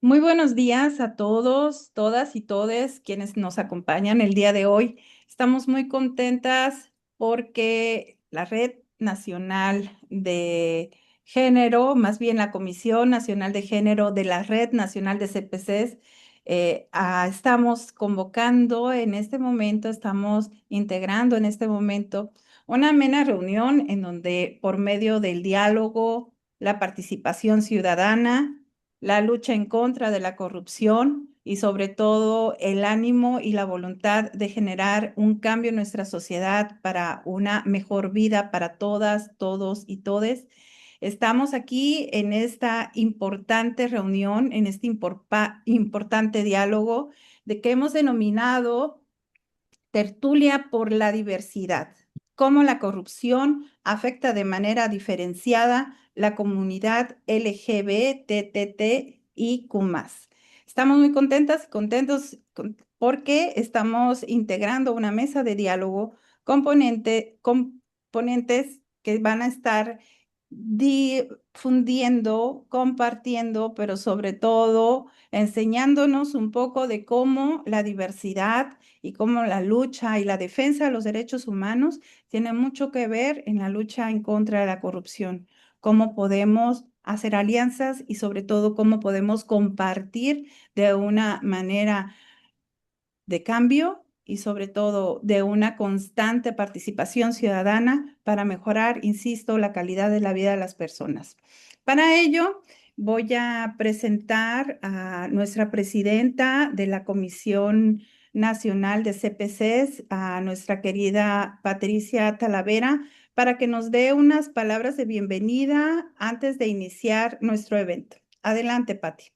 Muy buenos días a todos, todas y todes quienes nos acompañan el día de hoy. Estamos muy contentas porque la Red Nacional de Género, más bien la Comisión Nacional de Género de la Red Nacional de CPCs, estamos convocando en este momento, estamos integrando en este momento una amena reunión en donde por medio del diálogo, la participación ciudadana, la lucha en contra de la corrupción y sobre todo el ánimo y la voluntad de generar un cambio en nuestra sociedad para una mejor vida para todas, todos y todes. Estamos aquí en esta importante reunión, en este importante diálogo de que hemos denominado Tertulia por la diversidad, cómo la corrupción afecta de manera diferenciada la comunidad LGBTTIQ+. Estamos muy contentas y contentos porque estamos integrando una mesa de diálogo componentes que van a estar difundiendo, compartiendo, pero sobre todo enseñándonos un poco de cómo la diversidad y cómo la lucha y la defensa de los derechos humanos tiene mucho que ver en la lucha en contra de la corrupción, cómo podemos hacer alianzas y sobre todo cómo podemos compartir de una manera de cambio y sobre todo de una constante participación ciudadana para mejorar, insisto, la calidad de la vida de las personas. Para ello, voy a presentar a nuestra presidenta de la Comisión Nacional de CPCs, a nuestra querida Patricia Talavera, para que nos dé unas palabras de bienvenida antes de iniciar nuestro evento. Adelante, Pati.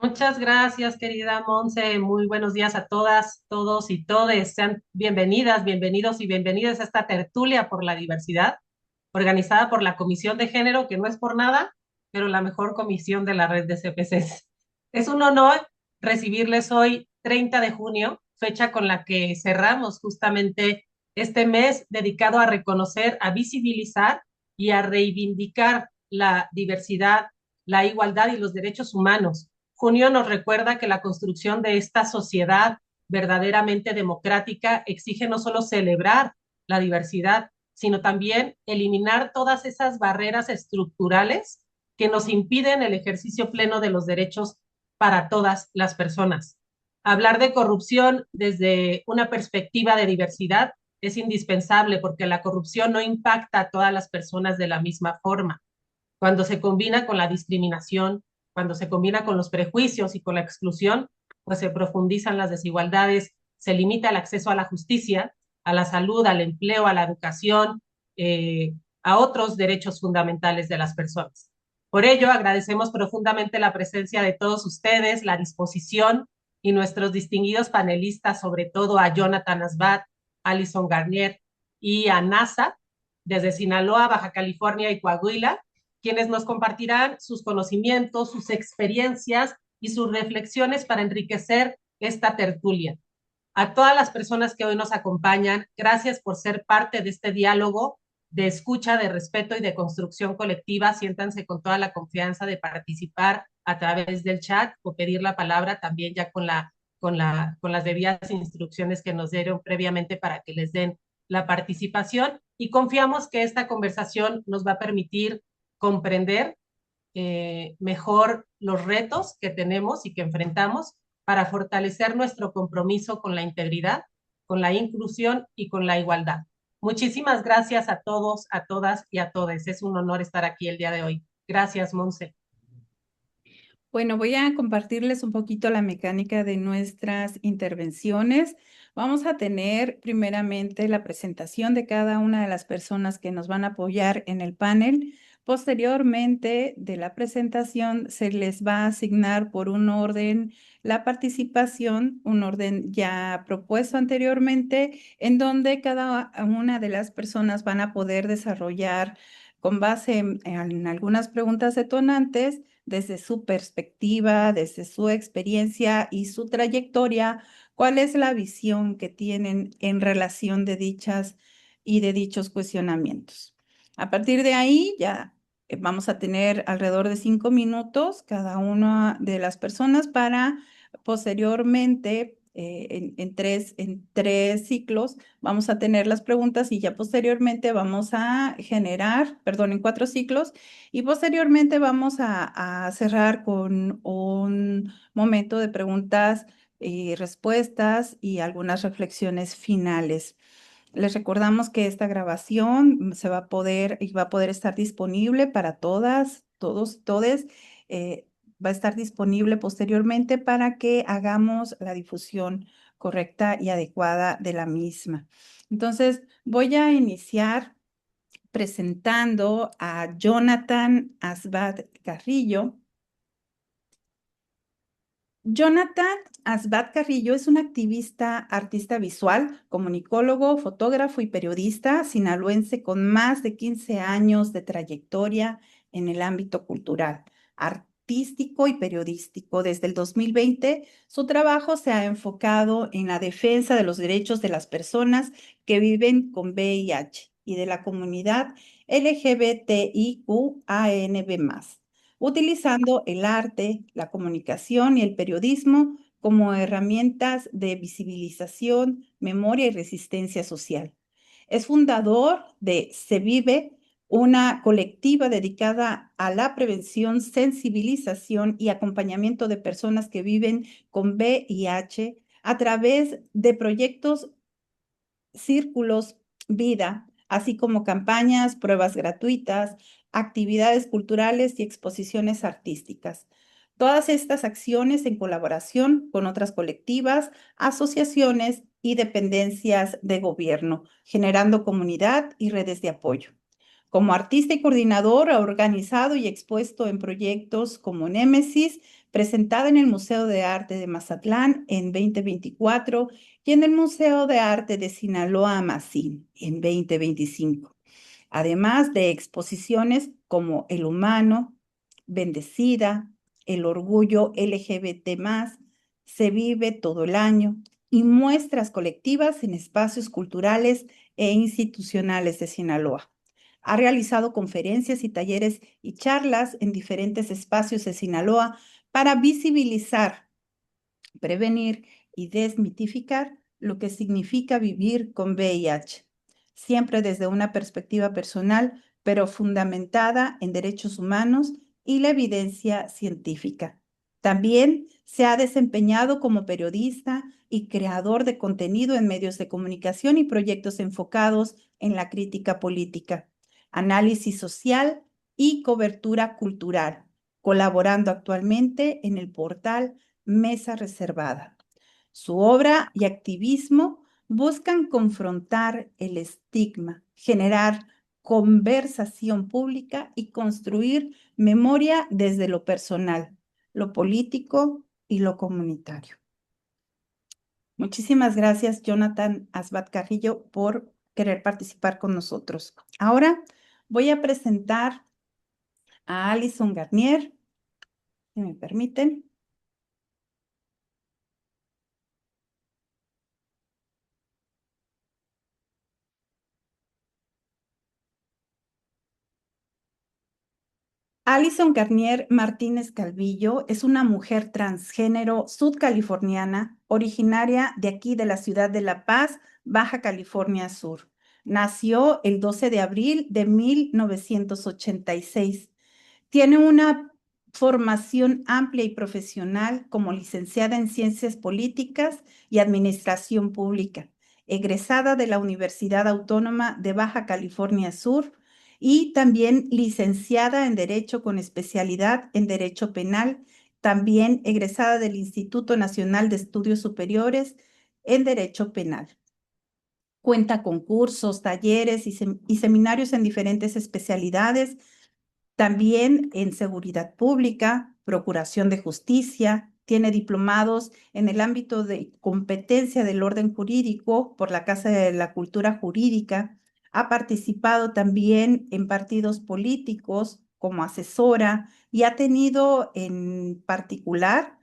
Muchas gracias, querida Monse. Muy buenos días a todas, todos y todes. Sean bienvenidas, bienvenidos y bienvenidas a esta tertulia por la diversidad, organizada por la Comisión de Género, que no es por nada, pero la mejor comisión de la red de CPCs. Es un honor recibirles hoy, 30 de junio, fecha con la que cerramos justamente este mes dedicado a reconocer, a visibilizar y a reivindicar la diversidad, la igualdad y los derechos humanos. Junio nos recuerda que la construcción de esta sociedad verdaderamente democrática exige no solo celebrar la diversidad, sino también eliminar todas esas barreras estructurales que nos impiden el ejercicio pleno de los derechos para todas las personas. Hablar de corrupción desde una perspectiva de diversidad es indispensable porque la corrupción no impacta a todas las personas de la misma forma. Cuando se combina con la discriminación, cuando se combina con los prejuicios y con la exclusión, pues se profundizan las desigualdades, se limita el acceso a la justicia, a la salud, al empleo, a la educación, a otros derechos fundamentales de las personas. Por ello, agradecemos profundamente la presencia de todos ustedes, la disposición y nuestros distinguidos panelistas, sobre todo a Jonathan Asbat, Alison Garnier y a NASA, desde Sinaloa, Baja California y Coahuila, quienes nos compartirán sus conocimientos, sus experiencias y sus reflexiones para enriquecer esta tertulia. A todas las personas que hoy nos acompañan, gracias por ser parte de este diálogo de escucha, de respeto y de construcción colectiva. Siéntanse con toda la confianza de participar a través del chat o pedir la palabra también ya con las debidas instrucciones que nos dieron previamente para que les den la participación. Y confiamos que esta conversación nos va a permitir comprender mejor los retos que tenemos y que enfrentamos para fortalecer nuestro compromiso con la integridad, con la inclusión y con la igualdad. Muchísimas gracias a todos, a todas y a todos. Es un honor estar aquí el día de hoy. Gracias, Monse. Bueno, voy a compartirles un poquito la mecánica de nuestras intervenciones. Vamos a tener primeramente la presentación de cada una de las personas que nos van a apoyar en el panel. Posteriormente de la presentación se les va a asignar por un orden la participación, un orden ya propuesto anteriormente, en donde cada una de las personas van a poder desarrollar con base en algunas preguntas detonantes desde su perspectiva, desde su experiencia y su trayectoria, cuál es la visión que tienen en relación de dichas y de dichos cuestionamientos. A partir de ahí, ya Vamos a tener alrededor de 5 minutos cada una de las personas para posteriormente, en tres ciclos, vamos a tener las preguntas y ya posteriormente vamos a generar, perdón, en 4 ciclos, y posteriormente vamos a cerrar con un momento de preguntas y respuestas y algunas reflexiones finales. Les recordamos que esta grabación se va a poder y va a poder estar disponible para todas, todos, todes. Va a estar disponible posteriormente para que hagamos la difusión correcta y adecuada de la misma. Entonces, voy a iniciar presentando a Jonathan Asbad Carrillo. Jonathan Asbad Carrillo es un activista, artista visual, comunicólogo, fotógrafo y periodista sinaloense con más de 15 años de trayectoria en el ámbito cultural, artístico y periodístico. Desde el 2020, su trabajo se ha enfocado en la defensa de los derechos de las personas que viven con VIH y de la comunidad LGBTIQANB+, utilizando el arte, la comunicación y el periodismo como herramientas de visibilización, memoria y resistencia social. Es fundador de Se Vive, una colectiva dedicada a la prevención, sensibilización y acompañamiento de personas que viven con VIH a través de proyectos Círculos Vida, así como campañas, pruebas gratuitas, actividades culturales y exposiciones artísticas. Todas estas acciones en colaboración con otras colectivas, asociaciones y dependencias de gobierno, generando comunidad y redes de apoyo. Como artista y coordinador, ha organizado y expuesto en proyectos como Némesis, presentada en el Museo de Arte de Mazatlán en 2024 y en el Museo de Arte de Sinaloa Amacín en 2025, además de exposiciones como El Humano, Bendecida, El Orgullo LGBT+, Se Vive Todo el Año y muestras colectivas en espacios culturales e institucionales de Sinaloa. Ha realizado conferencias y talleres y charlas en diferentes espacios de Sinaloa para visibilizar, prevenir y desmitificar lo que significa vivir con VIH, siempre desde una perspectiva personal, pero fundamentada en derechos humanos y la evidencia científica. También se ha desempeñado como periodista y creador de contenido en medios de comunicación y proyectos enfocados en la crítica política, análisis social y cobertura cultural, colaborando actualmente en el portal Mesa Reservada. Su obra y activismo buscan confrontar el estigma, generar conversación pública y construir memoria desde lo personal, lo político y lo comunitario. Muchísimas gracias, Jonathan Asbad Carrillo, por querer participar con nosotros. Ahora voy a presentar a Alison Garnier, si me permiten. Alison Garnier Martínez Calvillo es una mujer transgénero sudcaliforniana, originaria de aquí de la ciudad de La Paz, Baja California Sur. Nació el 12 de abril de 1986. Tiene una formación amplia y profesional como licenciada en Ciencias Políticas y Administración Pública, egresada de la Universidad Autónoma de Baja California Sur y también licenciada en Derecho con especialidad en Derecho Penal, también egresada del Instituto Nacional de Estudios Superiores en Derecho Penal. Cuenta con cursos, talleres y seminarios en diferentes especialidades, también en seguridad pública, procuración de justicia, tiene diplomados en el ámbito de competencia del orden jurídico por la Casa de la Cultura Jurídica, ha participado también en partidos políticos como asesora y ha tenido en particular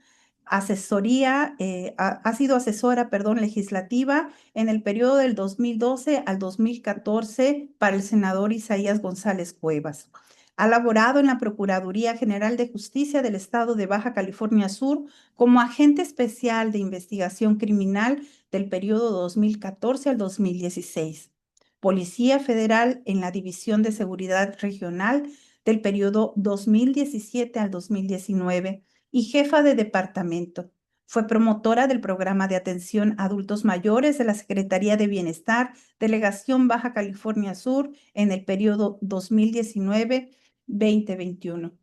ha sido asesora, perdón, legislativa en el periodo del 2012 al 2014 para el senador Isaías González Cuevas. Ha laborado en la Procuraduría General de Justicia del Estado de Baja California Sur como agente especial de investigación criminal del periodo 2014 al 2016. Policía Federal en la División de Seguridad Regional del periodo 2017 al 2019 y jefa de departamento. Fue promotora del programa de atención a adultos mayores de la Secretaría de Bienestar, Delegación Baja California Sur, en el periodo 2019-2021.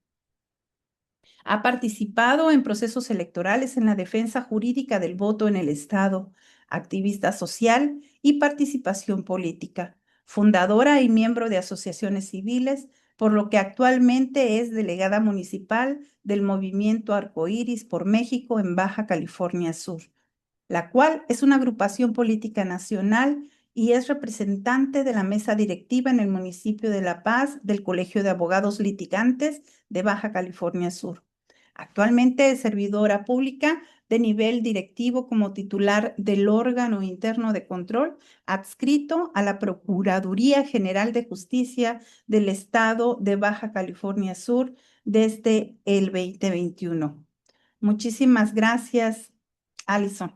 Ha participado en procesos electorales en la defensa jurídica del voto en el Estado, activista social y participación política, fundadora y miembro de asociaciones civiles, por lo que actualmente es delegada municipal del Movimiento Arcoíris por México en Baja California Sur, la cual es una agrupación política nacional y es representante de la mesa directiva en el municipio de La Paz del Colegio de Abogados Litigantes de Baja California Sur. Actualmente es servidora pública de nivel directivo como titular del órgano interno de control adscrito a la Procuraduría General de Justicia del Estado de Baja California Sur desde el 2021. Muchísimas gracias, Alison.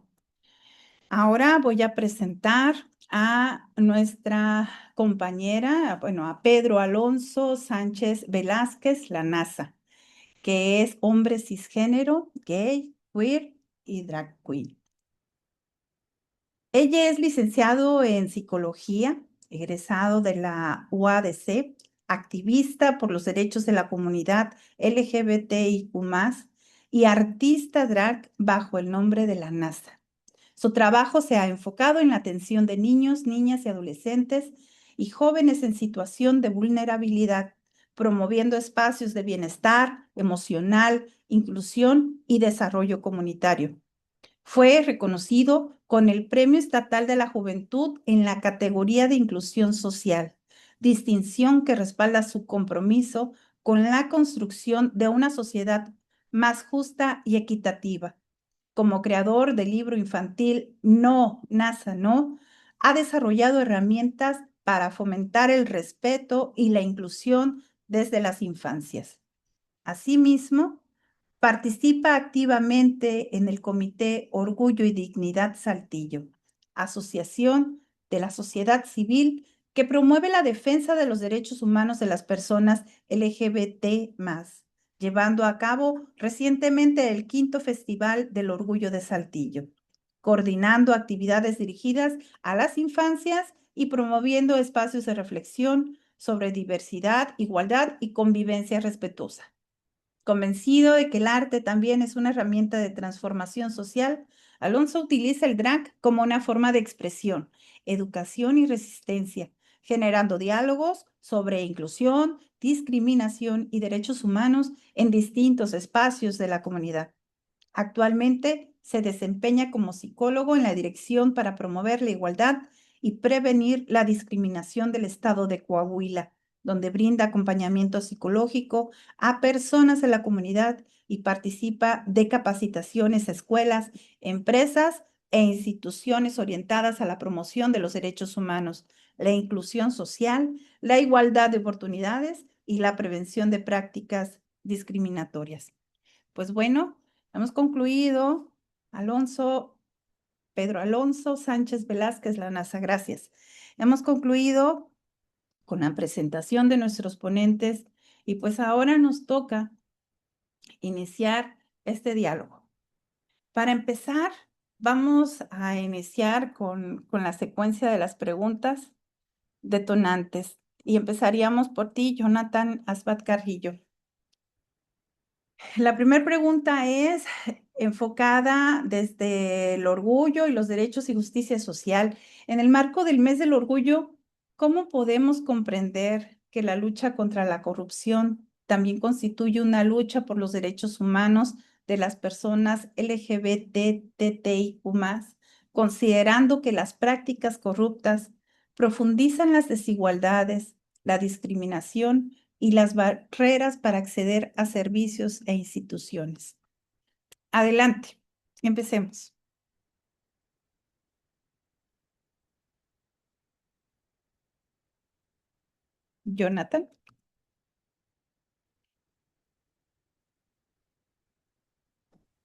Ahora voy a presentar a nuestra compañera, bueno, a Pedro Alonso Sánchez Velázquez Lanaza, que es hombre cisgénero, gay, queer y drag queen. Ella es licenciado en psicología, egresado de la UADC, activista por los derechos de la comunidad LGBTIQ+, y artista drag bajo el nombre de la NASA. Su trabajo se ha enfocado en la atención de niños, niñas y adolescentes y jóvenes en situación de vulnerabilidad, promoviendo espacios de bienestar emocional, inclusión y desarrollo comunitario. Fue reconocido con el Premio Estatal de la Juventud en la categoría de Inclusión Social, distinción que respalda su compromiso con la construcción de una sociedad más justa y equitativa. Como creador del libro infantil No, NASA No, ha desarrollado herramientas para fomentar el respeto y la inclusión desde las infancias. Asimismo, participa activamente en el Comité Orgullo y Dignidad Saltillo, asociación de la sociedad civil que promueve la defensa de los derechos humanos de las personas LGBT+, llevando a cabo recientemente el 5º Festival del Orgullo de Saltillo, coordinando actividades dirigidas a las infancias y promoviendo espacios de reflexión sobre diversidad, igualdad y convivencia respetuosa. Convencido de que el arte también es una herramienta de transformación social, Alonso utiliza el drag como una forma de expresión, educación y resistencia, generando diálogos sobre inclusión, discriminación y derechos humanos en distintos espacios de la comunidad. Actualmente se desempeña como psicólogo en la Dirección para Promover la Igualdad y Prevenir la Discriminación del Estado de Coahuila, donde brinda acompañamiento psicológico a personas de la comunidad y participa de capacitaciones a escuelas, empresas e instituciones orientadas a la promoción de los derechos humanos, la inclusión social, la igualdad de oportunidades y la prevención de prácticas discriminatorias. Pues bueno, hemos concluido. Pedro Alonso Sánchez Velázquez Lanaza, gracias. Hemos concluido con la presentación de nuestros ponentes y pues ahora nos toca iniciar este diálogo. Para empezar, vamos a iniciar con la secuencia de las preguntas detonantes y empezaríamos por ti, Jonathan Asbat Carrillo. La primera pregunta es enfocada desde el orgullo y los derechos y justicia social. En el marco del mes del orgullo, ¿cómo podemos comprender que la lucha contra la corrupción también constituye una lucha por los derechos humanos de las personas LGBTTIQ+, considerando que las prácticas corruptas profundizan las desigualdades, la discriminación y las barreras para acceder a servicios e instituciones? Adelante, empecemos. Jonathan.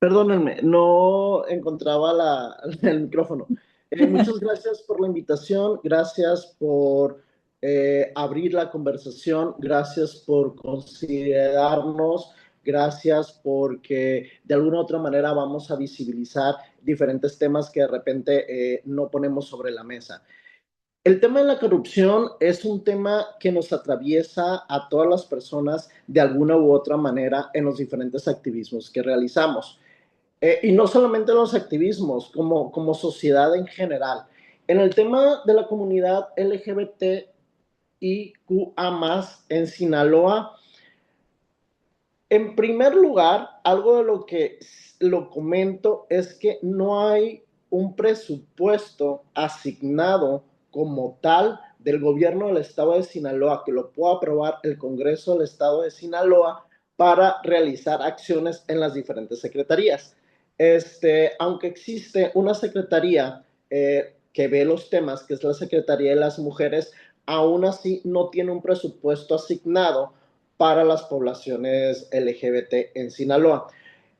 Perdónenme, no encontraba el micrófono. Muchas gracias por la invitación, gracias por abrir la conversación, gracias por considerarnos, gracias porque de alguna u otra manera vamos a visibilizar diferentes temas que de repente no ponemos sobre la mesa. El tema de la corrupción es un tema que nos atraviesa a todas las personas de alguna u otra manera en los diferentes activismos que realizamos. Y no solamente los activismos, como sociedad en general. En el tema de la comunidad LGBTIQA+, en Sinaloa, en primer lugar, algo de lo que lo comento es que no hay un presupuesto asignado como tal del gobierno del estado de Sinaloa, que lo pueda aprobar el Congreso del estado de Sinaloa para realizar acciones en las diferentes secretarías. Aunque existe una secretaría que ve los temas, que es la Secretaría de las Mujeres, aún así no tiene un presupuesto asignado para las poblaciones LGBT en Sinaloa.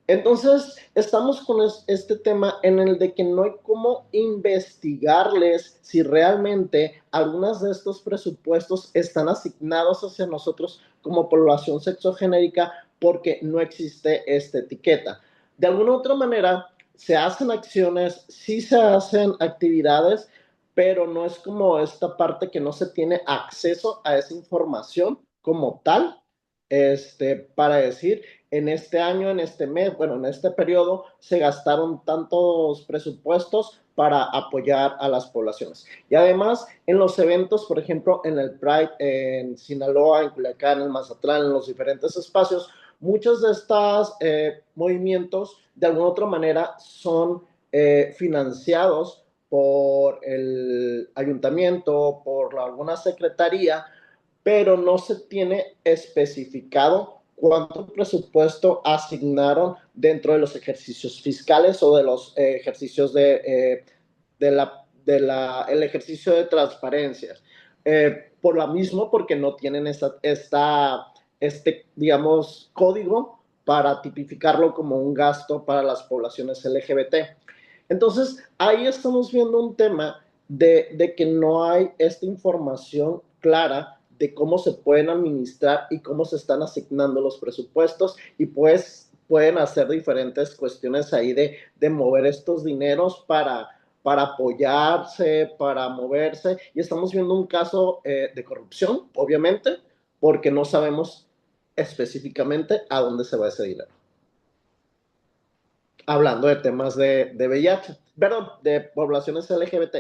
Entonces, estamos con este tema en el de que no hay cómo investigarles si realmente algunos de estos presupuestos están asignados hacia nosotros como población sexogenérica porque no existe esta etiqueta. De alguna u otra manera, se hacen acciones, sí se hacen actividades, pero no es como esta parte que no se tiene acceso a esa información como tal, para decir, en este año, en este mes, bueno, en este periodo, se gastaron tantos presupuestos para apoyar a las poblaciones. Y además, en los eventos, por ejemplo, en el Pride, en Sinaloa, en Culiacán, en Mazatlán, en los diferentes espacios, muchos de estos movimientos, de alguna otra manera, son financiados por el ayuntamiento, por alguna secretaría, pero no se tiene especificado cuánto presupuesto asignaron dentro de los ejercicios fiscales o de los ejercicios el ejercicio de transparencia. Por lo mismo, porque no tienen digamos, código para tipificarlo como un gasto para las poblaciones LGBT. Entonces, ahí estamos viendo un tema de que no hay esta información clara de cómo se pueden administrar y cómo se están asignando los presupuestos y pues pueden hacer diferentes cuestiones ahí de mover estos dineros para apoyarse, para moverse. Y estamos viendo un caso de corrupción, obviamente, porque no sabemos específicamente a dónde se va ese dinero. Hablando de temas de VIH, perdón, de poblaciones LGBT.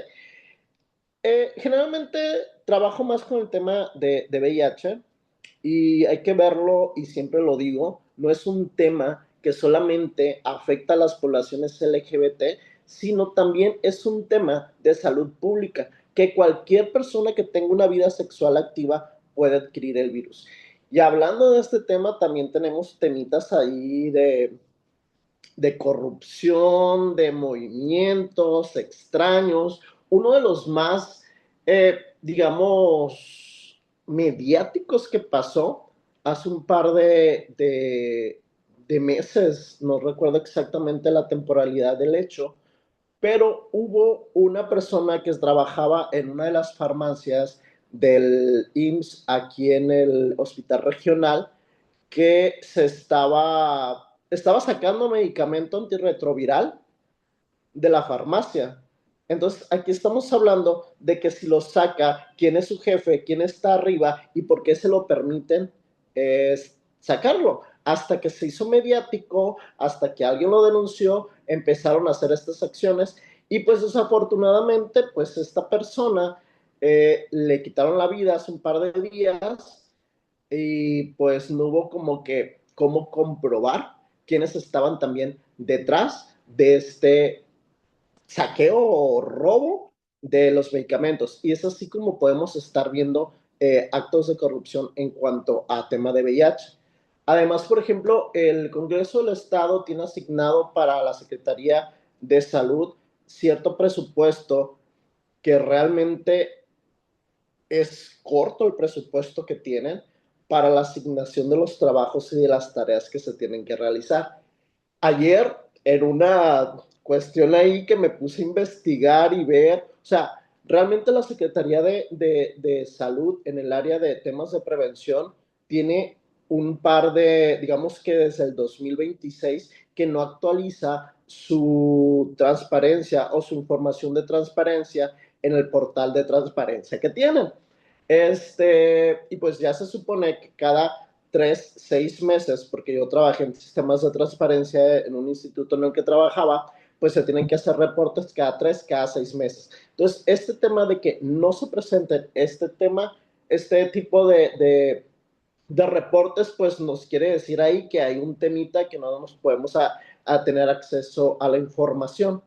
Generalmente trabajo más con el tema de VIH y hay que verlo, y siempre lo digo, no es un tema que solamente afecta a las poblaciones LGBT, sino también es un tema de salud pública, que cualquier persona que tenga una vida sexual activa puede adquirir el virus. Y hablando de este tema, también tenemos temitas ahí de corrupción, de movimientos extraños. Uno de los más, digamos, mediáticos que pasó hace un par de meses, no recuerdo exactamente la temporalidad del hecho, pero hubo una persona que trabajaba en una de las farmacias del IMSS aquí en el hospital regional que estaba sacando medicamento antirretroviral de la farmacia. Entonces, aquí estamos hablando de que si lo saca, quién es su jefe, quién está arriba y por qué se lo permiten sacarlo. Hasta que se hizo mediático, hasta que alguien lo denunció, empezaron a hacer estas acciones y pues desafortunadamente, pues esta persona le quitaron la vida hace un par de días y pues no hubo como que cómo comprobar quiénes estaban también detrás de este saqueo o robo de los medicamentos. Y es así como podemos estar viendo actos de corrupción en cuanto a tema de VIH. Además, por ejemplo, el Congreso del Estado tiene asignado para la Secretaría de Salud cierto presupuesto que realmente es corto el presupuesto que tienen para la asignación de los trabajos y de las tareas que se tienen que realizar. Ayer en una cuestión ahí que me puse a investigar y ver, o sea, realmente la Secretaría de Salud en el área de temas de prevención tiene un par de, digamos que desde el 2026, que no actualiza su transparencia o su información de transparencia en el portal de transparencia que tienen. Y pues ya se supone que cada 3, 6 meses, porque yo trabajé en sistemas de transparencia en un instituto en el que trabajaba, pues se tienen que hacer reportes cada 3, cada 6 meses. Entonces, este tema de que no se presenten este tipo de reportes, pues nos quiere decir ahí que hay un temita que no nos podemos a tener acceso a la información.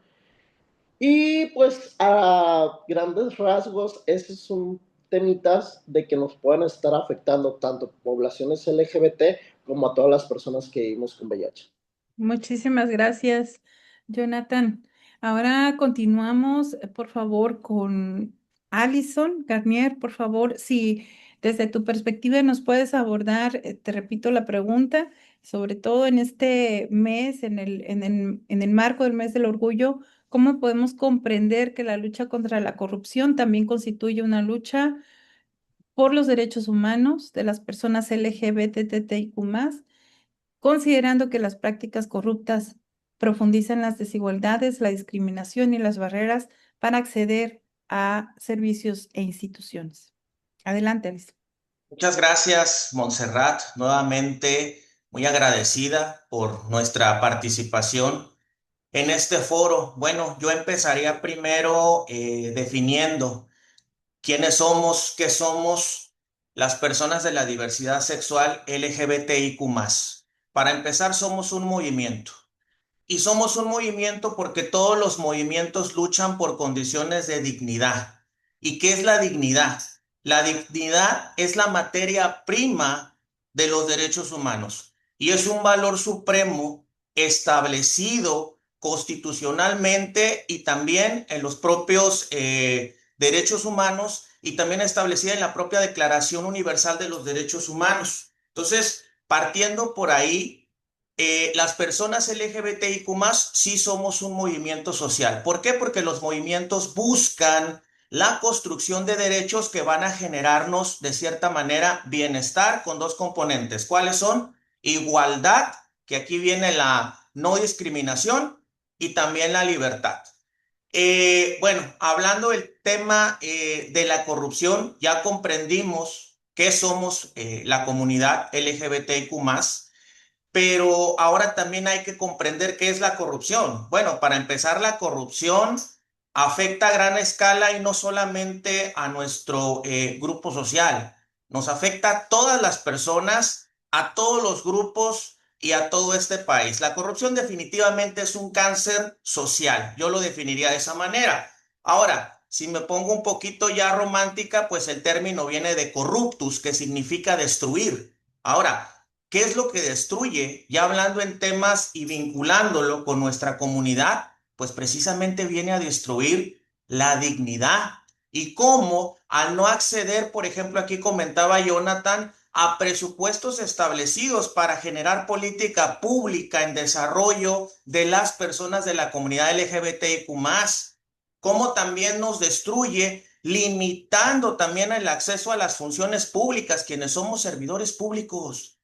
Y pues a grandes rasgos, esos son temitas de que nos puedan estar afectando tanto poblaciones LGBT como a todas las personas que vivimos con VIH. Muchísimas gracias, Jonathan. Ahora continuamos, por favor, con Alison Garnier. Por favor, si desde tu perspectiva nos puedes abordar, te repito la pregunta, sobre todo en este mes, en el marco del mes del orgullo, ¿cómo podemos comprender que la lucha contra la corrupción también constituye una lucha por los derechos humanos de las personas LGBTTIQ+, considerando que las prácticas corruptas profundizan las desigualdades, la discriminación y las barreras para acceder a servicios e instituciones? Adelante, Alice. Muchas gracias, Montserrat. Nuevamente, muy agradecida por nuestra participación en este foro. Bueno, yo empezaría primero definiendo quiénes somos, qué somos las personas de la diversidad sexual LGBTIQ+. Para empezar, somos un movimiento. Y somos un movimiento porque todos los movimientos luchan por condiciones de dignidad. ¿Y qué es la dignidad? La dignidad es la materia prima de los derechos humanos y es un valor supremo establecido constitucionalmente y también en los propios derechos humanos y también establecida en la propia Declaración Universal de los Derechos Humanos. Entonces, partiendo por ahí, las personas LGBTIQ+, sí somos un movimiento social. ¿Por qué? Porque los movimientos buscan la construcción de derechos que van a generarnos, de cierta manera, bienestar con dos componentes. ¿Cuáles son? Igualdad, que aquí viene la no discriminación, y también la libertad. Bueno, hablando del tema de la corrupción, ya comprendimos qué somos la comunidad LGBTIQ+, pero ahora también hay que comprender qué es la corrupción. Bueno, para empezar, la corrupción afecta a gran escala y no solamente a nuestro grupo social, nos afecta a todas las personas, a todos los grupos y a todo este país. La corrupción definitivamente es un cáncer social, yo lo definiría de esa manera. Ahora, si me pongo un poquito ya romántica, pues el término viene de corruptus, que significa destruir. Ahora, ¿qué es lo que destruye? Ya hablando en temas y vinculándolo con nuestra comunidad, pues precisamente viene a destruir la dignidad. Y cómo al no acceder, por ejemplo, aquí comentaba Jonathan, a presupuestos establecidos para generar política pública en desarrollo de las personas de la comunidad LGBTIQ+, cómo también nos destruye limitando también el acceso a las funciones públicas, quienes somos servidores públicos.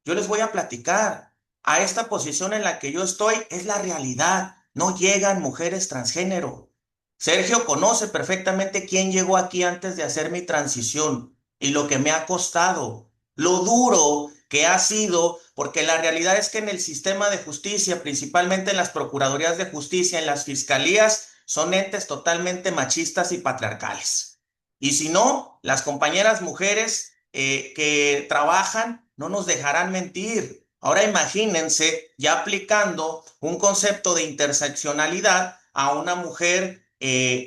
Yo les voy a platicar. A esta posición en la que yo estoy es la realidad. No llegan mujeres transgénero. Sergio conoce perfectamente quién llegó aquí antes de hacer mi transición y lo que me ha costado, lo duro que ha sido, porque la realidad es que en el sistema de justicia, principalmente en las procuradurías de justicia, en las fiscalías, son entes totalmente machistas y patriarcales. Y si no, las compañeras mujeres que trabajan no nos dejarán mentir. Ahora imagínense ya aplicando un concepto de interseccionalidad a una mujer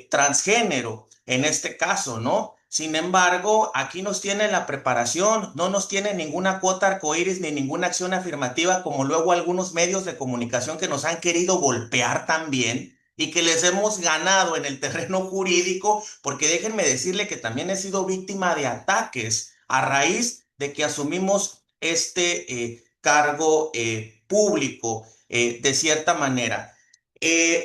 transgénero, en este caso, ¿no? Sin embargo, aquí nos tienen la preparación, no nos tienen ninguna cuota arcoíris ni ninguna acción afirmativa, como luego algunos medios de comunicación que nos han querido golpear también y que les hemos ganado en el terreno jurídico, porque déjenme decirle que también he sido víctima de ataques a raíz de que asumimos este cargo público, de cierta manera.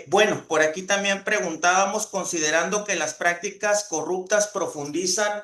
Bueno, por aquí también preguntábamos, considerando que las prácticas corruptas profundizan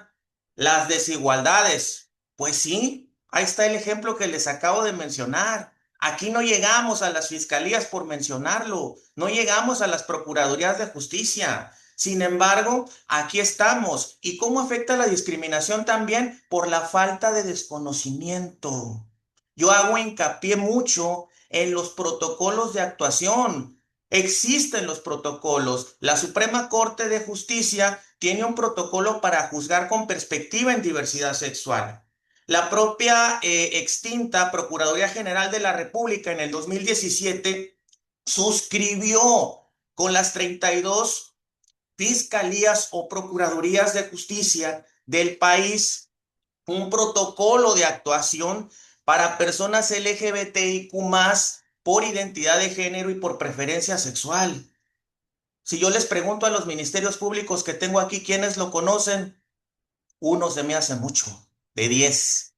las desigualdades. Pues sí, ahí está el ejemplo que les acabo de mencionar. Aquí no llegamos a las fiscalías por mencionarlo, no llegamos a las procuradurías de justicia. Sin embargo, aquí estamos. ¿Y cómo afecta la discriminación también? Por la falta de desconocimiento. Yo hago hincapié mucho en los protocolos de actuación. Existen los protocolos. La Suprema Corte de Justicia tiene un protocolo para juzgar con perspectiva en diversidad sexual. La propia extinta Procuraduría General de la República en el 2017 suscribió con las 32 fiscalías o procuradurías de justicia del país un protocolo de actuación para personas LGBTIQ+ por identidad de género y por preferencia sexual. Si yo les pregunto a los ministerios públicos que tengo aquí, ¿quiénes lo conocen? Uno se me hace mucho, de 10.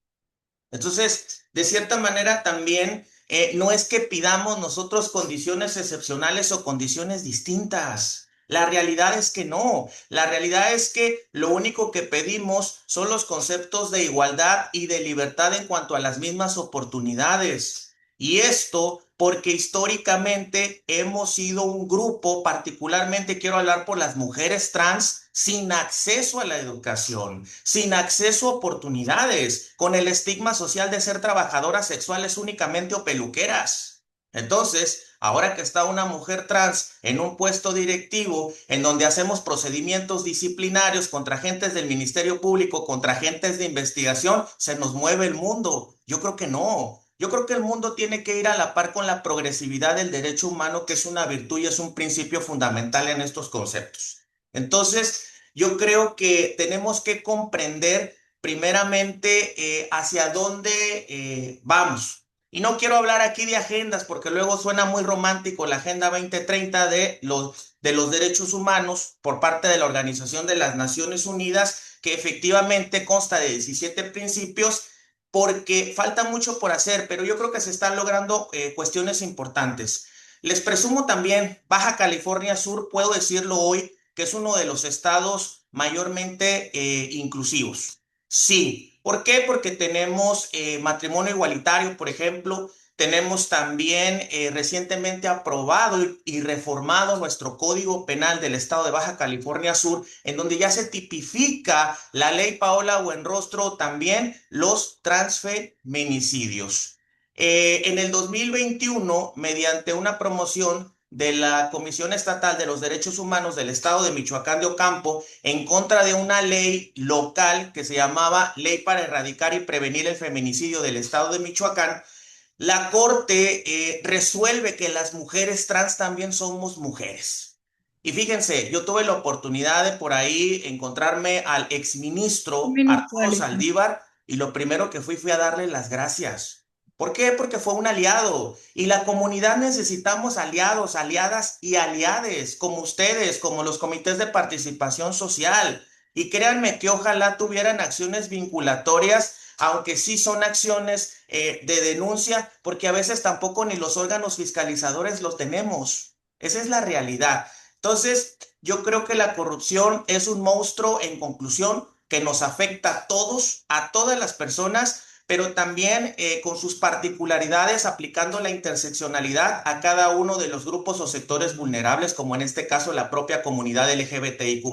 Entonces, de cierta manera también no es que pidamos nosotros condiciones excepcionales o condiciones distintas. La realidad es que no. La realidad es que lo único que pedimos son los conceptos de igualdad y de libertad en cuanto a las mismas oportunidades. Y esto porque históricamente hemos sido un grupo, particularmente quiero hablar por las mujeres trans, sin acceso a la educación, sin acceso a oportunidades, con el estigma social de ser trabajadoras sexuales únicamente o peluqueras. Entonces, ahora que está una mujer trans en un puesto directivo, en donde hacemos procedimientos disciplinarios contra agentes del Ministerio Público, contra agentes de investigación, se nos mueve el mundo. Yo creo que no. Yo creo que el mundo tiene que ir a la par con la progresividad del derecho humano, que es una virtud y es un principio fundamental en estos conceptos. Entonces, yo creo que tenemos que comprender primeramente hacia dónde vamos. Y no quiero hablar aquí de agendas porque luego suena muy romántico la Agenda 2030 de los derechos humanos por parte de la Organización de las Naciones Unidas, que efectivamente consta de 17 principios, porque falta mucho por hacer, pero yo creo que se están logrando cuestiones importantes. Les presumo también, Baja California Sur, puedo decirlo hoy, que es uno de los estados mayormente inclusivos. Sí. ¿Por qué? Porque tenemos matrimonio igualitario, por ejemplo. Tenemos también recientemente aprobado y reformado nuestro Código Penal del estado de Baja California Sur, en donde ya se tipifica la ley Paola Buenrostro también los transfeminicidios. En el 2021, mediante una promoción de la Comisión Estatal de los Derechos Humanos del Estado de Michoacán de Ocampo, en contra de una ley local que se llamaba Ley para Erradicar y Prevenir el Feminicidio del Estado de Michoacán, la Corte resuelve que las mujeres trans también somos mujeres. Y fíjense, yo tuve la oportunidad de por ahí encontrarme al exministro Ministro Arturo Alison. Saldívar y lo primero que fui a darle las gracias. ¿Por qué? Porque fue un aliado y la comunidad necesitamos aliados, aliadas y aliades como ustedes, como los comités de participación social. Y créanme que ojalá tuvieran acciones vinculatorias, aunque sí son acciones de denuncia, porque a veces tampoco ni los órganos fiscalizadores los tenemos. Esa es la realidad. Entonces, yo creo que la corrupción es un monstruo, en conclusión, que nos afecta a todos, a todas las personas, pero también con sus particularidades, aplicando la interseccionalidad a cada uno de los grupos o sectores vulnerables, como en este caso la propia comunidad LGBTIQ+.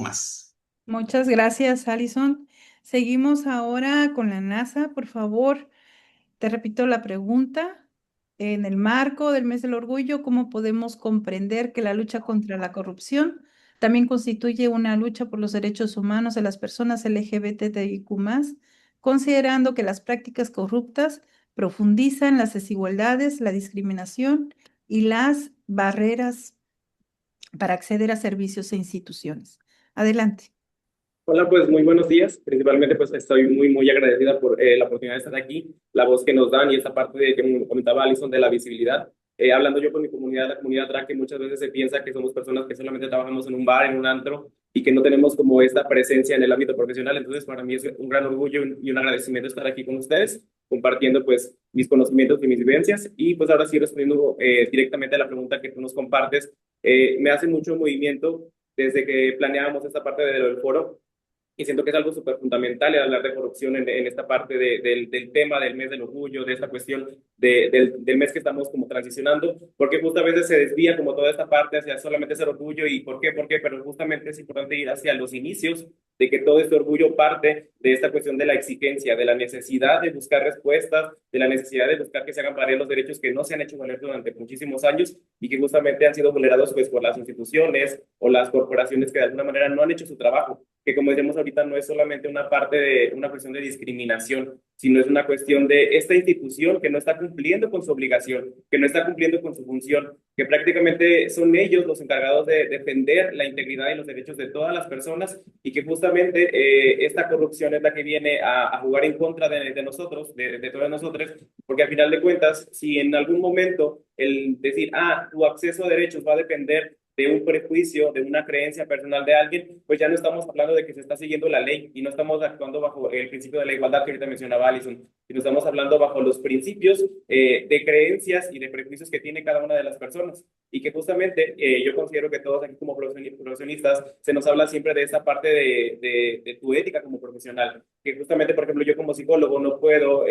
Muchas gracias, Alison. Seguimos ahora con la NASA, por favor. Te repito la pregunta. En el marco del Mes del Orgullo, ¿cómo podemos comprender que la lucha contra la corrupción también constituye una lucha por los derechos humanos de las personas LGBTIQ+, considerando que las prácticas corruptas profundizan las desigualdades, la discriminación y las barreras para acceder a servicios e instituciones? Adelante. Hola, pues muy buenos días. Principalmente, pues estoy muy agradecida por la oportunidad de estar aquí, la voz que nos dan y esta parte de que me comentaba Alison de la visibilidad. Hablando yo con mi comunidad, la comunidad drag, que muchas veces se piensa que somos personas que solamente trabajamos en un bar, en un antro y que no tenemos como esta presencia en el ámbito profesional. Entonces, para mí es un gran orgullo y un agradecimiento estar aquí con ustedes. compartiendo pues mis conocimientos y mis vivencias. Y pues ahora sí respondiendo directamente a la pregunta que tú nos compartes, me hace mucho movimiento desde que planeábamos esta parte del foro y siento que es algo súper fundamental hablar de corrupción en esta parte del tema del mes del orgullo, de esta cuestión del mes que estamos como transicionando, porque justo a veces se desvía como toda esta parte hacia solamente ser orgullo y ¿por qué? ¿Por qué? Pero justamente es importante ir hacia los inicios de que todo este orgullo parte de esta cuestión de la exigencia, de la necesidad de buscar respuestas, de la necesidad de buscar que se hagan valer los derechos que no se han hecho valer durante muchísimos años y que justamente han sido vulnerados pues por las instituciones o las corporaciones que de alguna manera no han hecho su trabajo, que como decíamos ahorita no es solamente una parte de una cuestión de discriminación, sino es una cuestión de esta institución que no está cumpliendo con su obligación, que no está cumpliendo con su función, que prácticamente son ellos los encargados de defender la integridad y los derechos de todas las personas y que justamente esta corrupción es la que viene a jugar en contra de nosotros, de todos nosotros, porque al final de cuentas, si en algún momento el decir, tu acceso a derechos va a depender de un prejuicio, de una creencia personal de alguien, pues ya no estamos hablando de que se está siguiendo la ley y no estamos actuando bajo el principio de la igualdad que ahorita mencionaba Alison, sino estamos hablando bajo los principios de creencias y de prejuicios que tiene cada una de las personas. Y que justamente yo considero que todos aquí como profesionistas se nos habla siempre de esta parte de tu ética como profesional, que justamente, por ejemplo, yo como psicólogo no puedo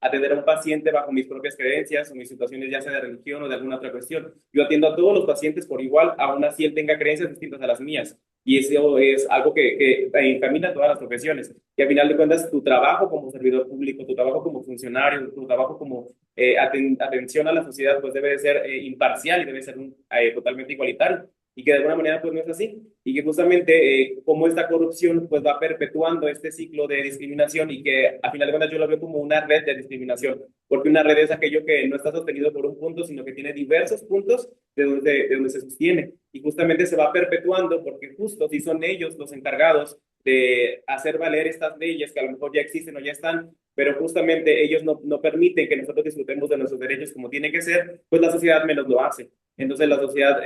atender a un paciente bajo mis propias creencias o mis situaciones ya sea de religión o de alguna otra cuestión. Yo atiendo a todos los pacientes por igual, aún así él tenga creencias distintas a las mías. Y eso es algo que encamina a todas las profesiones. Y al final de cuentas, tu trabajo como servidor público, tu trabajo como funcionario, tu trabajo como atención a la sociedad, pues debe de ser imparcial y debe ser totalmente igualitario. Y que de alguna manera pues no es así. Y que justamente como esta corrupción pues va perpetuando este ciclo de discriminación y que al final de cuentas yo lo veo como una red de discriminación. Porque una red es aquello que no está sostenido por un punto, sino que tiene diversos puntos de donde se sostiene. Y justamente se va perpetuando porque justo si son ellos los encargados de hacer valer estas leyes que a lo mejor ya existen o ya están, pero justamente ellos no permiten que nosotros disfrutemos de nuestros derechos como tiene que ser, pues la sociedad menos lo hace. Entonces la sociedad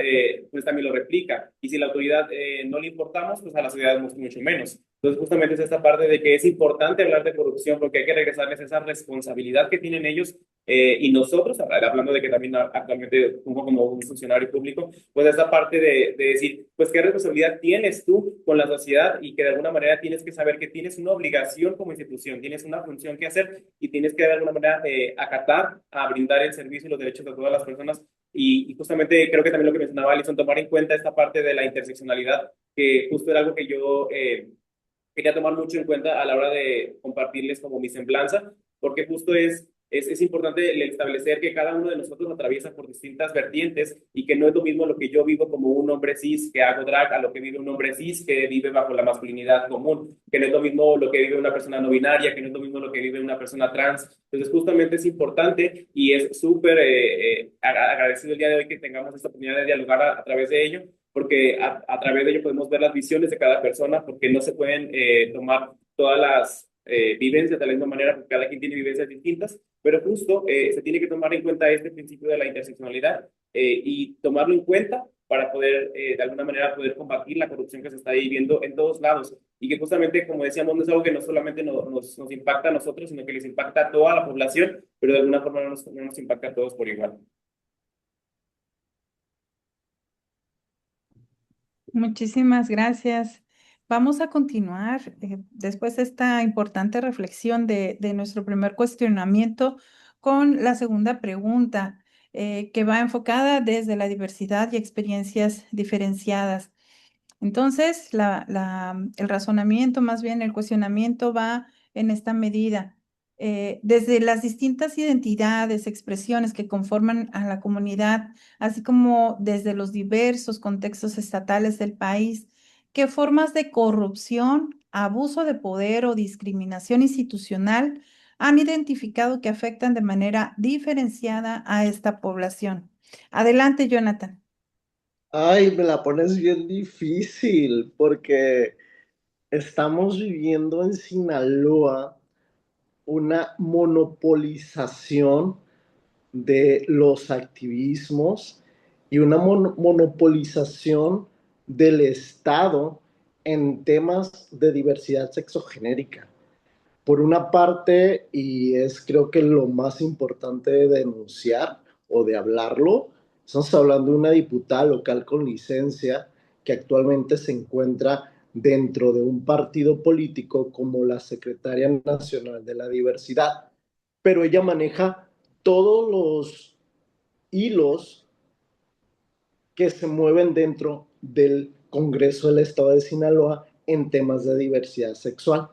pues también lo replica. Y si la autoridad no le importamos, pues a la sociedad mucho menos. Entonces justamente es esta parte de que es importante hablar de corrupción porque hay que regresarles esa responsabilidad que tienen ellos y nosotros, hablando de que también actualmente como un funcionario público, pues esta parte de decir, pues qué responsabilidad tienes tú con la sociedad y que de alguna manera tienes que saber que tienes una obligación como institución, tienes una función que hacer y tienes que de alguna manera acatar a brindar el servicio y los derechos de todas las personas. Y justamente creo que también lo que mencionaba Alison, tomar en cuenta esta parte de la interseccionalidad, que justo era algo que yo quería tomar mucho en cuenta a la hora de compartirles como mi semblanza, porque justo es importante el establecer que cada uno de nosotros atraviesa por distintas vertientes y que no es lo mismo lo que yo vivo como un hombre cis que hago drag a lo que vive un hombre cis que vive bajo la masculinidad común, que no es lo mismo lo que vive una persona no binaria, que no es lo mismo lo que vive una persona trans. Entonces justamente es importante y es súper agradecido el día de hoy que tengamos esta oportunidad de dialogar a través de ello, porque a través de ello podemos ver las visiones de cada persona, porque no se pueden tomar todas las vivencias de la misma manera, porque cada quien tiene vivencias distintas, pero justo se tiene que tomar en cuenta este principio de la interseccionalidad y tomarlo en cuenta para poder, de alguna manera, poder combatir la corrupción que se está viviendo en todos lados. Y que justamente, como decíamos, no es algo que no solamente nos impacta a nosotros, sino que les impacta a toda la población, pero de alguna forma no nos impacta a todos por igual. Muchísimas gracias. Vamos a continuar después de esta importante reflexión de nuestro primer cuestionamiento con la segunda pregunta, que va enfocada desde la diversidad y experiencias diferenciadas. Entonces, el razonamiento, más bien el cuestionamiento va en esta medida. Desde las distintas identidades, expresiones que conforman a la comunidad, así como desde los diversos contextos estatales del país, ¿qué formas de corrupción, abuso de poder o discriminación institucional han identificado que afectan de manera diferenciada a esta población? Adelante, Jonathan. Ay, me la pones bien difícil porque estamos viviendo en Sinaloa una monopolización de los activismos y una monopolización del Estado en temas de diversidad sexogenérica. Por una parte, y es creo que lo más importante de denunciar o de hablarlo, estamos hablando de una diputada local con licencia que actualmente se encuentra dentro de un partido político como la Secretaria Nacional de la Diversidad, pero ella maneja todos los hilos que se mueven dentro del Congreso del Estado de Sinaloa en temas de diversidad sexual.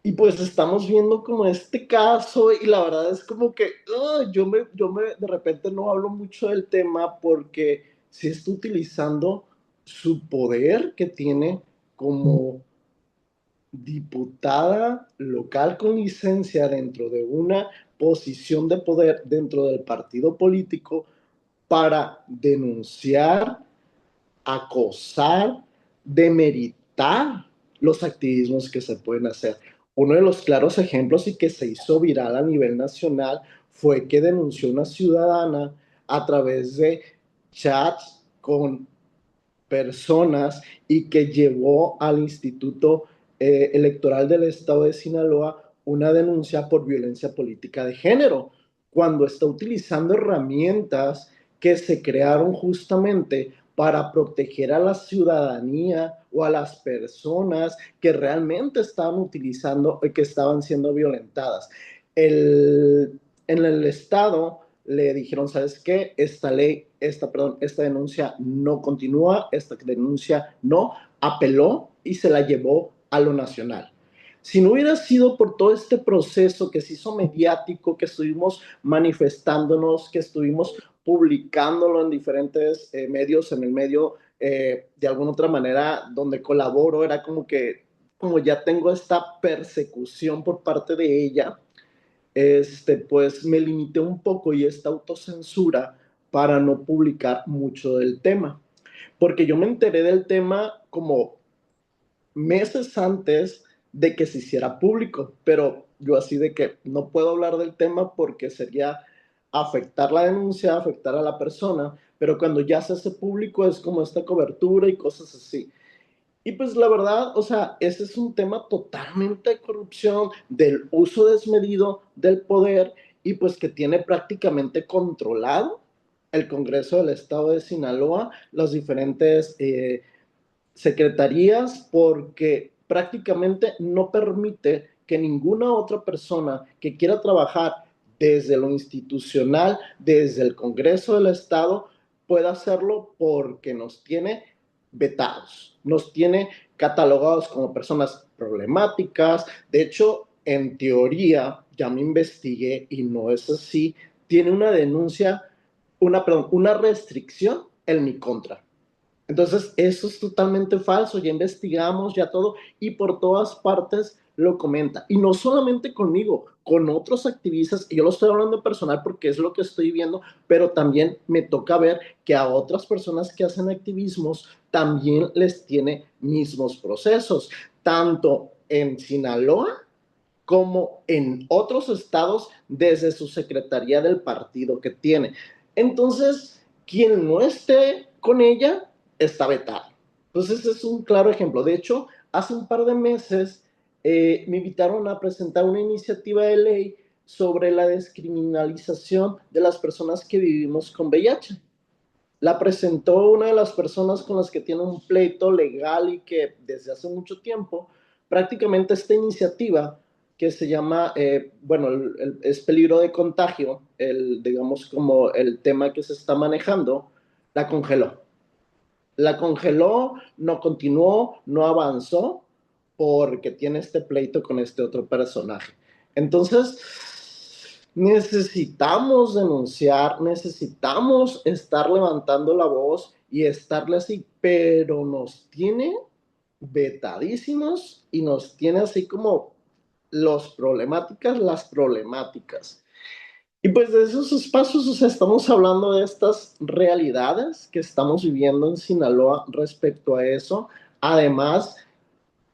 Y pues estamos viendo como este caso y la verdad es como que de repente no hablo mucho del tema porque se está utilizando su poder que tiene como diputada local con licencia dentro de una posición de poder dentro del partido político para denunciar, acosar, demeritar los activismos que se pueden hacer. Uno de los claros ejemplos y que se hizo viral a nivel nacional fue que denunció una ciudadana a través de chats con personas y que llevó al Instituto Electoral del Estado de Sinaloa una denuncia por violencia política de género, cuando está utilizando herramientas que se crearon justamente para proteger a la ciudadanía o a las personas que realmente estaban utilizando y que estaban siendo violentadas. En el Estado le dijeron, ¿sabes qué? Esta denuncia no continúa, esta denuncia no, apeló y se la llevó a lo nacional. Si no hubiera sido por todo este proceso que se hizo mediático, que estuvimos manifestándonos, que estuvimos publicándolo en diferentes medios, en el medio de alguna otra manera donde colaboro, era como que, como ya tengo esta persecución por parte de ella, pues me limité un poco y esta autocensura para no publicar mucho del tema. Porque yo me enteré del tema como meses antes de que se hiciera público, pero yo así de que no puedo hablar del tema porque sería afectar la denuncia, afectar a la persona, pero cuando ya se hace público es como esta cobertura y cosas así. Y pues la verdad, o sea, ese es un tema totalmente de corrupción, del uso desmedido del poder y pues que tiene prácticamente controlado el Congreso del Estado de Sinaloa, las diferentes secretarías, porque prácticamente no permite que ninguna otra persona que quiera trabajar desde lo institucional, desde el Congreso del Estado, pueda hacerlo porque nos tiene vetados, nos tiene catalogados como personas problemáticas. De hecho, en teoría, ya me investigué y no es así, tiene una denuncia, una restricción en mi contra. Entonces, eso es totalmente falso, ya investigamos, ya todo, y por todas partes lo comenta. Y no solamente conmigo, con otros activistas, y yo lo estoy hablando personal porque es lo que estoy viendo, pero también me toca ver que a otras personas que hacen activismos también les tiene mismos procesos, tanto en Sinaloa como en otros estados desde su secretaría del partido que tiene. Entonces, quien no esté con ella está vetado. Entonces, es un claro ejemplo. De hecho, hace un par de meses me invitaron a presentar una iniciativa de ley sobre la descriminalización de las personas que vivimos con VIH. La presentó una de las personas con las que tiene un pleito legal y que desde hace mucho tiempo, prácticamente esta iniciativa que se llama, bueno, es peligro de contagio, digamos como el tema que se está manejando, la congeló. La congeló, no continuó, no avanzó, porque tiene este pleito con este otro personaje. Entonces, necesitamos denunciar, necesitamos estar levantando la voz y estarle así, pero nos tiene vetadísimos y nos tiene así como las problemáticas. Y pues de esos espacios, o sea, estamos hablando de estas realidades que estamos viviendo en Sinaloa respecto a eso. Además,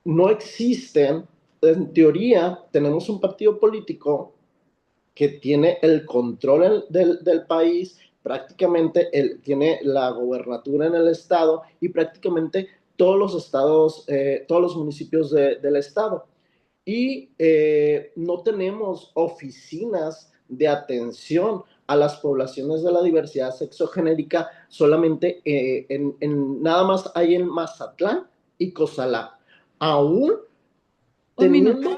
no existen, en teoría, tenemos un partido político que tiene el control del país, prácticamente tiene la gobernatura en el estado y prácticamente todos los estados, todos los municipios del estado. y no tenemos oficinas de atención a las poblaciones de la diversidad sexogenérica, solamente nada más hay en Mazatlán y Cozalá. Aún Un minuto.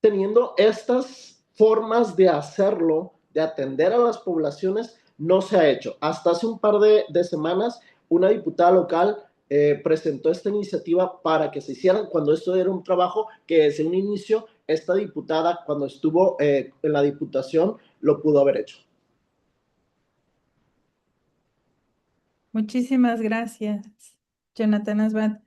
teniendo estas formas de hacerlo, de atender a las poblaciones, no se ha hecho. Hasta hace un par de semanas, una diputada local presentó esta iniciativa para que se hicieran, cuando esto era un trabajo que desde un inicio, esta diputada, cuando estuvo en la diputación, lo pudo haber hecho. Muchísimas gracias, Jonathan Asbat.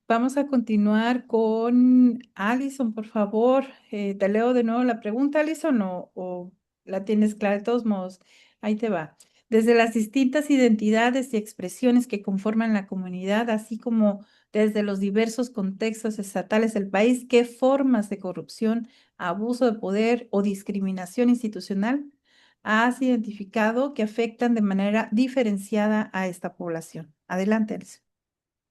Vamos a continuar con Alison, por favor. Te leo de nuevo la pregunta, Alison, o la tienes clara. De todos modos, ahí te va. Desde las distintas identidades y expresiones que conforman la comunidad, así como desde los diversos contextos estatales del país, ¿qué formas de corrupción, abuso de poder o discriminación institucional has identificado que afectan de manera diferenciada a esta población? Adelante, Alison.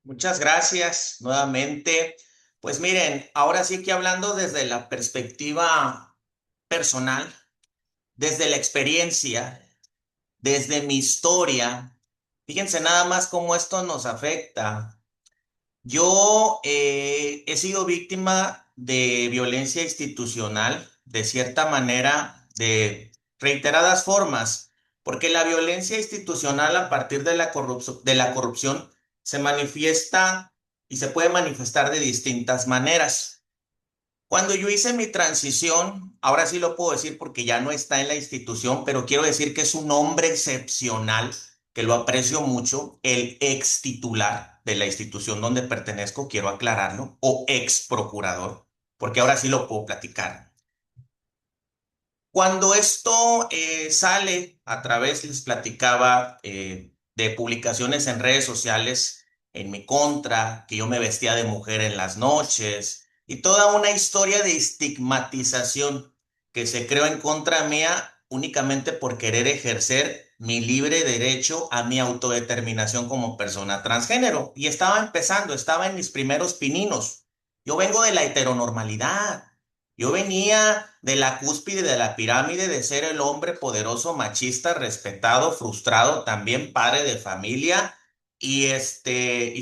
Muchas gracias nuevamente. Pues miren, ahora sí que hablando desde la perspectiva personal, desde la experiencia, desde mi historia, fíjense nada más cómo esto nos afecta. Yo he sido víctima de violencia institucional, de cierta manera, de reiteradas formas, porque la violencia institucional a partir de la corrupción se manifiesta y se puede manifestar de distintas maneras. Cuando yo hice mi transición, ahora sí lo puedo decir porque ya no está en la institución, pero quiero decir que es un hombre excepcional, que lo aprecio mucho, el ex titular de la institución donde pertenezco, quiero aclararlo, o ex procurador, porque ahora sí lo puedo platicar. Cuando esto sale a través, les platicaba, de publicaciones en redes sociales en mi contra, que yo me vestía de mujer en las noches, y toda una historia de estigmatización que se creó en contra mía únicamente por querer ejercer mi libre derecho a mi autodeterminación como persona transgénero. Y estaba empezando, estaba en mis primeros pininos. Yo vengo de la heteronormalidad. Yo venía de la cúspide de la pirámide de ser el hombre poderoso, machista, respetado, frustrado, también padre de familia y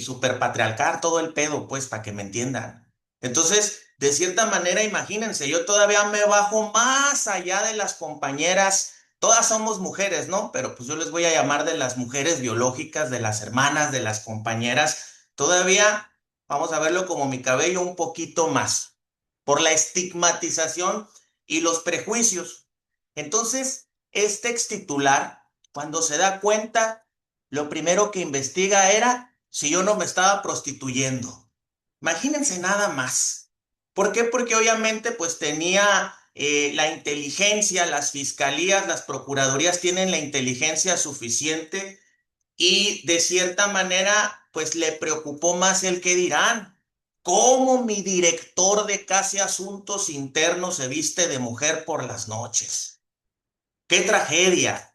super patriarcal, todo el pedo, pues, para que me entiendan. Entonces, de cierta manera, imagínense, yo todavía me bajo más allá de las compañeras. Todas somos mujeres, ¿no? Pero pues yo les voy a llamar de las mujeres biológicas, de las hermanas, de las compañeras. Todavía vamos a verlo como mi cabello un poquito más por la estigmatización y los prejuicios. Entonces, este ex titular, cuando se da cuenta, lo primero que investiga era si yo no me estaba prostituyendo. Imagínense nada más. ¿Por qué? Porque obviamente pues tenía la inteligencia, las fiscalías, las procuradurías tienen la inteligencia suficiente y de cierta manera, pues le preocupó más el qué dirán. ¿Cómo mi director de casi asuntos internos se viste de mujer por las noches? ¡Qué tragedia!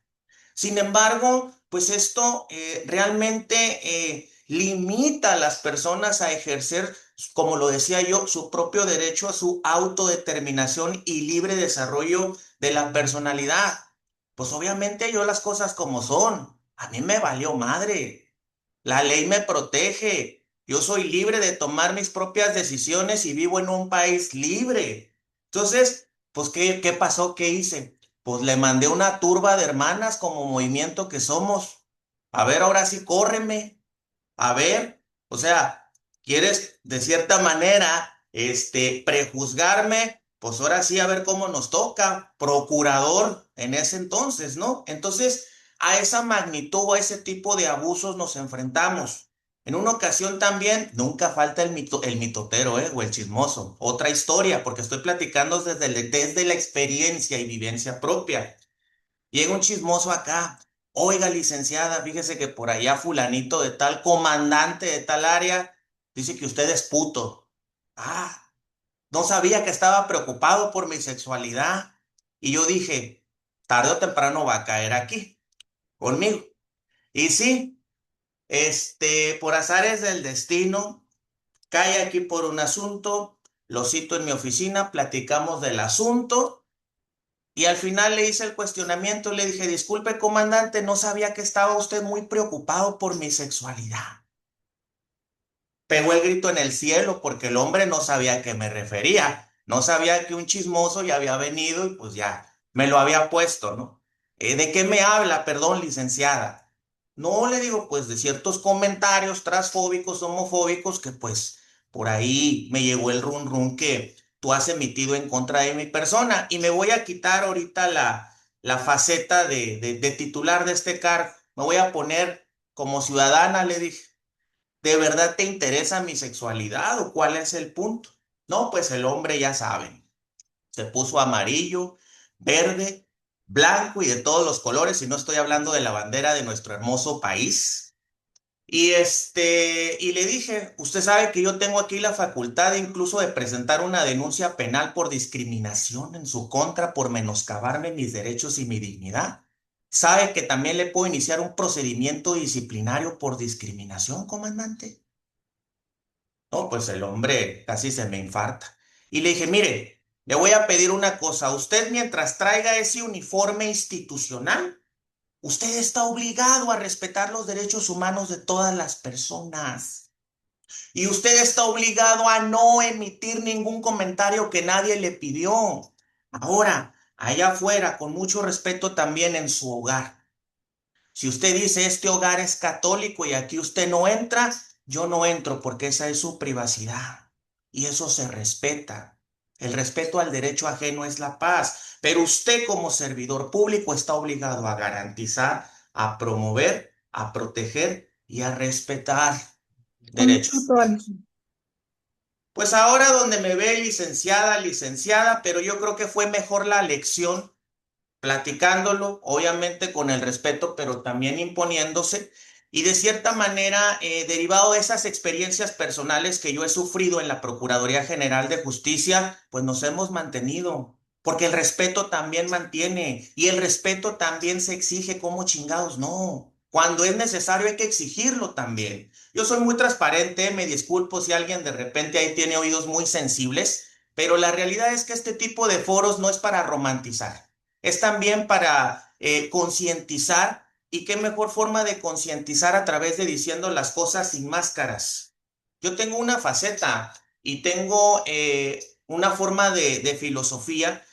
Sin embargo, pues esto realmente limita a las personas a ejercer, como lo decía yo, su propio derecho a su autodeterminación y libre desarrollo de la personalidad. Pues obviamente yo las cosas como son. A mí me valió madre. La ley me protege. Yo soy libre de tomar mis propias decisiones y vivo en un país libre. Entonces, pues, ¿qué pasó? ¿Qué hice? Pues le mandé una turba de hermanas como movimiento que somos. A ver, ahora sí, córreme. A ver, o sea, ¿quieres de cierta manera, prejuzgarme? Pues ahora sí, a ver cómo nos toca. Procurador en ese entonces, ¿no? Entonces, a esa magnitud, a ese tipo de abusos nos enfrentamos. En una ocasión también, nunca falta el mitotero, o el chismoso. Otra historia, porque estoy platicando desde la experiencia y vivencia propia. Llega un chismoso acá. Oiga, licenciada, fíjese que por allá fulanito de tal, comandante de tal área, dice que usted es puto. Ah, no sabía que estaba preocupado por mi sexualidad. Y yo dije, tarde o temprano va a caer aquí, conmigo. Y sí, por azares del destino, cae aquí por un asunto lo cito en mi oficina, platicamos del asunto y al final le hice el cuestionamiento, le dije, disculpe, comandante, no sabía que estaba usted muy preocupado por mi sexualidad. Pegó el grito en el cielo porque el hombre no sabía a qué me refería. No sabía que un chismoso ya había venido y pues ya me lo había puesto, ¿no? ¿De qué me habla? Perdón, licenciada. No, le digo, pues de ciertos comentarios transfóbicos, homofóbicos, que pues por ahí me llegó el run run que tú has emitido en contra de mi persona y me voy a quitar ahorita la faceta de titular de este cargo. Me voy a poner como ciudadana, le dije. ¿De verdad te interesa mi sexualidad o cuál es el punto? No, pues el hombre ya saben, se puso amarillo, verde, blanco y de todos los colores, y no estoy hablando de la bandera de nuestro hermoso país. Y le dije, usted sabe que yo tengo aquí la facultad incluso de presentar una denuncia penal por discriminación en su contra, por menoscabarme mis derechos y mi dignidad. ¿Sabe que también le puedo iniciar un procedimiento disciplinario por discriminación, comandante? No, pues el hombre casi se me infarta. Y le dije, mire, le voy a pedir una cosa. Usted mientras traiga ese uniforme institucional, usted está obligado a respetar los derechos humanos de todas las personas. Y usted está obligado a no emitir ningún comentario que nadie le pidió. Ahora, allá afuera, con mucho respeto también en su hogar. Si usted dice este hogar es católico y aquí usted no entra, yo no entro porque esa es su privacidad y eso se respeta. El respeto al derecho ajeno es la paz, pero usted como servidor público está obligado a garantizar, a promover, a proteger y a respetar Un derechos. minuto, Alison. Pues ahora donde me ve licenciada, licenciada, pero yo creo que fue mejor la lección platicándolo, obviamente con el respeto, pero también imponiéndose, y de cierta manera, derivado de esas experiencias personales que yo he sufrido en la Procuraduría General de Justicia, pues nos hemos mantenido, porque el respeto también mantiene, y el respeto también se exige como chingados, no. Cuando es necesario hay que exigirlo también. Yo soy muy transparente, me disculpo si alguien de repente ahí tiene oídos muy sensibles, pero la realidad es que este tipo de foros no es para romantizar. Es también para concientizar, y qué mejor forma de concientizar a través de diciendo las cosas sin máscaras. Yo tengo una faceta y tengo una forma de filosofía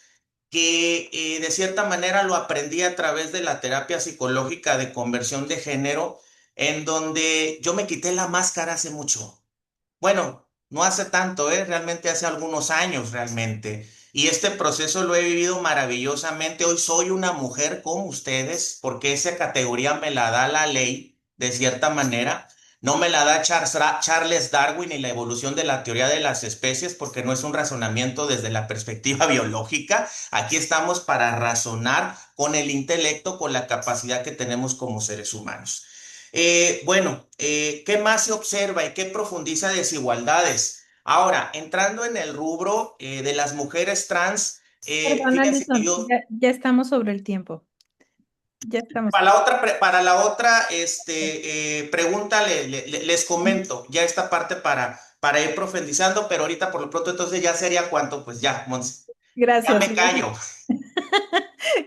que de cierta manera lo aprendí a través de la terapia psicológica de conversión de género, en donde yo me quité la máscara hace mucho. Bueno, no hace tanto, realmente hace algunos años realmente. Y este proceso lo he vivido maravillosamente. Hoy soy una mujer como ustedes, porque esa categoría me la da la ley, de cierta manera. No me la da Charles Darwin y la evolución de la teoría de las especies, porque no es un razonamiento desde la perspectiva biológica. Aquí estamos para razonar con el intelecto, con la capacidad que tenemos como seres humanos. ¿Qué más se observa y qué profundiza desigualdades? Ahora, entrando en el rubro de las mujeres trans, Perdón, fíjense que Alison, yo, ya estamos sobre el tiempo. Ya estamos. para la otra pregunta les comento ya esta parte para ir profundizando, pero ahorita por lo pronto entonces ya sería cuánto, pues ya, Monse, ya Gracias. me callo.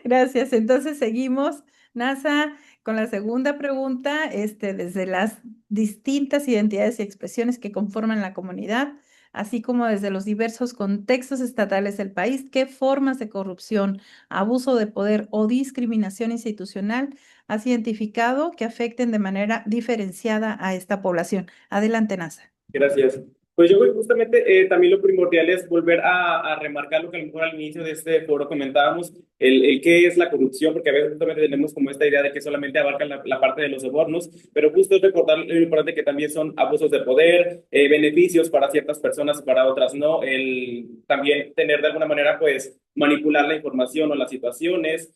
Gracias. Entonces seguimos, NASA, con la segunda pregunta, desde las distintas identidades y expresiones que conforman la comunidad, así como desde los diversos contextos estatales del país, ¿qué formas de corrupción, abuso de poder o discriminación institucional has identificado que afecten de manera diferenciada a esta población? Adelante, NASA. Gracias. Pues yo creo que justamente también lo primordial es volver a remarcar lo que a lo mejor al inicio de este foro comentábamos, el qué es la corrupción, porque a veces justamente tenemos como esta idea de que solamente abarca la parte de los sobornos, pero justo es recordar lo importante que también son abusos de poder, beneficios para ciertas personas y para otras no, el también tener de alguna manera pues manipular la información o las situaciones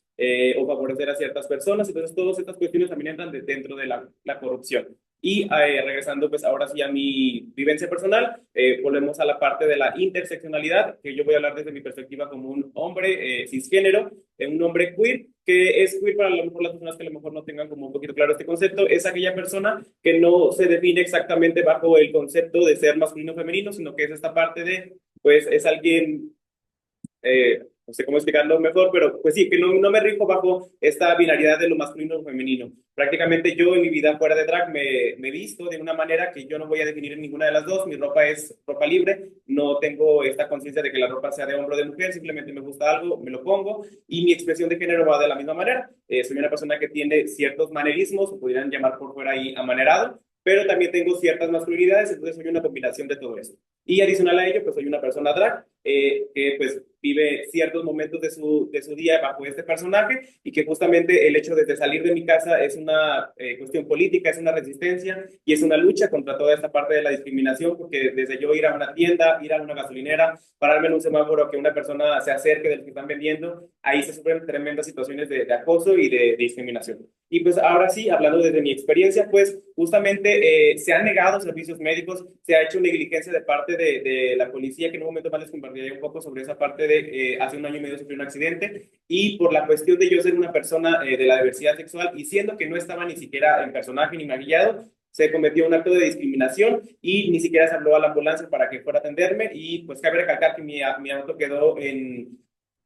o favorecer a ciertas personas, entonces todas estas cuestiones también entran dentro de la corrupción. Y regresando pues ahora sí a mi vivencia personal, volvemos a la parte de la interseccionalidad, que yo voy a hablar desde mi perspectiva como un hombre cisgénero, un hombre queer, que es queer para a lo mejor las personas que a lo mejor no tengan como un poquito claro este concepto, es aquella persona que no se define exactamente bajo el concepto de ser masculino o femenino, sino que es esta parte de pues es alguien no sé cómo explicarlo mejor, pero pues sí, que no me rijo bajo esta binaridad de lo masculino o femenino. Prácticamente yo en mi vida fuera de drag me visto de una manera que yo no voy a definir en ninguna de las dos. Mi ropa es ropa libre, no tengo esta conciencia de que la ropa sea de hombre o de mujer, simplemente me gusta algo, me lo pongo y mi expresión de género va de la misma manera. Soy una persona que tiene ciertos manerismos, o podrían llamar por fuera ahí amanerado, pero también tengo ciertas masculinidades, entonces soy una combinación de todo esto. Y adicional a ello, pues soy una persona drag que pues vive ciertos momentos de su día bajo este personaje y que justamente el hecho de salir de mi casa es una cuestión política, es una resistencia y es una lucha contra toda esta parte de la discriminación, porque desde yo ir a una tienda, ir a una gasolinera, pararme en un semáforo, que una persona se acerque de lo que están vendiendo, ahí se sufren tremendas situaciones de acoso y de discriminación. Y pues ahora sí, hablando desde mi experiencia, pues justamente se han negado servicios médicos, se ha hecho negligencia de parte de la policía, que en un momento más les compartiré un poco sobre esa parte de hace un año y medio sufrí un accidente, y por la cuestión de yo ser una persona de la diversidad sexual, y siendo que no estaba ni siquiera en personaje ni maquillado, se cometió un acto de discriminación y ni siquiera se habló a la ambulancia para que fuera a atenderme, y pues cabe recalcar que mi auto quedó en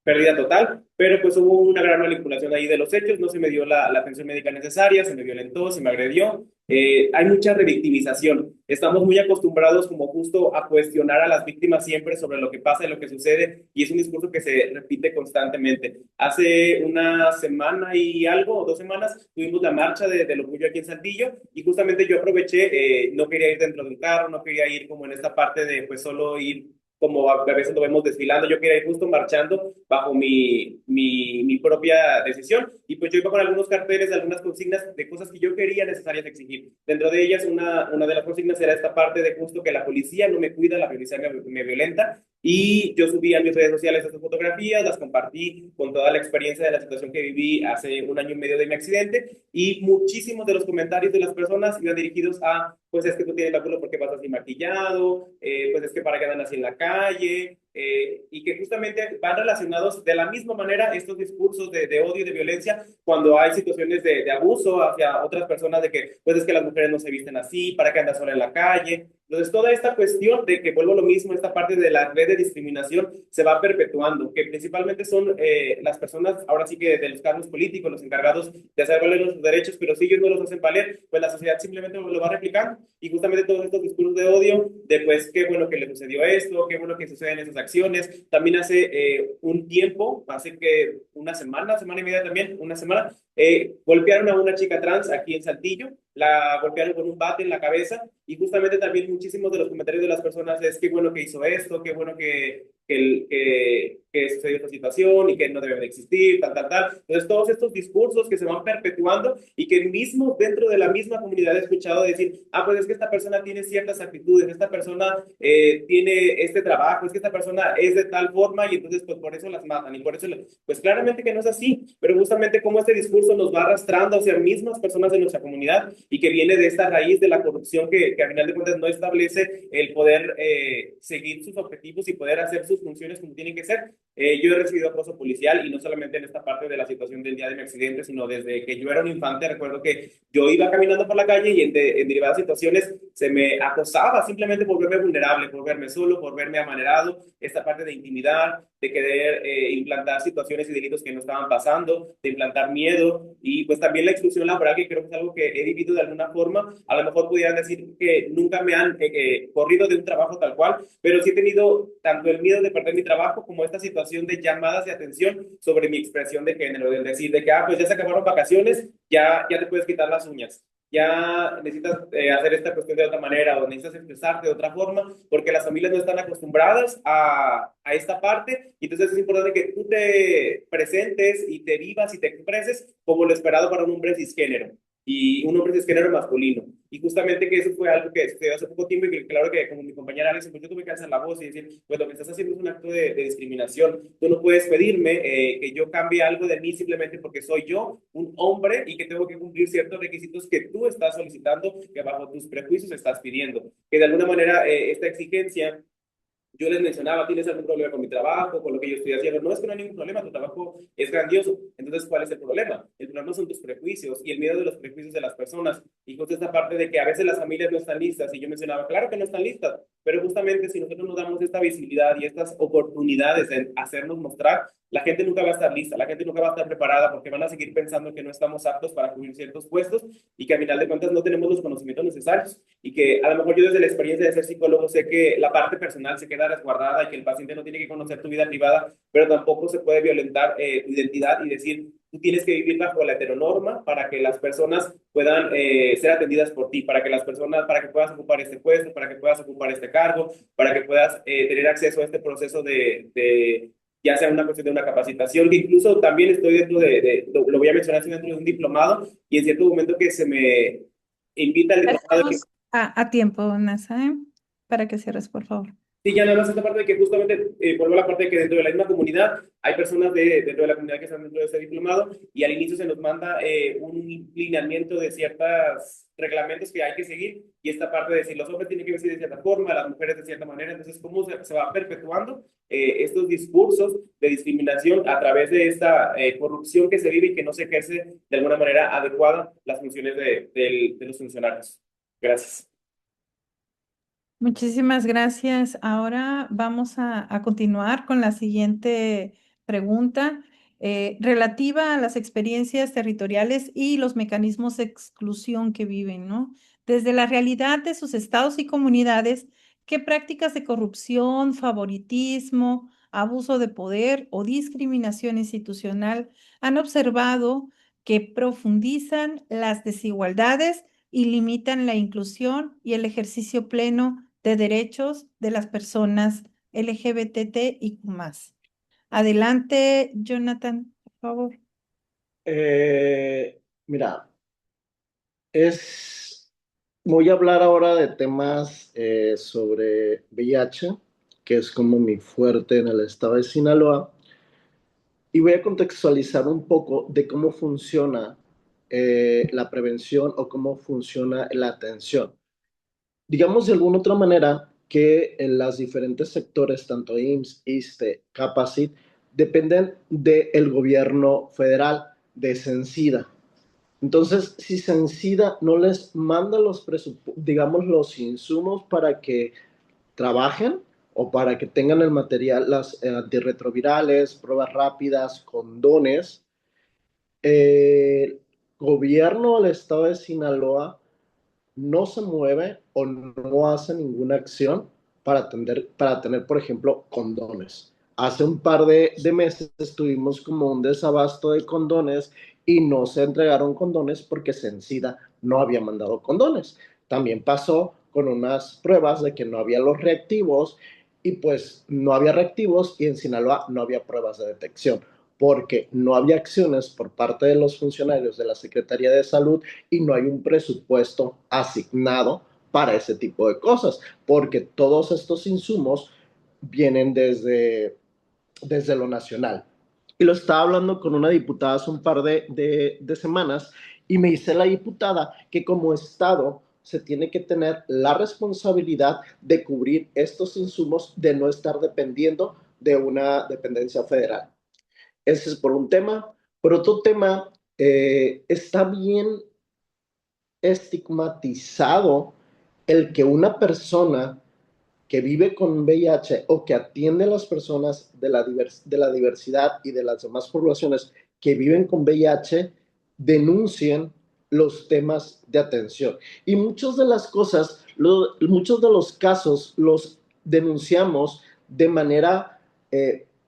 pérdida total, pero pues hubo una gran manipulación ahí de los hechos, no se me dio la atención médica necesaria, se me violentó, se me agredió, hay mucha revictimización, estamos muy acostumbrados como justo a cuestionar a las víctimas siempre sobre lo que pasa y lo que sucede, y es un discurso que se repite constantemente. Hace una semana y algo, o 2 semanas, tuvimos la marcha del orgullo aquí en Saltillo, y justamente yo aproveché, no quería ir dentro de un carro, no quería ir como en esta parte de pues solo ir como a veces lo vemos desfilando, yo quería ir justo marchando bajo mi propia decisión, y pues yo iba con algunos carteles, algunas consignas de cosas que yo quería necesarias exigir. Dentro de ellas, una de las consignas era esta parte de justo que la policía no me cuida, la policía me violenta, y yo subí a mis redes sociales estas fotografías, las compartí con toda la experiencia de la situación que viví hace un año y medio de mi accidente, y muchísimos de los comentarios de las personas iban dirigidos a, pues es que tú tienes la culpa porque vas así maquillado, pues es que para qué andan así en la calle, y que justamente van relacionados de la misma manera estos discursos de odio y de violencia cuando hay situaciones de abuso hacia otras personas, de que pues es que las mujeres no se visten así, para qué andas sola en la calle. Entonces toda esta cuestión de que vuelvo a lo mismo, esta parte de la red de discriminación se va perpetuando, que principalmente son las personas, ahora sí que de los cargos políticos, los encargados de hacer valer los derechos, pero si ellos no los hacen valer, pues la sociedad simplemente lo va replicando, y justamente todos estos discursos de odio, de pues qué bueno que le sucedió esto, qué bueno que suceden esas acciones. También hace un tiempo, hace que una semana y media también, una semana, golpearon a una chica trans aquí en Saltillo, la golpearon con un bate en la cabeza, y justamente también muchísimos de los comentarios de las personas es qué bueno que hizo esto, qué bueno que sucedió esta situación y que no debe de existir, tal. Entonces todos estos discursos que se van perpetuando y que mismo dentro de la misma comunidad he escuchado decir, pues es que esta persona tiene ciertas actitudes, esta persona tiene este trabajo, es que esta persona es de tal forma y entonces pues por eso las matan, y por eso, pues claramente que no es así, pero justamente como este discurso nos va arrastrando hacia mismas personas de nuestra comunidad, y que viene de esta raíz de la corrupción que a final de cuentas no establece el poder seguir sus objetivos y poder hacer sus funciones como tienen que ser. Yo he recibido acoso policial, y no solamente en esta parte de la situación del día de mi accidente, sino desde que yo era un infante. Recuerdo que yo iba caminando por la calle y en derivadas situaciones se me acosaba simplemente por verme vulnerable, por verme solo, por verme amanerado, esta parte de intimidar, de querer implantar situaciones y delitos que no estaban pasando, de implantar miedo, y pues también la exclusión laboral, que creo que es algo que he vivido de alguna forma. A lo mejor pudieran decir que nunca me han corrido de un trabajo tal cual, pero sí he tenido tanto el miedo de perder mi trabajo como esta situación de llamadas de atención sobre mi expresión de género, del decir de que, pues ya se acabaron vacaciones, ya te puedes quitar las uñas, ya necesitas hacer esta cuestión de otra manera, o necesitas expresarte de otra forma, porque las familias no están acostumbradas a esta parte, y entonces es importante que tú te presentes y te vivas y te expreses como lo esperado para un hombre cisgénero, y un hombre cisgénero masculino. Y justamente que eso fue algo que sucedió hace poco tiempo, y que claro que como mi compañera Alex, pues yo tuve que alzar la voz y decir, pues lo que estás haciendo es un acto de discriminación. Tú no puedes pedirme que yo cambie algo de mí simplemente porque soy yo, un hombre, y que tengo que cumplir ciertos requisitos que tú estás solicitando, que bajo tus prejuicios estás pidiendo. Que de alguna manera esta exigencia yo les mencionaba, ¿tienes algún problema con mi trabajo, con lo que yo estoy haciendo? No, es que no hay ningún problema, tu trabajo es grandioso. Entonces, ¿cuál es el problema? El problema son tus prejuicios y el miedo de los prejuicios de las personas. Y justo esta parte de que a veces las familias no están listas. Y yo mencionaba, claro que no están listas, pero justamente si nosotros nos damos esta visibilidad y estas oportunidades en hacernos mostrar, la gente nunca va a estar lista, la gente nunca va a estar preparada porque van a seguir pensando que no estamos aptos para cubrir ciertos puestos y que a final de cuentas no tenemos los conocimientos necesarios y que a lo mejor yo desde la experiencia de ser psicólogo sé que la parte personal se queda resguardada y que el paciente no tiene que conocer tu vida privada, pero tampoco se puede violentar tu identidad y decir, tú tienes que vivir bajo la heteronorma para que las personas puedan ser atendidas por ti, para que las personas, para que puedas ocupar este puesto, para que puedas ocupar este cargo, para que puedas tener acceso a este proceso de ya sea una cuestión de una capacitación, que incluso también estoy dentro lo voy a mencionar, estoy dentro de un diplomado y en cierto momento que se me invita al diplomado. Estamos a tiempo, Nasa, ¿eh? Para que cierres, por favor. Sí, ya nada más esta parte de que justamente, vuelvo a la parte de que dentro de la misma comunidad hay personas dentro de la comunidad que están dentro de ese diplomado y al inicio se nos manda un lineamiento de ciertos reglamentos que hay que seguir y esta parte de decir los hombres tienen que vestir de cierta forma, las mujeres de cierta manera, entonces cómo se va perpetuando estos discursos de discriminación a través de esta corrupción que se vive y que no se ejerce de alguna manera adecuada las funciones de los funcionarios. Gracias. Muchísimas gracias. Ahora vamos a continuar con la siguiente pregunta relativa a las experiencias territoriales y los mecanismos de exclusión que viven, ¿no? Desde la realidad de sus estados y comunidades, ¿qué prácticas de corrupción, favoritismo, abuso de poder o discriminación institucional han observado que profundizan las desigualdades y limitan la inclusión y el ejercicio pleno de derechos de las personas LGBT y más? Adelante, Jonathan, por favor. Mira, voy a hablar ahora de temas sobre VIH, que es como mi fuerte en el estado de Sinaloa, y voy a contextualizar un poco de cómo funciona la prevención o cómo funciona la atención. Digamos de alguna otra manera que en los diferentes sectores, tanto IMSS, ISSSTE, Capacit, dependen del gobierno federal, de Sencida. Entonces, si Sencida no les manda digamos, los insumos para que trabajen o para que tengan el material, las antirretrovirales, pruebas rápidas, condones, el gobierno del estado de Sinaloa no se mueve o no hace ninguna acción para tener, por ejemplo, condones. Hace un par de meses tuvimos como un desabasto de condones y no se entregaron condones porque Sencida no había mandado condones. También pasó con unas pruebas de que no había los reactivos y pues no había reactivos y en Sinaloa no había pruebas de detección porque no había acciones por parte de los funcionarios de la Secretaría de Salud y no hay un presupuesto asignado para ese tipo de cosas, porque todos estos insumos vienen desde lo nacional. Y lo estaba hablando con una diputada hace un par de semanas y me dice la diputada que como Estado se tiene que tener la responsabilidad de cubrir estos insumos, de no estar dependiendo de una dependencia federal. Ese es por un tema. Por otro tema, está bien estigmatizado el que una persona que vive con VIH o que atiende a las personas de la diversidad y de las demás poblaciones que viven con VIH denuncien los temas de atención. Y muchas de las cosas, muchos de los casos los denunciamos de manera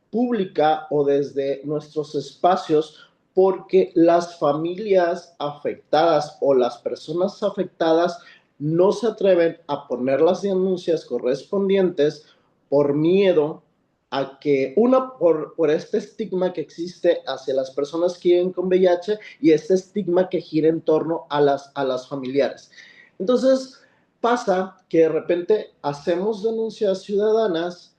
pública o desde nuestros espacios porque las familias afectadas o las personas afectadas no se atreven a poner las denuncias correspondientes por miedo a que, por este estigma que existe hacia las personas que viven con VIH y este estigma que gira en torno a las familiares. Entonces, pasa que de repente hacemos denuncias ciudadanas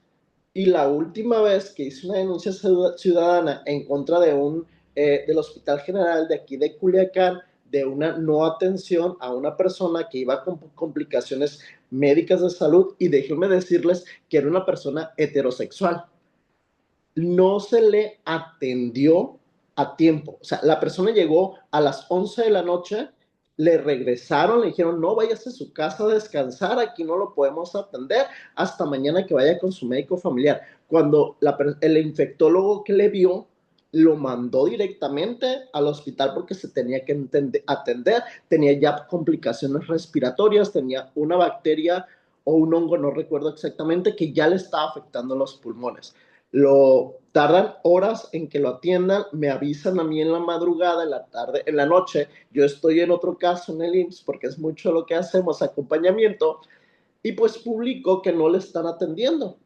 y la última vez que hice una denuncia ciudadana en contra del Hospital General de aquí de Culiacán, de una no atención a una persona que iba con complicaciones médicas de salud, y déjenme decirles que era una persona heterosexual. No se le atendió a tiempo. O sea, la persona llegó a las 11 de la noche, le regresaron, le dijeron, no, váyase a su casa a descansar, aquí no lo podemos atender, hasta mañana que vaya con su médico familiar. Cuando el infectólogo que le vio, lo mandó directamente al hospital porque se tenía que atender, tenía ya complicaciones respiratorias, tenía una bacteria o un hongo, no recuerdo exactamente, que ya le estaba afectando los pulmones. Lo tardan horas en que lo atiendan, me avisan a mí en la madrugada, en la tarde, en la noche. Yo estoy en otro caso en el IMSS porque es mucho lo que hacemos, acompañamiento, y pues publico que no le están atendiendo.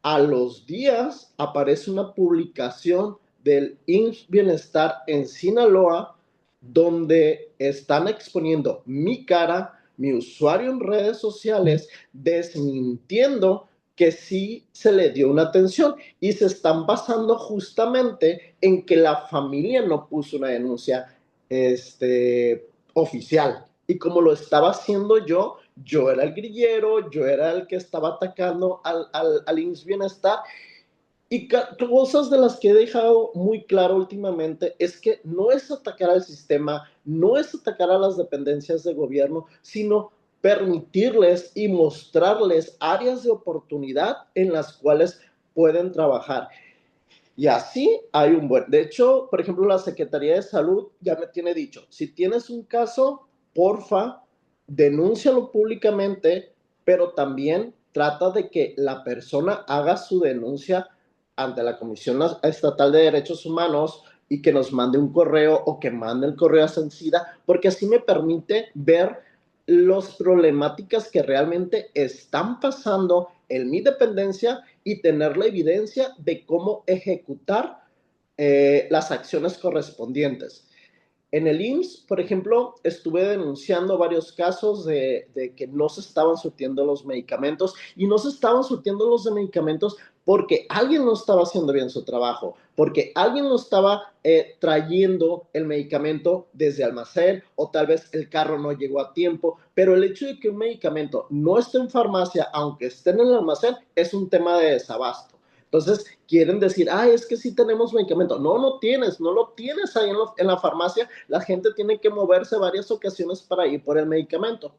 A los días aparece una publicación del IMSS Bienestar en Sinaloa donde están exponiendo mi cara, mi usuario en redes sociales, desmintiendo que sí se le dio una atención, y se están basando justamente en que la familia no puso una denuncia oficial. Y como lo estaba haciendo yo era el grillero, yo era el que estaba atacando al IMSS Bienestar. Y cosas de las que he dejado muy claro últimamente es que no es atacar al sistema, no es atacar a las dependencias de gobierno, sino permitirles y mostrarles áreas de oportunidad en las cuales pueden trabajar. Y así hay un buen. De hecho, por ejemplo, la Secretaría de Salud ya me tiene dicho, si tienes un caso, porfa, denúncialo públicamente, pero también trata de que la persona haga su denuncia ante la Comisión Estatal de Derechos Humanos y que nos mande un correo o que mande el correo a Sencida, porque así me permite ver las problemáticas que realmente están pasando en mi dependencia y tener la evidencia de cómo ejecutar las acciones correspondientes. En el IMSS, por ejemplo, estuve denunciando varios casos de que no se estaban surtiendo los medicamentos, y no se estaban surtiendo los medicamentos porque alguien no estaba haciendo bien su trabajo, porque alguien no estaba trayendo el medicamento desde almacén, o tal vez el carro no llegó a tiempo, pero el hecho de que un medicamento no esté en farmacia, aunque esté en el almacén, es un tema de desabasto. Entonces, quieren decir, es que sí tenemos medicamento. No, no lo tienes ahí en la farmacia. La gente tiene que moverse varias ocasiones para ir por el medicamento.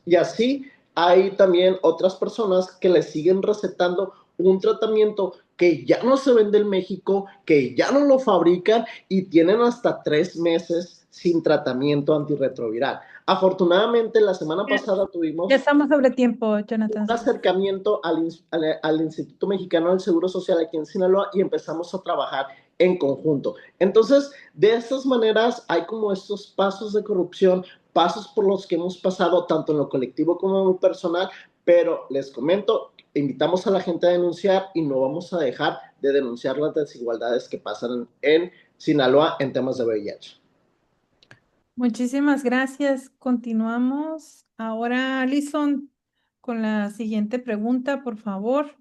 Y así hay también otras personas que le siguen recetando un tratamiento que ya no se vende en México, que ya no lo fabrican, y tienen hasta 3 meses sin tratamiento antirretroviral. Afortunadamente, la semana pasada tuvimos... Ya estamos sobre tiempo, Jonathan. un acercamiento al Instituto Mexicano del Seguro Social aquí en Sinaloa, y empezamos a trabajar en conjunto. Entonces, de estas maneras hay como estos pasos de corrupción, pasos por los que hemos pasado tanto en lo colectivo como en lo personal, pero les comento, invitamos a la gente a denunciar y no vamos a dejar de denunciar las desigualdades que pasan en Sinaloa en temas de VIH. Muchísimas gracias. Continuamos. Ahora, Alison, con la siguiente pregunta, por favor,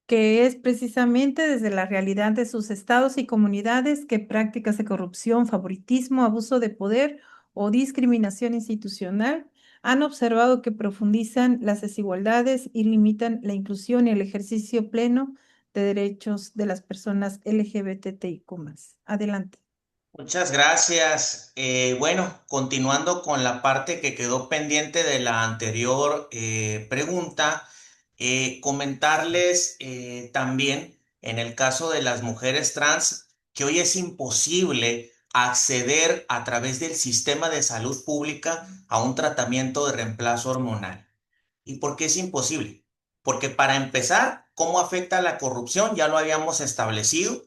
que es precisamente desde la realidad de sus estados y comunidades, qué prácticas de corrupción, favoritismo, abuso de poder o discriminación institucional han observado que profundizan las desigualdades y limitan la inclusión y el ejercicio pleno de derechos de las personas LGBTIQ+. Adelante. Muchas gracias. Bueno, continuando con la parte que quedó pendiente de la anterior pregunta, comentarles también en el caso de las mujeres trans que hoy es imposible acceder a través del sistema de salud pública a un tratamiento de reemplazo hormonal. ¿Y por qué es imposible? Porque para empezar, ¿cómo afecta la corrupción? Ya lo habíamos establecido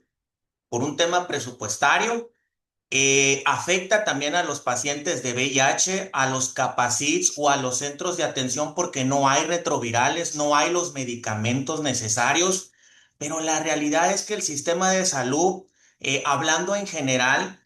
por un tema presupuestario. Afecta también a los pacientes de VIH, a los capacits o a los centros de atención porque no hay retrovirales, no hay los medicamentos necesarios, pero la realidad es que el sistema de salud, hablando en general,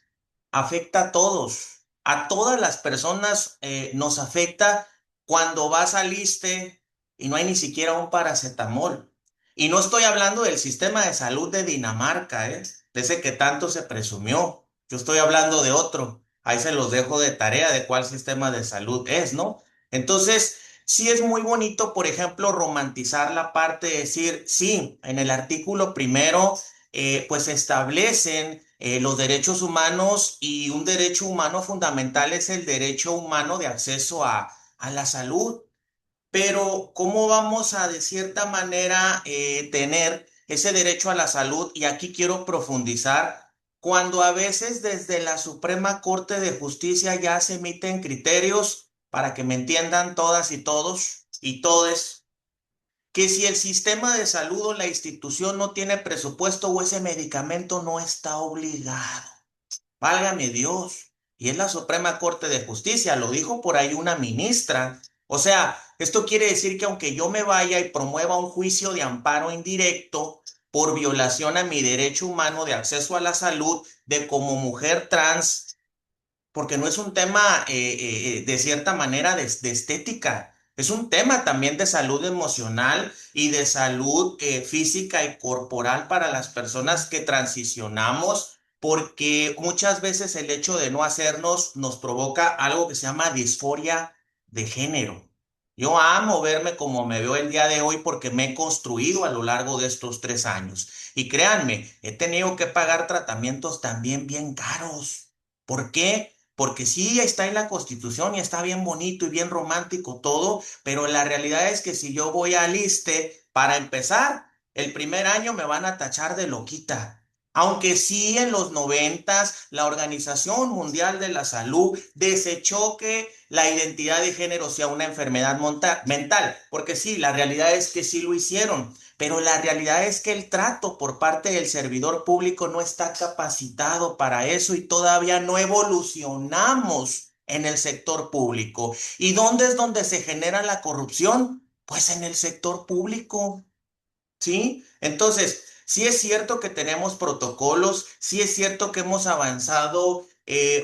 afecta a todos, a todas las personas nos afecta cuando vas al ISSSTE y no hay ni siquiera un paracetamol. Y no estoy hablando del sistema de salud de Dinamarca, de ese que tanto se presumió. Yo estoy hablando de otro. Ahí se los dejo de tarea de cuál sistema de salud es, ¿no? Entonces, sí es muy bonito, por ejemplo, romantizar la parte de decir, sí, en el artículo primero, pues establecen los derechos humanos y un derecho humano fundamental es el derecho humano de acceso a la salud. Pero ¿cómo vamos a, de cierta manera, tener ese derecho a la salud? Y aquí quiero profundizar, cuando a veces desde la Suprema Corte de Justicia ya se emiten criterios, para que me entiendan todas y todos y todes, que si el sistema de salud o la institución no tiene presupuesto o ese medicamento no está obligado. Válgame Dios. Y es la Suprema Corte de Justicia, lo dijo por ahí una ministra. O sea, esto quiere decir que aunque yo me vaya y promueva un juicio de amparo indirecto por violación a mi derecho humano de acceso a la salud, de como mujer trans, porque no es un tema de cierta manera de estética, es un tema también de salud emocional y de salud física y corporal para las personas que transicionamos, porque muchas veces el hecho de no hacernos nos provoca algo que se llama disforia de género. Yo amo verme como me veo el día de hoy porque me he construido a lo largo de estos 3 años. Y créanme, he tenido que pagar tratamientos también bien caros. ¿Por qué? Porque sí, está en la Constitución y está bien bonito y bien romántico todo, pero la realidad es que si yo voy al ISSSTE, para empezar, el primer año me van a tachar de loquita. Aunque sí en los 90 la Organización Mundial de la Salud desechó que la identidad de género sea una enfermedad mental, porque sí, la realidad es que sí lo hicieron, pero la realidad es que el trato por parte del servidor público no está capacitado para eso y todavía no evolucionamos en el sector público. ¿Y dónde es donde se genera la corrupción? Pues en el sector público. ¿Sí? Entonces, sí es cierto que tenemos protocolos, sí es cierto que hemos avanzado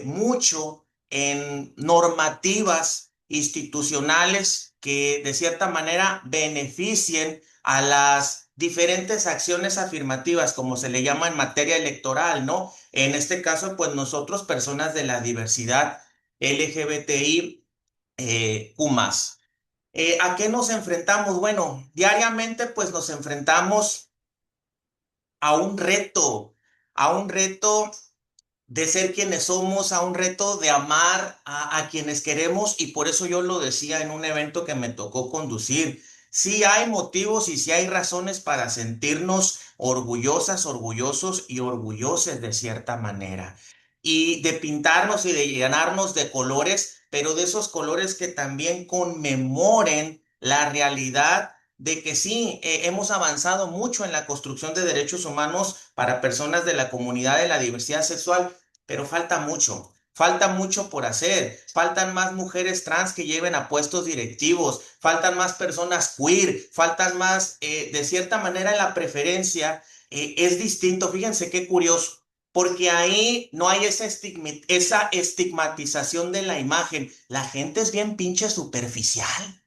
mucho en normativas institucionales que de cierta manera beneficien a las diferentes acciones afirmativas, como se le llama en materia electoral, ¿no? En este caso, pues nosotros, personas de la diversidad LGBTI, Q+. ¿A qué nos enfrentamos? Bueno, diariamente pues nos enfrentamos a un reto, a un reto de ser quienes somos, a un reto de amar a quienes queremos y por eso yo lo decía en un evento que me tocó conducir. Sí hay motivos y sí hay razones para sentirnos orgullosas, orgullosos y orgulloses de cierta manera. Y de pintarnos y de llenarnos de colores, pero de esos colores que también conmemoren la realidad de que sí, hemos avanzado mucho en la construcción de derechos humanos para personas de la comunidad de la diversidad sexual, pero falta mucho por hacer, faltan más mujeres trans que lleven a puestos directivos, faltan más personas queer, faltan más, de cierta manera la preferencia es distinto, fíjense qué curioso, porque ahí no hay esa estigmatización de la imagen, la gente es bien pinche superficial.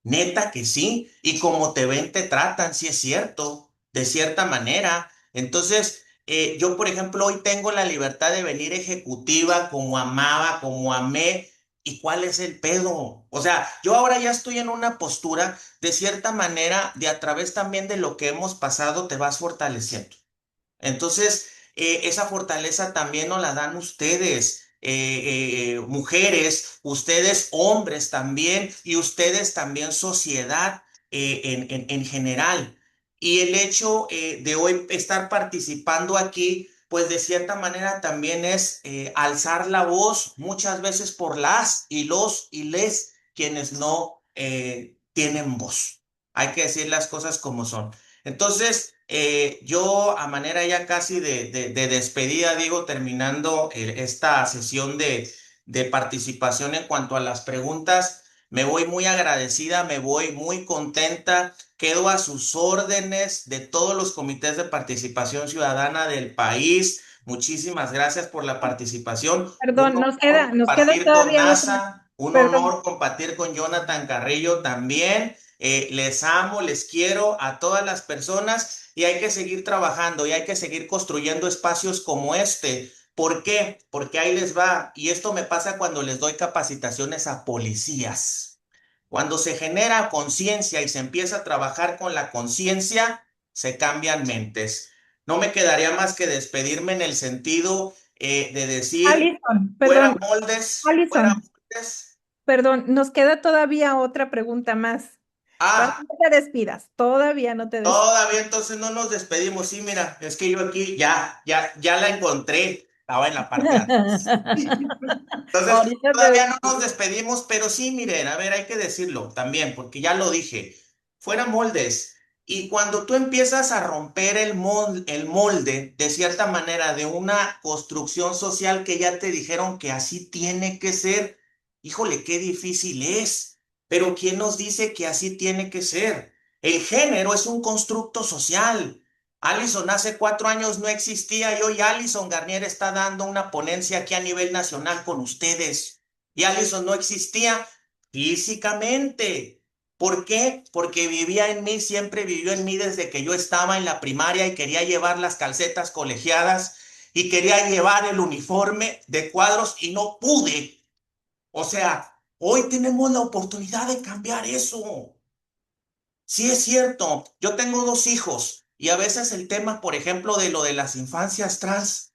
Neta que sí, y como te ven, te tratan, sí es cierto, de cierta manera. Entonces, yo, por ejemplo, hoy tengo la libertad de venir ejecutiva como amaba, como amé, ¿y cuál es el pedo? O sea, yo ahora ya estoy en una postura, de cierta manera, de a través también de lo que hemos pasado, te vas fortaleciendo. Entonces, esa fortaleza también nos la dan ustedes, mujeres, ustedes hombres también, y ustedes también sociedad en general. Y el hecho de hoy estar participando aquí, pues de cierta manera también es alzar la voz muchas veces por las y los y les quienes no tienen voz. Hay que decir las cosas como son. Entonces, yo a manera ya casi de despedida, digo, terminando esta sesión de participación en cuanto a las preguntas, me voy muy agradecida, me voy muy contenta, quedo a sus órdenes de todos los comités de participación ciudadana del país. Muchísimas gracias por la participación. Un Perdón, honor nos queda compartir con todavía otra, NASA, un perdón. honor compartir con Jonathan Carrillo también. Les amo, les quiero a todas las personas y hay que seguir trabajando y hay que seguir construyendo espacios como este. ¿Por qué? Porque ahí les va. Y esto me pasa cuando les doy capacitaciones a policías. Cuando se genera conciencia y se empieza a trabajar con la conciencia, se cambian mentes. No me quedaría más que despedirme en el sentido de decir, Alison, fuera perdón, moldes, fuera Alison, moldes. perdón, nos queda todavía otra pregunta más. Todavía Ah, no te despidas, todavía no te despidas. todavía entonces no nos despedimos. Sí, mira, es que yo aquí ya la encontré. Estaba en la parte de atrás. Entonces, Ahorita te todavía no nos despido. despedimos, pero sí, miren, a ver, hay que decirlo también, porque ya lo dije, fuera moldes. Y cuando tú empiezas a romper el molde, de cierta manera, de una construcción social que ya te dijeron que así tiene que ser, híjole, qué difícil es. Pero ¿quién nos dice que así tiene que ser? El género es un constructo social. Alison hace 4 años no existía y hoy Alison Garnier está dando una ponencia aquí a nivel nacional con ustedes. Y Alison no existía físicamente. ¿Por qué? Porque vivía en mí, siempre vivió en mí desde que yo estaba en la primaria y quería llevar las calcetas colegiadas y quería llevar el uniforme de cuadros y no pude. O sea, hoy tenemos la oportunidad de cambiar eso. Sí, es cierto. Yo tengo 2 hijos y a veces el tema, por ejemplo, de lo de las infancias trans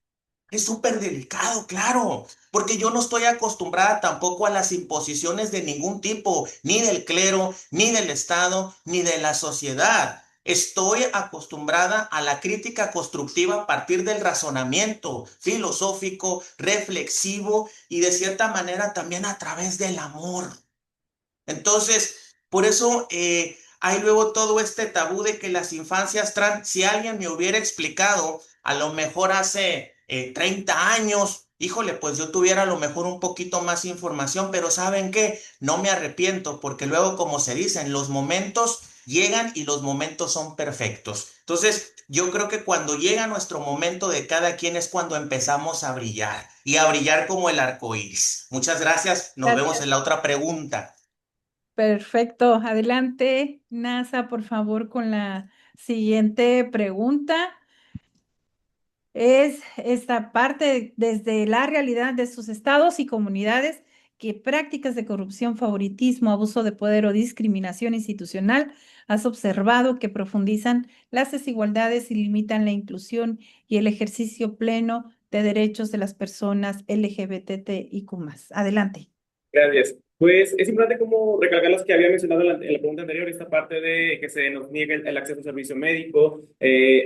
es súper delicado, claro, porque yo no estoy acostumbrada tampoco a las imposiciones de ningún tipo, ni del clero, ni del Estado, ni de la sociedad. Estoy acostumbrada a la crítica constructiva a partir del razonamiento filosófico, reflexivo y de cierta manera también a través del amor. Entonces, por eso hay luego todo este tabú de que las infancias trans, si alguien me hubiera explicado, a lo mejor hace 30 años, híjole, pues yo tuviera a lo mejor un poquito más información, pero ¿saben qué? No me arrepiento, porque luego, como se dicen, los momentos llegan y los momentos son perfectos. Entonces, yo creo que cuando llega nuestro momento de cada quien es cuando empezamos a brillar y a brillar como el arco iris. Muchas gracias. Nos vemos Gracias. en la otra pregunta. Perfecto. Adelante, NASA, por favor, con la siguiente pregunta. Es esta parte desde la realidad de sus estados y comunidades que prácticas de corrupción, favoritismo, abuso de poder o discriminación institucional has observado que profundizan las desigualdades y limitan la inclusión y el ejercicio pleno de derechos de las personas LGBTIQ+. Adelante. Gracias. Pues es importante como recalcar las que había mencionado en la pregunta anterior, esta parte de que se nos niegue el acceso al servicio médico,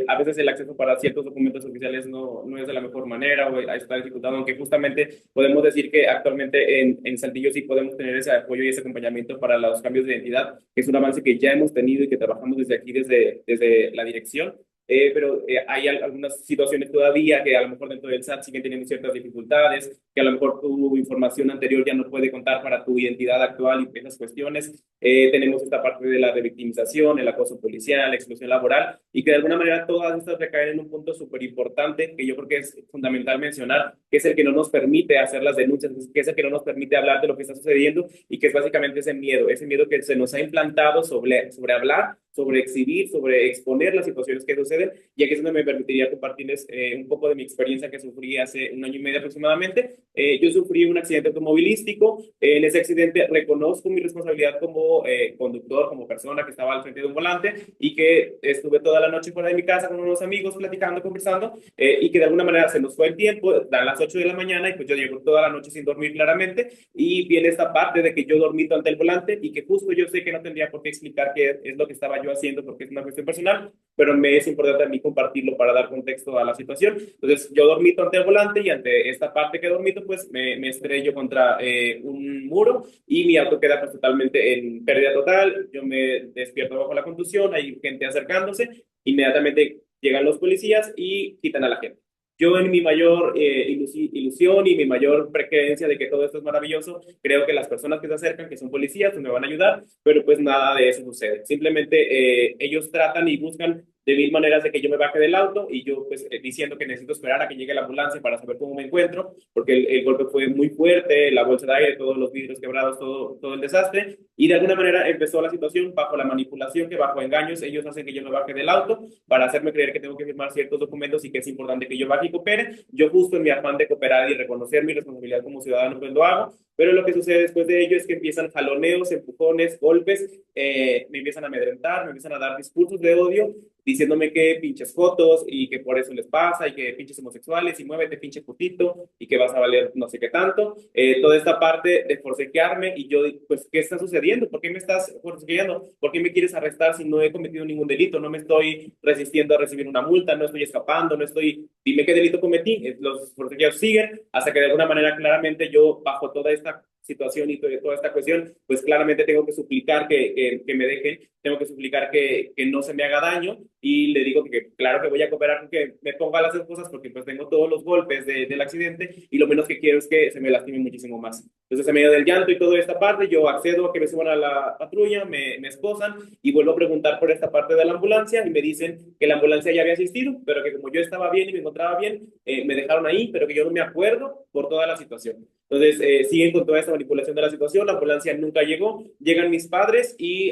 a veces el acceso para ciertos documentos oficiales no es de la mejor manera o está dificultado, aunque justamente podemos decir que actualmente en Saltillo sí podemos tener ese apoyo y ese acompañamiento para los cambios de identidad, que es un avance que ya hemos tenido y que trabajamos desde aquí, desde la dirección. Pero hay algunas situaciones todavía que a lo mejor dentro del SAT siguen teniendo ciertas dificultades, que a lo mejor tu información anterior ya no puede contar para tu identidad actual y esas cuestiones. Tenemos esta parte de la revictimización, el acoso policial, la exclusión laboral, y que de alguna manera todas estas recaen en un punto súper importante que yo creo que es fundamental mencionar, que es el que no nos permite hacer las denuncias, que es el que no nos permite hablar de lo que está sucediendo y que es básicamente ese miedo que se nos ha implantado sobre hablar, sobre exhibir, sobre exponer las situaciones que suceden, y aquí es donde me permitiría compartirles un poco de mi experiencia que sufrí hace 1 año y medio aproximadamente. Yo sufrí un accidente automovilístico. En ese accidente reconozco mi responsabilidad como conductor, como persona que estaba al frente de un volante y que estuve toda la noche fuera de mi casa con unos amigos platicando, conversando, y que de alguna manera se nos fue el tiempo, dan las 8 de la mañana y pues yo llevo toda la noche sin dormir claramente, y viene esta parte de que yo dormí ante el volante y que justo yo sé que no tendría por qué explicar qué es lo que estaba yo haciendo porque es una cuestión personal, pero me es importante a mí compartirlo para dar contexto a la situación. Entonces yo dormito ante el volante y ante esta parte que dormito pues me estrello contra un muro y mi auto queda pues totalmente en pérdida total. Yo me despierto bajo la conducción, hay gente acercándose, inmediatamente llegan los policías y quitan a la gente. Yo en mi mayor ilusión y mi mayor creencia de que todo esto es maravilloso, creo que las personas que se acercan, que son policías, pues me van a ayudar, pero pues nada de eso sucede. Simplemente ellos tratan y buscan de mil maneras de que yo me baje del auto y yo pues diciendo que necesito esperar a que llegue la ambulancia para saber cómo me encuentro, porque el golpe fue muy fuerte, la bolsa de aire, todos los vidrios quebrados, todo el desastre, y de alguna manera empezó la situación bajo la manipulación, que bajo engaños ellos hacen que yo me baje del auto para hacerme creer que tengo que firmar ciertos documentos y que es importante que yo baje y coopere. Yo justo en mi afán de cooperar y reconocer mi responsabilidad como ciudadano pues lo hago, pero lo que sucede después de ello es que empiezan jaloneos, empujones, golpes, me empiezan a amedrentar, me empiezan a dar discursos de odio, diciéndome que pinches fotos y que por eso les pasa y que pinches homosexuales y muévete pinche putito y que vas a valer no sé qué tanto. Toda esta parte de forcejearme y yo, pues, ¿qué está sucediendo? ¿Por qué me estás forcejeando? ¿Por qué me quieres arrestar si no he cometido ningún delito? No me estoy resistiendo a recibir una multa, no estoy escapando, no estoy... Dime qué delito cometí. Los forcejeos siguen hasta que de alguna manera claramente yo bajo toda esta situación y toda esta cuestión, pues claramente tengo que suplicar que me dejen, tengo que suplicar que no se me haga daño y le digo que claro que voy a cooperar, que me ponga a hacer cosas porque pues tengo todos los golpes del accidente y lo menos que quiero es que se me lastime muchísimo más. Entonces en medio del llanto y toda esta parte yo accedo a que me suban a la patrulla, me esposan y vuelvo a preguntar por esta parte de la ambulancia y me dicen que la ambulancia ya había asistido, pero que como yo estaba bien y me encontraba bien, me dejaron ahí, pero que yo no me acuerdo por toda la situación. Entonces, siguen con toda esta manipulación de la situación, la ambulancia nunca llegó, llegan mis padres y,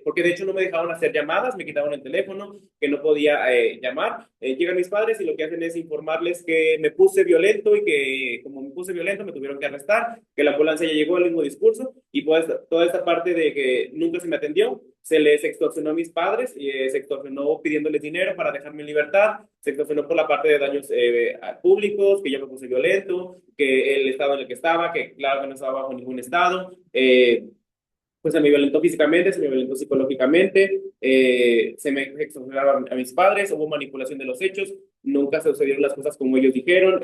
porque de hecho no me dejaron hacer llamadas, me quitaron el teléfono, que no podía llamar, llegan mis padres y lo que hacen es informarles que me puse violento y que como me puse violento me tuvieron que arrestar, que la ambulancia ya llegó al mismo discurso y pues toda esta parte de que nunca se me atendió, se les extorsionó a mis padres y se extorsionó pidiéndoles dinero para dejarme en libertad, se extorsionó por la parte de daños públicos, que yo me puse violento, que el estado en el que estaba, que claro que no estaba bajo ningún estado, pues se me violentó físicamente, se me violentó psicológicamente, se me extorsionaron a mis padres, hubo manipulación de los hechos, nunca se sucedieron las cosas como ellos dijeron,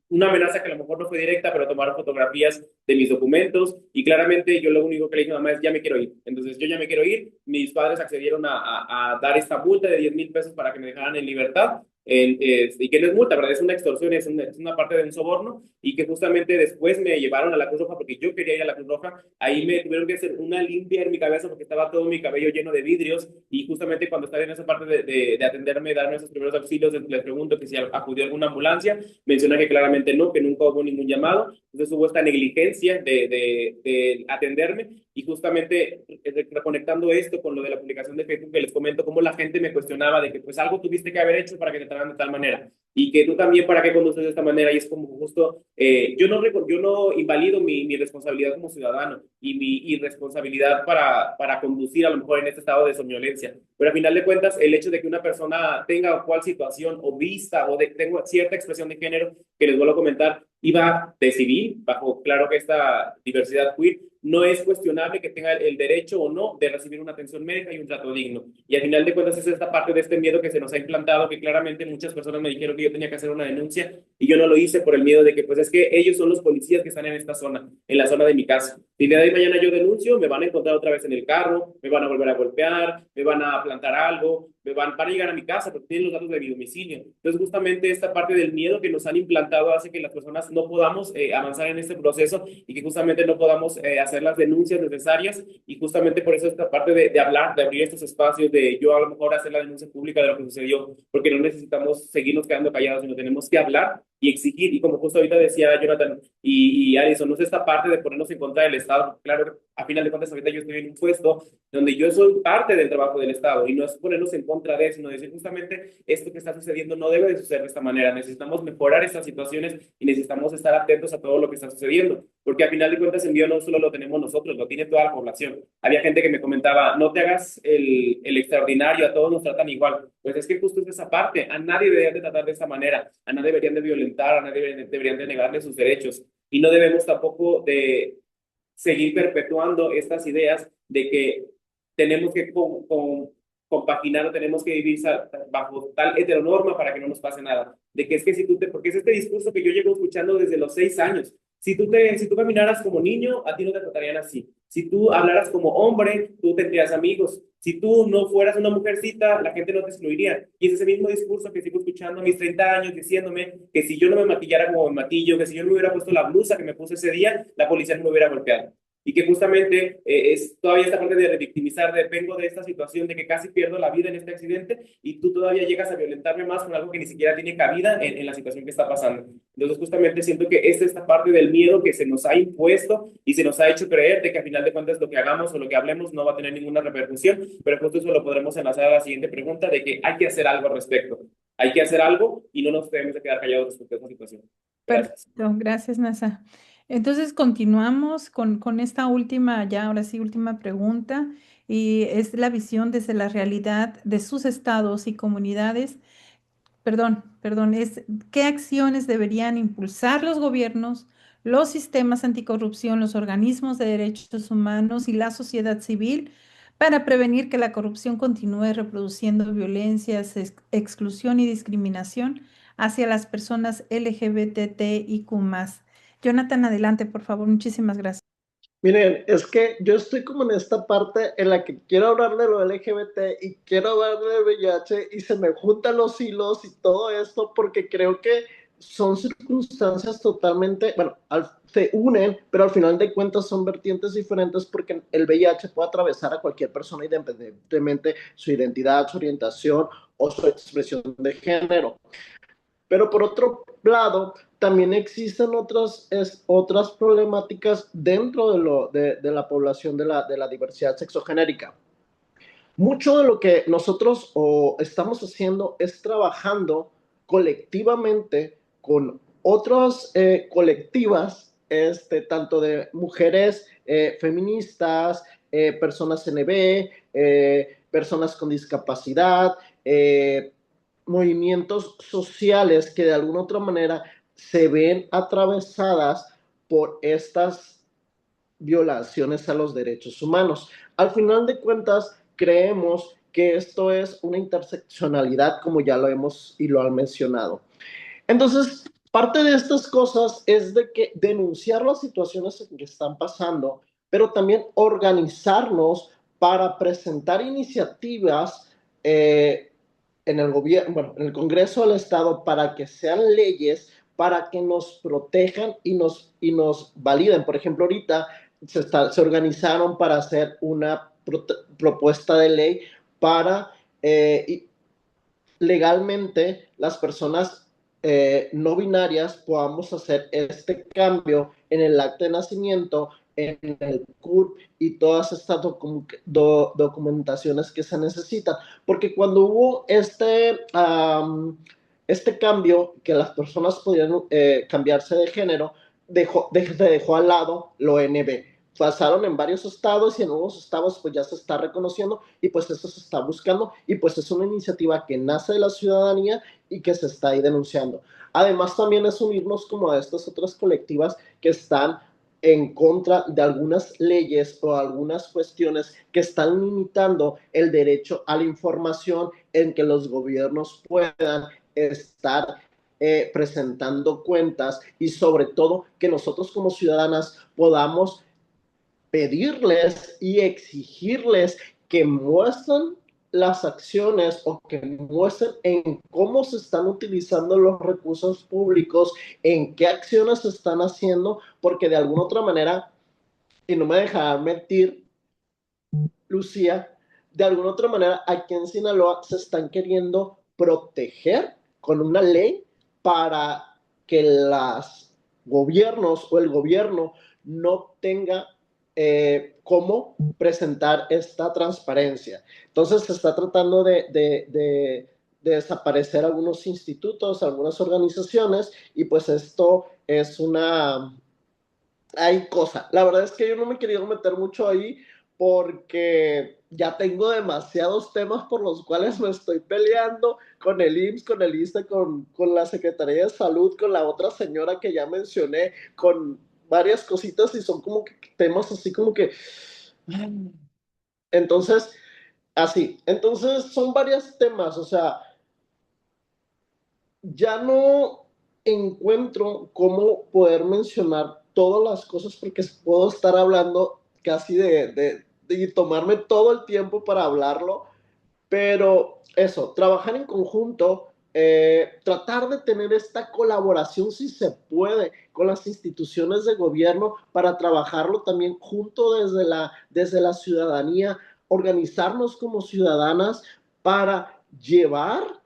una amenaza que a lo mejor no fue directa, pero tomaron fotografías de mis documentos y claramente yo lo único que le dije a mamá es ya me quiero ir. Entonces yo ya me quiero ir, mis padres accedieron a dar esta multa de 10,000 pesos para que me dejaran en libertad. Y que no es multa, ¿verdad? Es una extorsión, es una parte de un soborno y que justamente después me llevaron a la Cruz Roja porque yo quería ir a la Cruz Roja, ahí me tuvieron que hacer una limpia en mi cabeza porque estaba todo mi cabello lleno de vidrios y justamente cuando estaba en esa parte de atenderme, darme esos primeros auxilios, les pregunto que si acudió alguna ambulancia, menciona que claramente no, que nunca hubo ningún llamado, entonces hubo esta negligencia de atenderme y justamente reconectando esto con lo de la publicación de Facebook que les comento cómo la gente me cuestionaba de que pues algo tuviste que haber hecho para que te trataran de tal manera y que tú también para qué conduces de esta manera y es como justo, yo no invalido mi responsabilidad como ciudadano y mi irresponsabilidad para conducir a lo mejor en este estado de somnolencia, pero al final de cuentas el hecho de que una persona tenga cual situación o vista o tenga cierta expresión de género que les vuelvo a comentar, iba de civil, bajo claro que esta diversidad queer, no es cuestionable que tenga el derecho o no de recibir una atención médica y un trato digno. Y al final de cuentas es esta parte de este miedo que se nos ha implantado, que claramente muchas personas me dijeron que yo tenía que hacer una denuncia y yo no lo hice por el miedo de que pues es que ellos son los policías que están en esta zona, en la zona de mi casa. Si el día de mañana yo denuncio, me van a encontrar otra vez en el carro, me van a volver a golpear, me van a plantar algo, van a llegar a mi casa porque tienen los datos de mi domicilio. Entonces, justamente esta parte del miedo que nos han implantado hace que las personas no podamos avanzar en este proceso y que justamente no podamos hacer las denuncias necesarias y justamente por eso esta parte de hablar, de abrir estos espacios, de yo a lo mejor hacer la denuncia pública de lo que sucedió, porque no necesitamos seguirnos quedando callados, sino tenemos que hablar y exigir, y como justo ahorita decía Jonathan y Alison, no es esta parte de ponernos en contra del Estado, claro, a final de cuentas ahorita yo estoy en un puesto donde yo soy parte del trabajo del Estado, y no es ponernos en contra de, sino decir justamente esto que está sucediendo no debe de suceder de esta manera, necesitamos mejorar estas situaciones y necesitamos estar atentos a todo lo que está sucediendo, porque a final de cuentas envío no solo lo tenemos nosotros, lo tiene toda la población. Había gente que me comentaba, no te hagas el extraordinario, a todos nos tratan igual, pues es que justo es esa parte, a nadie deberían de tratar de esta manera, a nadie deberían de violentar, a nadie deberían de negarle sus derechos, y no debemos tampoco de seguir perpetuando estas ideas de que tenemos que compaginar o tenemos que vivir bajo tal heteronorma para que no nos pase nada. De que es que si tú porque es este discurso que yo llevo escuchando desde los 6 años. Si tú caminaras como niño, a ti no te tratarían así. Si tú hablaras como hombre, tú tendrías amigos. Si tú no fueras una mujercita, la gente no te excluiría. Y es ese mismo discurso que sigo escuchando a mis 30 años diciéndome que si yo no me maquillara como me maquillo, que si yo no me hubiera puesto la blusa que me puse ese día, la policía no me hubiera golpeado. y que justamente es todavía esta parte de revictimizar, de vengo de esta situación de que casi pierdo la vida en este accidente y tú todavía llegas a violentarme más con algo que ni siquiera tiene cabida en la situación que está pasando. Entonces justamente siento que es esta parte del miedo que se nos ha impuesto y se nos ha hecho creer de que al final de cuentas lo que hagamos o lo que hablemos no va a tener ninguna repercusión, pero justo eso lo podremos enlazar a la siguiente pregunta de que hay que hacer algo al respecto. Hay que hacer algo y no nos debemos de quedar callados respecto a esa situación. Gracias. Perfecto, gracias, Nasa. Entonces continuamos con esta última, ya ahora sí, última pregunta, y es la visión desde la realidad de sus estados y comunidades. Perdón, es qué acciones deberían impulsar los gobiernos, los sistemas anticorrupción, los organismos de derechos humanos y la sociedad civil para prevenir que la corrupción continúe reproduciendo violencias, exclusión y discriminación hacia las personas LGBTIQ+. Jonathan, adelante, por favor. Muchísimas gracias. Miren, es que yo estoy como en esta parte en la que quiero hablar de lo LGBT y quiero hablar del VIH y se me juntan los hilos y todo esto porque creo que son circunstancias totalmente, bueno, se unen, pero al final de cuentas son vertientes diferentes porque el VIH puede atravesar a cualquier persona independientemente su identidad, su orientación o su expresión de género. Pero por otro lado, también existen otras problemáticas dentro de la población de la diversidad sexogenérica. Mucho de lo que nosotros estamos haciendo es trabajando colectivamente con otras colectivas, tanto de mujeres feministas, personas NB, personas con discapacidad, movimientos sociales que de alguna otra manera se ven atravesadas por estas violaciones a los derechos humanos. Al final de cuentas, creemos que esto es una interseccionalidad, como ya lo hemos y lo han mencionado. Entonces, parte de estas cosas es de que denunciar las situaciones que están pasando, pero también organizarnos para presentar iniciativas en el gobierno, bueno, en el Congreso del Estado para que sean leyes para que nos protejan y nos validen. Por ejemplo, ahorita se organizaron para hacer una propuesta de ley para legalmente las personas no binarias podamos hacer este cambio en el acta de nacimiento, en el CURP y todas estas documentaciones que se necesitan. Porque cuando hubo este cambio, que las personas podían cambiarse de género, se dejó al lado lo NB. Pasaron en varios estados y en nuevos estados pues ya se está reconociendo y pues eso se está buscando y pues es una iniciativa que nace de la ciudadanía y que se está ahí denunciando. Además también es unirnos como a estas otras colectivas que están en contra de algunas leyes o algunas cuestiones que están limitando el derecho a la información en que los gobiernos puedan estar presentando cuentas y sobre todo que nosotros como ciudadanas podamos pedirles y exigirles que muestren las acciones o que muestren en cómo se están utilizando los recursos públicos, en qué acciones se están haciendo, porque de alguna otra manera, y no me dejará mentir, Lucía, de alguna otra manera aquí en Sinaloa se están queriendo proteger con una ley para que los gobiernos o el gobierno no tenga cómo presentar esta transparencia. Entonces se está tratando de desaparecer algunos institutos, algunas organizaciones, y pues esto es hay cosa. La verdad es que yo no me he querido meter mucho ahí porque ya tengo demasiados temas por los cuales me estoy peleando con el IMSS, con el ISSSTE, con la Secretaría de Salud, con la otra señora que ya mencioné, con varias cositas y son como que temas así como que... Entonces, así. Entonces, son varios temas, o sea, ya no encuentro cómo poder mencionar todas las cosas porque puedo estar hablando casi de tomarme todo el tiempo para hablarlo, pero eso, trabajar en conjunto tratar de tener esta colaboración, si se puede, con las instituciones de gobierno para trabajarlo también junto desde la ciudadanía, organizarnos como ciudadanas para llevar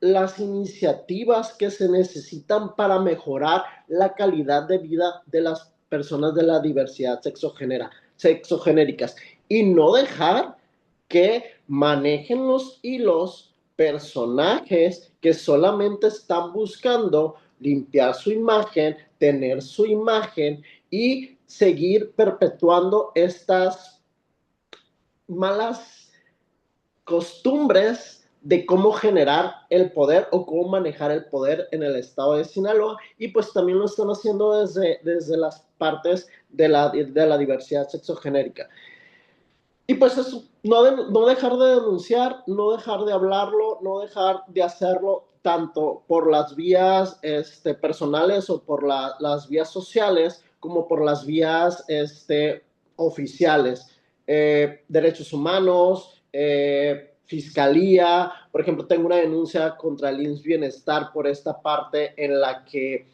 las iniciativas que se necesitan para mejorar la calidad de vida de las personas de la diversidad sexogenéricas y no dejar que manejen los hilos personajes que solamente están buscando limpiar su imagen, tener su imagen y seguir perpetuando estas malas costumbres de cómo generar el poder o cómo manejar el poder en el estado de Sinaloa, y pues también lo están haciendo desde las partes de la diversidad sexogenérica. Y pues eso, no dejar de denunciar, no dejar de hablarlo, no dejar de hacerlo tanto por las vías personales o por las vías sociales como por las vías oficiales. Derechos humanos, fiscalía. Por ejemplo, tengo una denuncia contra el IMSS Bienestar por esta parte en la que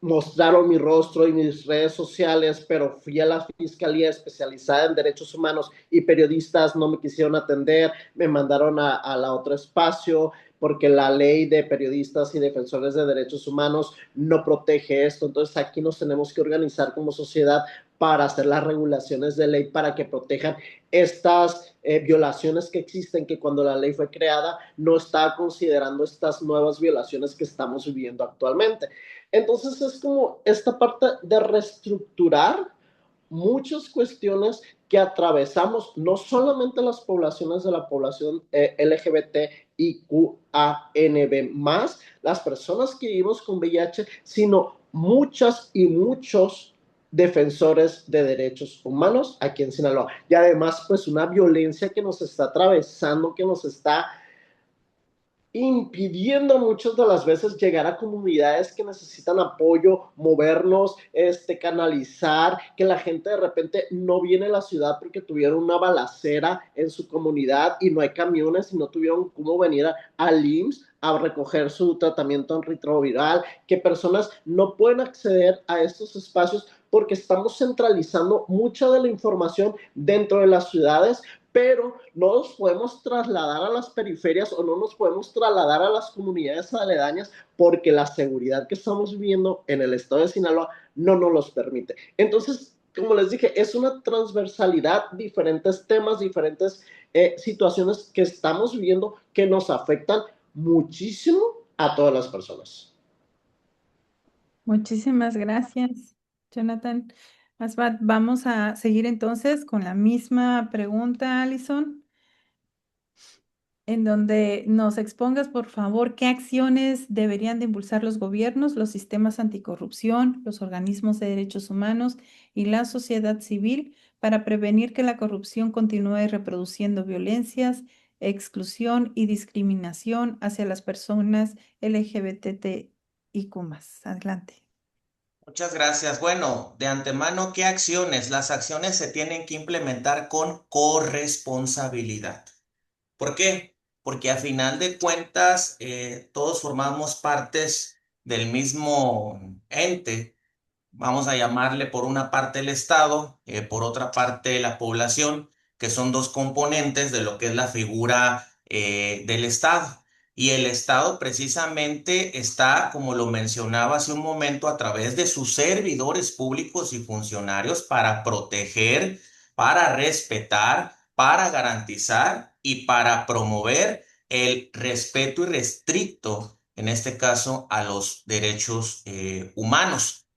mostraron mi rostro y mis redes sociales, pero fui a la Fiscalía especializada en derechos humanos y periodistas no me quisieron atender, me mandaron a la otro espacio porque la ley de periodistas y defensores de derechos humanos no protege esto. Entonces aquí nos tenemos que organizar como sociedad para hacer las regulaciones de ley para que protejan estas violaciones que existen, que cuando la ley fue creada no estaba considerando estas nuevas violaciones que estamos viviendo actualmente. Entonces es como esta parte de reestructurar muchas cuestiones que atravesamos, no solamente las poblaciones de la población LGBTIQANB+, las personas que vivimos con VIH, sino muchas y muchos defensores de derechos humanos aquí en Sinaloa. Y además, pues una violencia que nos está atravesando, que nos está impidiendo muchas de las veces llegar a comunidades que necesitan apoyo, movernos, canalizar, que la gente de repente no viene a la ciudad porque tuvieron una balacera en su comunidad y no hay camiones y no tuvieron cómo venir al IMSS a recoger su tratamiento antirretroviral, que personas no pueden acceder a estos espacios porque estamos centralizando mucha de la información dentro de las ciudades, pero no nos podemos trasladar a las periferias o no nos podemos trasladar a las comunidades aledañas porque la seguridad que estamos viviendo en el estado de Sinaloa no nos los permite. Entonces, como les dije, es una transversalidad, diferentes temas, diferentes situaciones que estamos viviendo que nos afectan muchísimo a todas las personas. Muchísimas gracias, Jonathan. Asbat, vamos a seguir entonces con la misma pregunta, Alison, en donde nos expongas, por favor, qué acciones deberían de impulsar los gobiernos, los sistemas anticorrupción, los organismos de derechos humanos y la sociedad civil para prevenir que la corrupción continúe reproduciendo violencias, exclusión y discriminación hacia las personas LGBTIQ+. Adelante. Muchas gracias. Bueno, de antemano, ¿qué acciones? Las acciones se tienen que implementar con corresponsabilidad. ¿Por qué? Porque a final de cuentas todos formamos partes del mismo ente. Vamos a llamarle por una parte el Estado, por otra parte la población, que son dos componentes de lo que es la figura del Estado. Y el Estado precisamente está, como lo mencionaba hace un momento, a través de sus servidores públicos y funcionarios para proteger, para respetar, para garantizar y para promover el respeto irrestricto, en este caso, a los derechos humanos.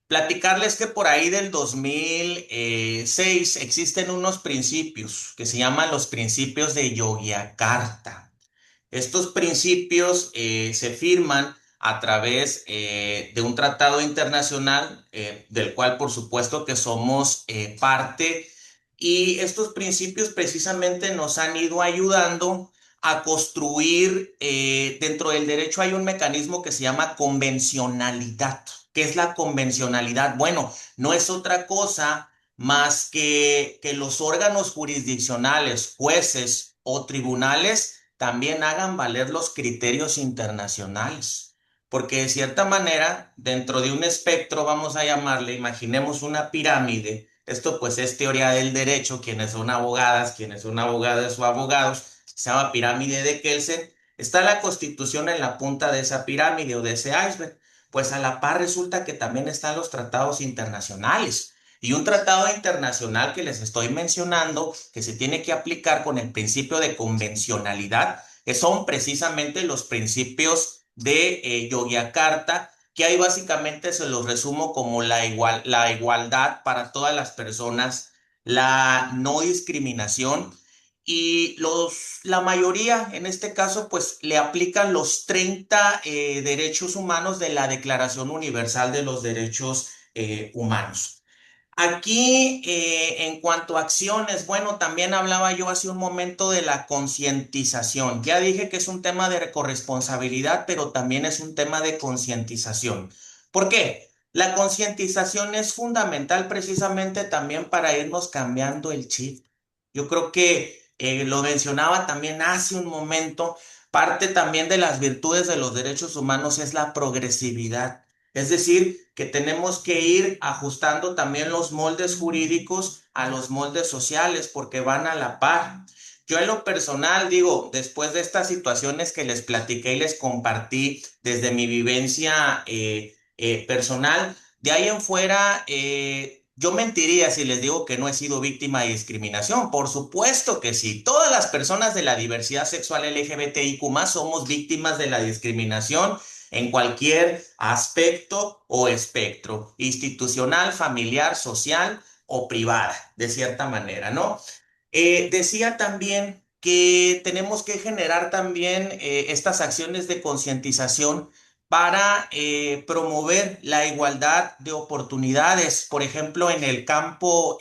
Platicarles que por ahí del 2006 existen unos principios que se llaman los principios de Yogyakarta. Estos principios se firman a través de un tratado internacional del cual por supuesto que somos parte, y estos principios precisamente nos han ido ayudando a construir dentro del derecho. Hay un mecanismo que se llama convencionalidad. ¿Qué es la convencionalidad? Bueno, no es otra cosa más que los órganos jurisdiccionales, jueces o tribunales también hagan valer los criterios internacionales. Porque de cierta manera, dentro de un espectro, vamos a llamarle, imaginemos una pirámide. Esto pues es teoría del derecho, quienes son abogadas o abogados, se llama pirámide de Kelsen. Está la Constitución en la punta de esa pirámide o de ese iceberg. Pues a la par resulta que también están los tratados internacionales. Y un tratado internacional que les estoy mencionando, que se tiene que aplicar con el principio de convencionalidad, que son precisamente los principios de Yogyakarta, que ahí básicamente se los resumo como la igualdad para todas las personas, la no discriminación y la mayoría en este caso pues le aplican los 30 derechos humanos de la Declaración Universal de los Derechos Humanos. Aquí, en cuanto a acciones, bueno, también hablaba yo hace un momento de la concientización. Ya dije que es un tema de corresponsabilidad, pero también es un tema de concientización. ¿Por qué? La concientización es fundamental precisamente también para irnos cambiando el chip. Yo creo que lo mencionaba también hace un momento, parte también de las virtudes de los derechos humanos es la progresividad. Es decir, que tenemos que ir ajustando también los moldes jurídicos a los moldes sociales porque van a la par. Yo en lo personal digo, después de estas situaciones que les platiqué y les compartí desde mi vivencia personal, de ahí en fuera, yo mentiría si les digo que no he sido víctima de discriminación. Por supuesto que sí. Todas las personas de la diversidad sexual LGBTIQ+ somos víctimas de la discriminación en cualquier aspecto o espectro, institucional, familiar, social o privada, de cierta manera, ¿no? Decía también que tenemos que generar también estas acciones de concientización para promover la igualdad de oportunidades, por ejemplo, en el campo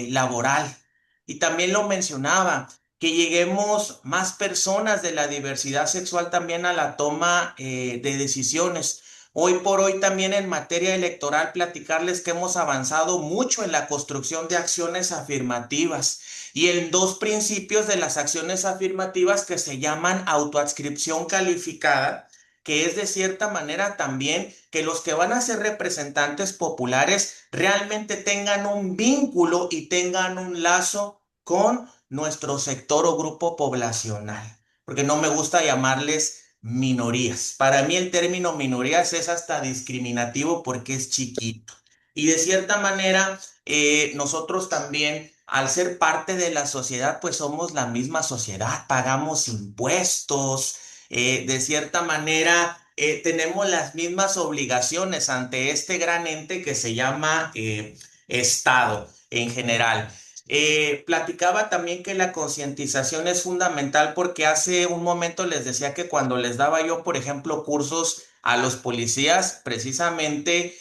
laboral. Y también lo mencionaba, que lleguemos más personas de la diversidad sexual también a la toma de decisiones. Hoy por hoy también en materia electoral platicarles que hemos avanzado mucho en la construcción de acciones afirmativas y en dos principios de las acciones afirmativas que se llaman autoadscripción calificada, que es de cierta manera también que los que van a ser representantes populares realmente tengan un vínculo y tengan un lazo con nuestro sector o grupo poblacional, porque no me gusta llamarles minorías. Para mí el término minorías es hasta discriminativo porque es chiquito. Y de cierta manera, nosotros también, al ser parte de la sociedad, pues somos la misma sociedad, pagamos impuestos, de cierta manera tenemos las mismas obligaciones ante este gran ente que se llama Estado en general. Platicaba también que la concientización es fundamental porque hace un momento les decía que cuando les daba yo, por ejemplo, cursos a los policías, precisamente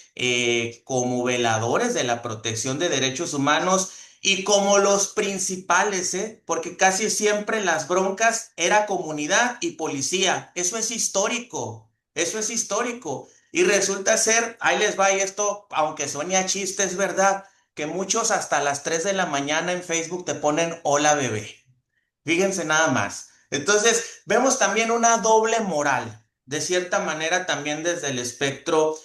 como veladores de la protección de derechos humanos, y como los principales, porque casi siempre las broncas era comunidad y policía. Eso es histórico, eso es histórico. Y resulta ser, ahí les va, y esto, aunque suene a chiste, es verdad, que muchos hasta las 3 de la mañana en Facebook te ponen hola bebé. Fíjense nada más. Entonces, vemos también una doble moral, de cierta manera también desde el espectro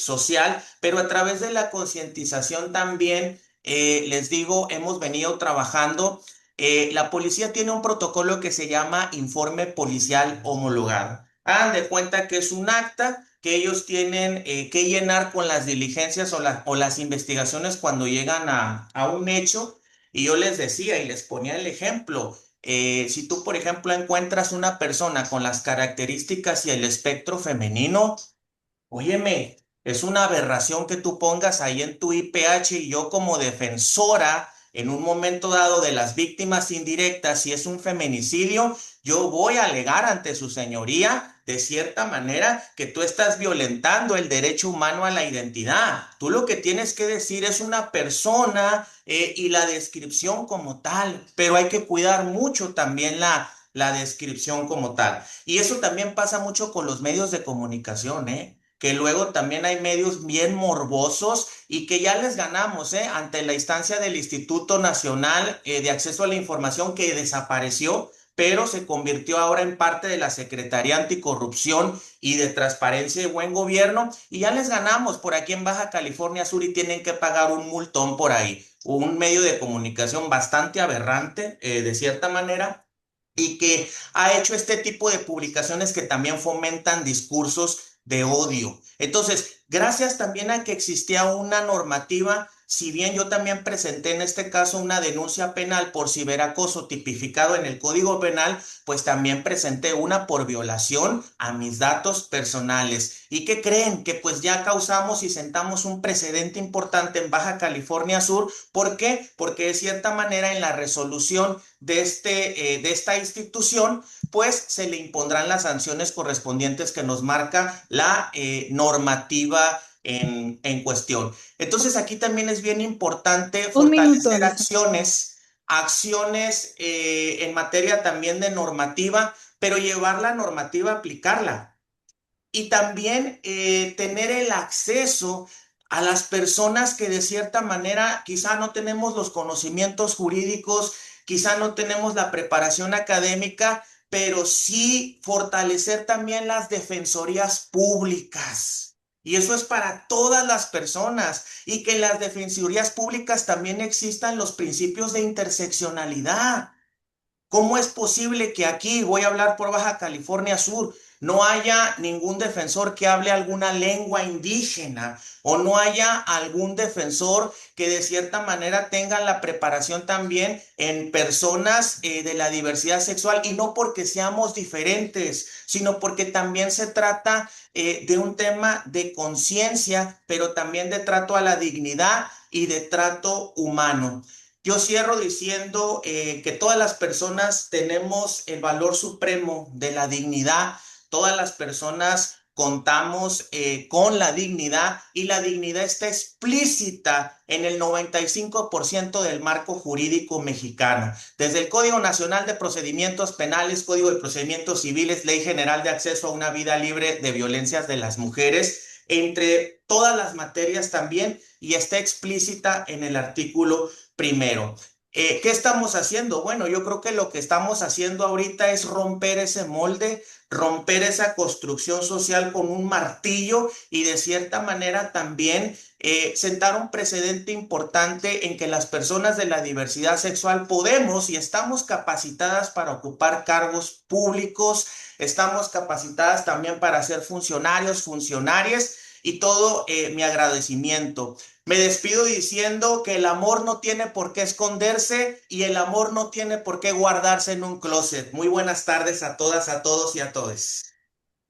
social, pero a través de la concientización también, les digo, hemos venido trabajando. La policía tiene un protocolo que se llama informe policial homologado. Hagan de cuenta que es un acta que ellos tienen que llenar con las diligencias o las investigaciones cuando llegan a un hecho. Y yo les decía y les ponía el ejemplo, si tú, por ejemplo, encuentras una persona con las características y el espectro femenino, óyeme, es una aberración que tú pongas ahí en tu IPH y yo como defensora en un momento dado de las víctimas indirectas, si es un feminicidio, yo voy a alegar ante su señoría de cierta manera que tú estás violentando el derecho humano a la identidad. Tú lo que tienes que decir es una persona y la descripción como tal, pero hay que cuidar mucho también la descripción como tal. Y eso también pasa mucho con los medios de comunicación, que luego también hay medios bien morbosos y que ya les ganamos ante la instancia del Instituto Nacional de Acceso a la Información que desapareció pero se convirtió ahora en parte de la Secretaría Anticorrupción y de Transparencia y Buen Gobierno, y ya les ganamos por aquí en Baja California Sur y tienen que pagar un multón por ahí. Un medio de comunicación bastante aberrante, de cierta manera, y que ha hecho este tipo de publicaciones que también fomentan discursos de odio. Entonces, gracias también a que existía una normativa, si bien yo también presenté en este caso una denuncia penal por ciberacoso tipificado en el Código Penal, pues también presenté una por violación a mis datos personales. ¿Y qué creen? Que pues ya causamos y sentamos un precedente importante en Baja California Sur. ¿Por qué? Porque de cierta manera en la resolución de esta institución, pues se le impondrán las sanciones correspondientes que nos marca la normativa en cuestión. Entonces aquí también es bien importante Un minuto, fortalecer Alison. acciones en materia también de normativa, pero llevar la normativa a aplicarla. Y también tener el acceso a las personas que de cierta manera quizá no tenemos los conocimientos jurídicos, quizá no tenemos la preparación académica, pero sí fortalecer también las defensorías públicas. Y eso es para todas las personas y que en las defensorías públicas también existan los principios de interseccionalidad. ¿Cómo es posible que aquí, voy a hablar por Baja California Sur, no haya ningún defensor que hable alguna lengua indígena o no haya algún defensor que de cierta manera tenga la preparación también en personas de la diversidad sexual? Y no porque seamos diferentes, sino porque también se trata de un tema de conciencia, pero también de trato a la dignidad y de trato humano. Yo cierro diciendo que todas las personas tenemos el valor supremo de la dignidad. Todas las personas contamos con la dignidad y la dignidad está explícita en el 95% del marco jurídico mexicano. Desde el Código Nacional de Procedimientos Penales, Código de Procedimientos Civiles, Ley General de Acceso a una Vida Libre de Violencias de las Mujeres, entre todas las materias también, y está explícita en el artículo primero. ¿Qué estamos haciendo? Bueno, yo creo que lo que estamos haciendo ahorita es romper ese molde, romper esa construcción social con un martillo y de cierta manera también sentar un precedente importante en que las personas de la diversidad sexual podemos y estamos capacitadas para ocupar cargos públicos, estamos capacitadas también para ser funcionarios, funcionarias, y todo mi agradecimiento. Me despido diciendo que el amor no tiene por qué esconderse y el amor no tiene por qué guardarse en un closet. Muy buenas tardes a todas, a todos y a todes.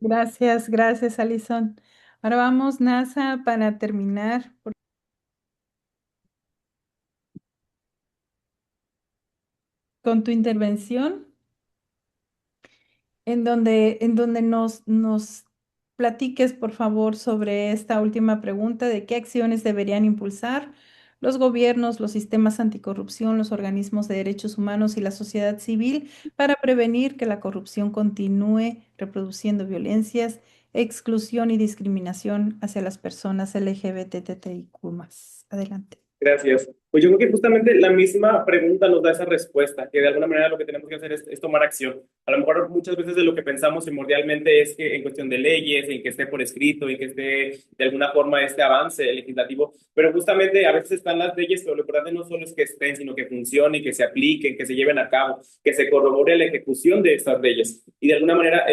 Gracias, gracias, Alison. Ahora vamos, NASA, para terminar con tu intervención, en donde nos platiques, por favor, sobre esta última pregunta de qué acciones deberían impulsar los gobiernos, los sistemas anticorrupción, los organismos de derechos humanos y la sociedad civil para prevenir que la corrupción continúe reproduciendo violencias, exclusión y discriminación hacia las personas LGBTTIQ+. Adelante. Gracias. Pues yo creo que justamente la misma pregunta nos da esa respuesta, que de alguna manera lo que tenemos que hacer es tomar acción. A lo mejor muchas veces de lo que pensamos primordialmente es que en cuestión de leyes, en que esté por escrito, en que esté de alguna forma este avance legislativo, pero justamente a veces están las leyes, pero lo importante no solo es que estén, sino que funcionen, que se apliquen, que se lleven a cabo, que se corrobore la ejecución de estas leyes. Y de alguna manera,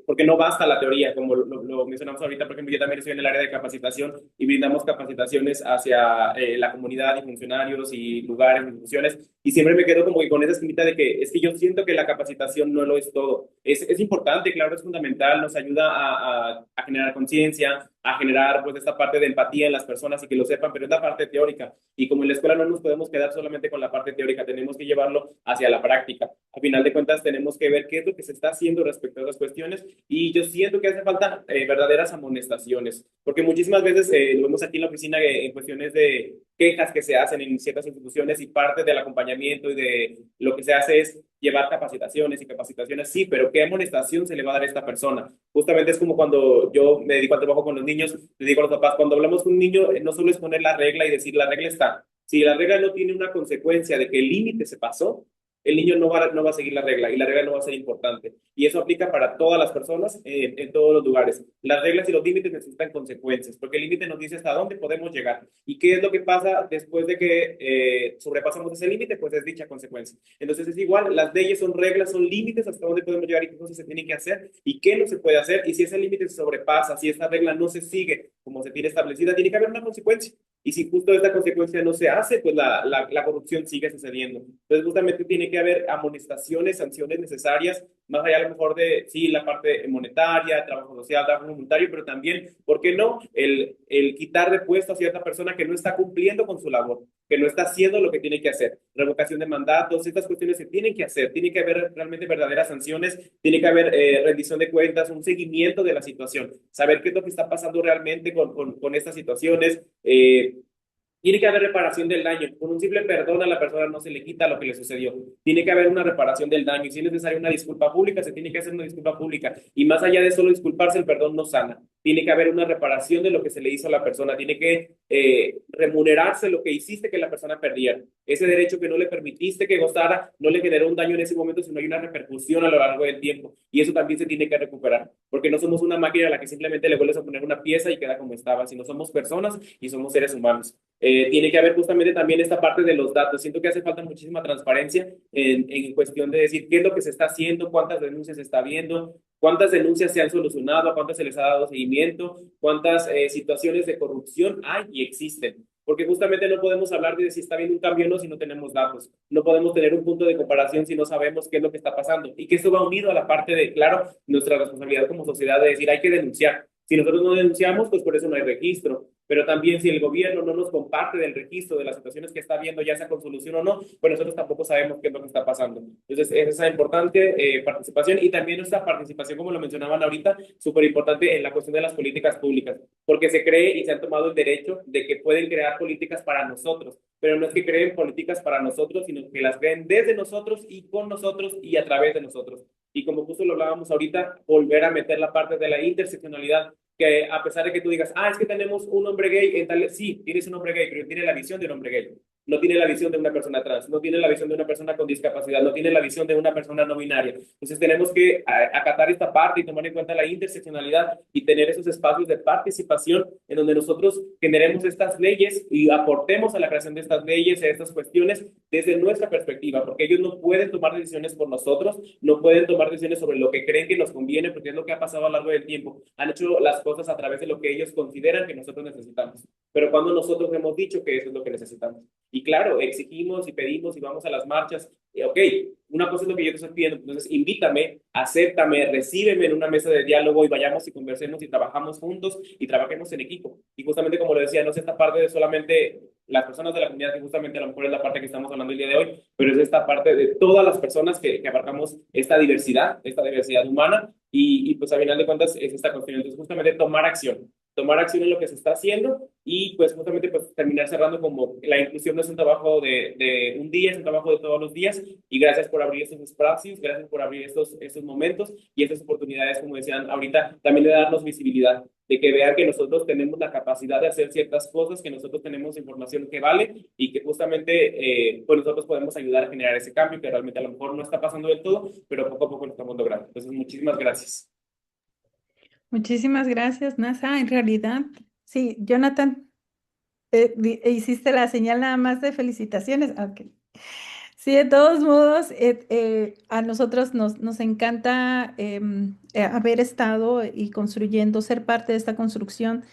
porque no basta la teoría, como lo mencionamos ahorita, por ejemplo, yo también estoy en el área de capacitación y brindamos capacitaciones hacia la comunidad y funcionarios y lugares, instituciones, y siempre me quedo como que con esa esquinita de que es que yo siento que la capacitación no lo es todo. Es importante, claro, es fundamental, nos ayuda a generar conciencia, a generar pues esta parte de empatía en las personas y que lo sepan, pero es la parte teórica. Y como en la escuela no nos podemos quedar solamente con la parte teórica, tenemos que llevarlo hacia la práctica. A final de cuentas tenemos que ver qué es lo que se está haciendo respecto a las cuestiones y yo siento que hace falta verdaderas amonestaciones, porque muchísimas veces lo vemos aquí en la oficina en cuestiones de quejas que se hacen en ciertas instituciones y parte del acompañamiento y de lo que se hace es llevar capacitaciones y capacitaciones, sí, pero ¿qué amonestación se le va a dar a esta persona? Justamente es como cuando yo me dedico al trabajo con los niños, le digo a los papás, cuando hablamos con un niño, no solo es poner la regla y decir la regla está. Si la regla no tiene una consecuencia de que el límite se pasó, el niño no va a seguir la regla y la regla no va a ser importante. Y eso aplica para todas las personas en todos los lugares. Las reglas y los límites necesitan consecuencias, porque el límite nos dice hasta dónde podemos llegar. ¿Y qué es lo que pasa después de que sobrepasamos ese límite? Pues es dicha consecuencia. Entonces es igual, las leyes son reglas, son límites hasta dónde podemos llegar y qué cosas se tienen que hacer y qué no se puede hacer. Y si ese límite se sobrepasa, si esa regla no se sigue como se tiene establecida, tiene que haber una consecuencia. Y si justo esta consecuencia no se hace, pues la corrupción sigue sucediendo. Entonces, justamente tiene que haber amonestaciones, sanciones necesarias, más allá a lo mejor de, sí, la parte monetaria, trabajo social, trabajo voluntario, pero también, ¿por qué no? El quitar de puesto a cierta persona que no está cumpliendo con su labor, que no está haciendo lo que tiene que hacer. Revocación de mandatos, estas cuestiones se tienen que hacer, tiene que haber realmente verdaderas sanciones, tiene que haber rendición de cuentas, un seguimiento de la situación, saber qué es lo que está pasando realmente con estas situaciones. Tiene que haber reparación del daño. Con un simple perdón a la persona no se le quita lo que le sucedió. Tiene que haber una reparación del daño. Y si es necesaria una disculpa pública, se tiene que hacer una disculpa pública. Y más allá de solo disculparse, el perdón no sana. Tiene que haber una reparación de lo que se le hizo a la persona. Tiene que remunerarse lo que hiciste que la persona perdiera. Ese derecho que no le permitiste que gozara, no le generó un daño en ese momento, sino hay una repercusión a lo largo del tiempo. Y eso también se tiene que recuperar. Porque no somos una máquina a la que simplemente le vuelves a poner una pieza y queda como estaba, sino somos personas y somos seres humanos. Tiene que haber justamente también esta parte de los datos. Siento que hace falta muchísima transparencia en cuestión de decir qué es lo que se está haciendo, cuántas denuncias se está viendo, cuántas denuncias se han solucionado, a cuántas se les ha dado seguimiento, cuántas situaciones de corrupción hay y existen. Porque justamente no podemos hablar de si está habiendo un cambio o no si no tenemos datos. No podemos tener un punto de comparación si no sabemos qué es lo que está pasando. Y que esto va unido a la parte de, claro, nuestra responsabilidad como sociedad de decir hay que denunciar. Si nosotros no denunciamos, pues por eso no hay registro. Pero también si el gobierno no nos comparte del registro de las situaciones que está viendo, ya sea con solución o no, pues nosotros tampoco sabemos qué es lo que está pasando. Entonces, es esa importante participación y también nuestra participación, como lo mencionaban ahorita, súper importante en la cuestión de las políticas públicas, porque se cree y se han tomado el derecho de que pueden crear políticas para nosotros, pero no es que creen políticas para nosotros, sino que las creen desde nosotros y con nosotros y a través de nosotros. Y como justo lo hablábamos ahorita, volver a meter la parte de la interseccionalidad, que a pesar de que tú digas, es que tenemos un hombre gay en tal, sí, tienes un hombre gay, pero tiene la visión de un hombre gay. No tiene la visión de una persona trans, no tiene la visión de una persona con discapacidad, no tiene la visión de una persona no binaria. Entonces tenemos que acatar esta parte y tomar en cuenta la interseccionalidad y tener esos espacios de participación en donde nosotros generemos estas leyes y aportemos a la creación de estas leyes, a estas cuestiones desde nuestra perspectiva, porque ellos no pueden tomar decisiones por nosotros, no pueden tomar decisiones sobre lo que creen que nos conviene, porque es lo que ha pasado a lo largo del tiempo. Han hecho las cosas a través de lo que ellos consideran que nosotros necesitamos, pero cuando nosotros hemos dicho que eso es lo que necesitamos. Y claro, exigimos y pedimos y vamos a las marchas. Ok, una cosa es lo que yo te estoy pidiendo, entonces invítame, acéptame, recíbeme en una mesa de diálogo y vayamos y conversemos y trabajamos juntos y trabajemos en equipo. Y justamente como lo decía, no es esta parte de solamente las personas de la comunidad, que justamente a lo mejor es la parte que estamos hablando el día de hoy, pero es esta parte de todas las personas que abarcamos esta diversidad humana y pues a final de cuentas es esta cuestión. Entonces justamente tomar acción en lo que se está haciendo y pues justamente pues terminar cerrando como la inclusión no es un trabajo de un día, es un trabajo de todos los días y gracias por abrir estos espacios, gracias por abrir estos momentos y estas oportunidades, como decían ahorita, también de darnos visibilidad, de que vean que nosotros tenemos la capacidad de hacer ciertas cosas, que nosotros tenemos información que vale y que justamente pues nosotros podemos ayudar a generar ese cambio que realmente a lo mejor no está pasando del todo, pero poco a poco lo estamos logrando. Entonces, muchísimas gracias. Muchísimas gracias, NASA. En realidad, sí, Jonathan, hiciste la señal nada más de felicitaciones. Ok. Sí, de todos modos, a nosotros nos encanta haber estado y construyendo, ser parte de esta construcción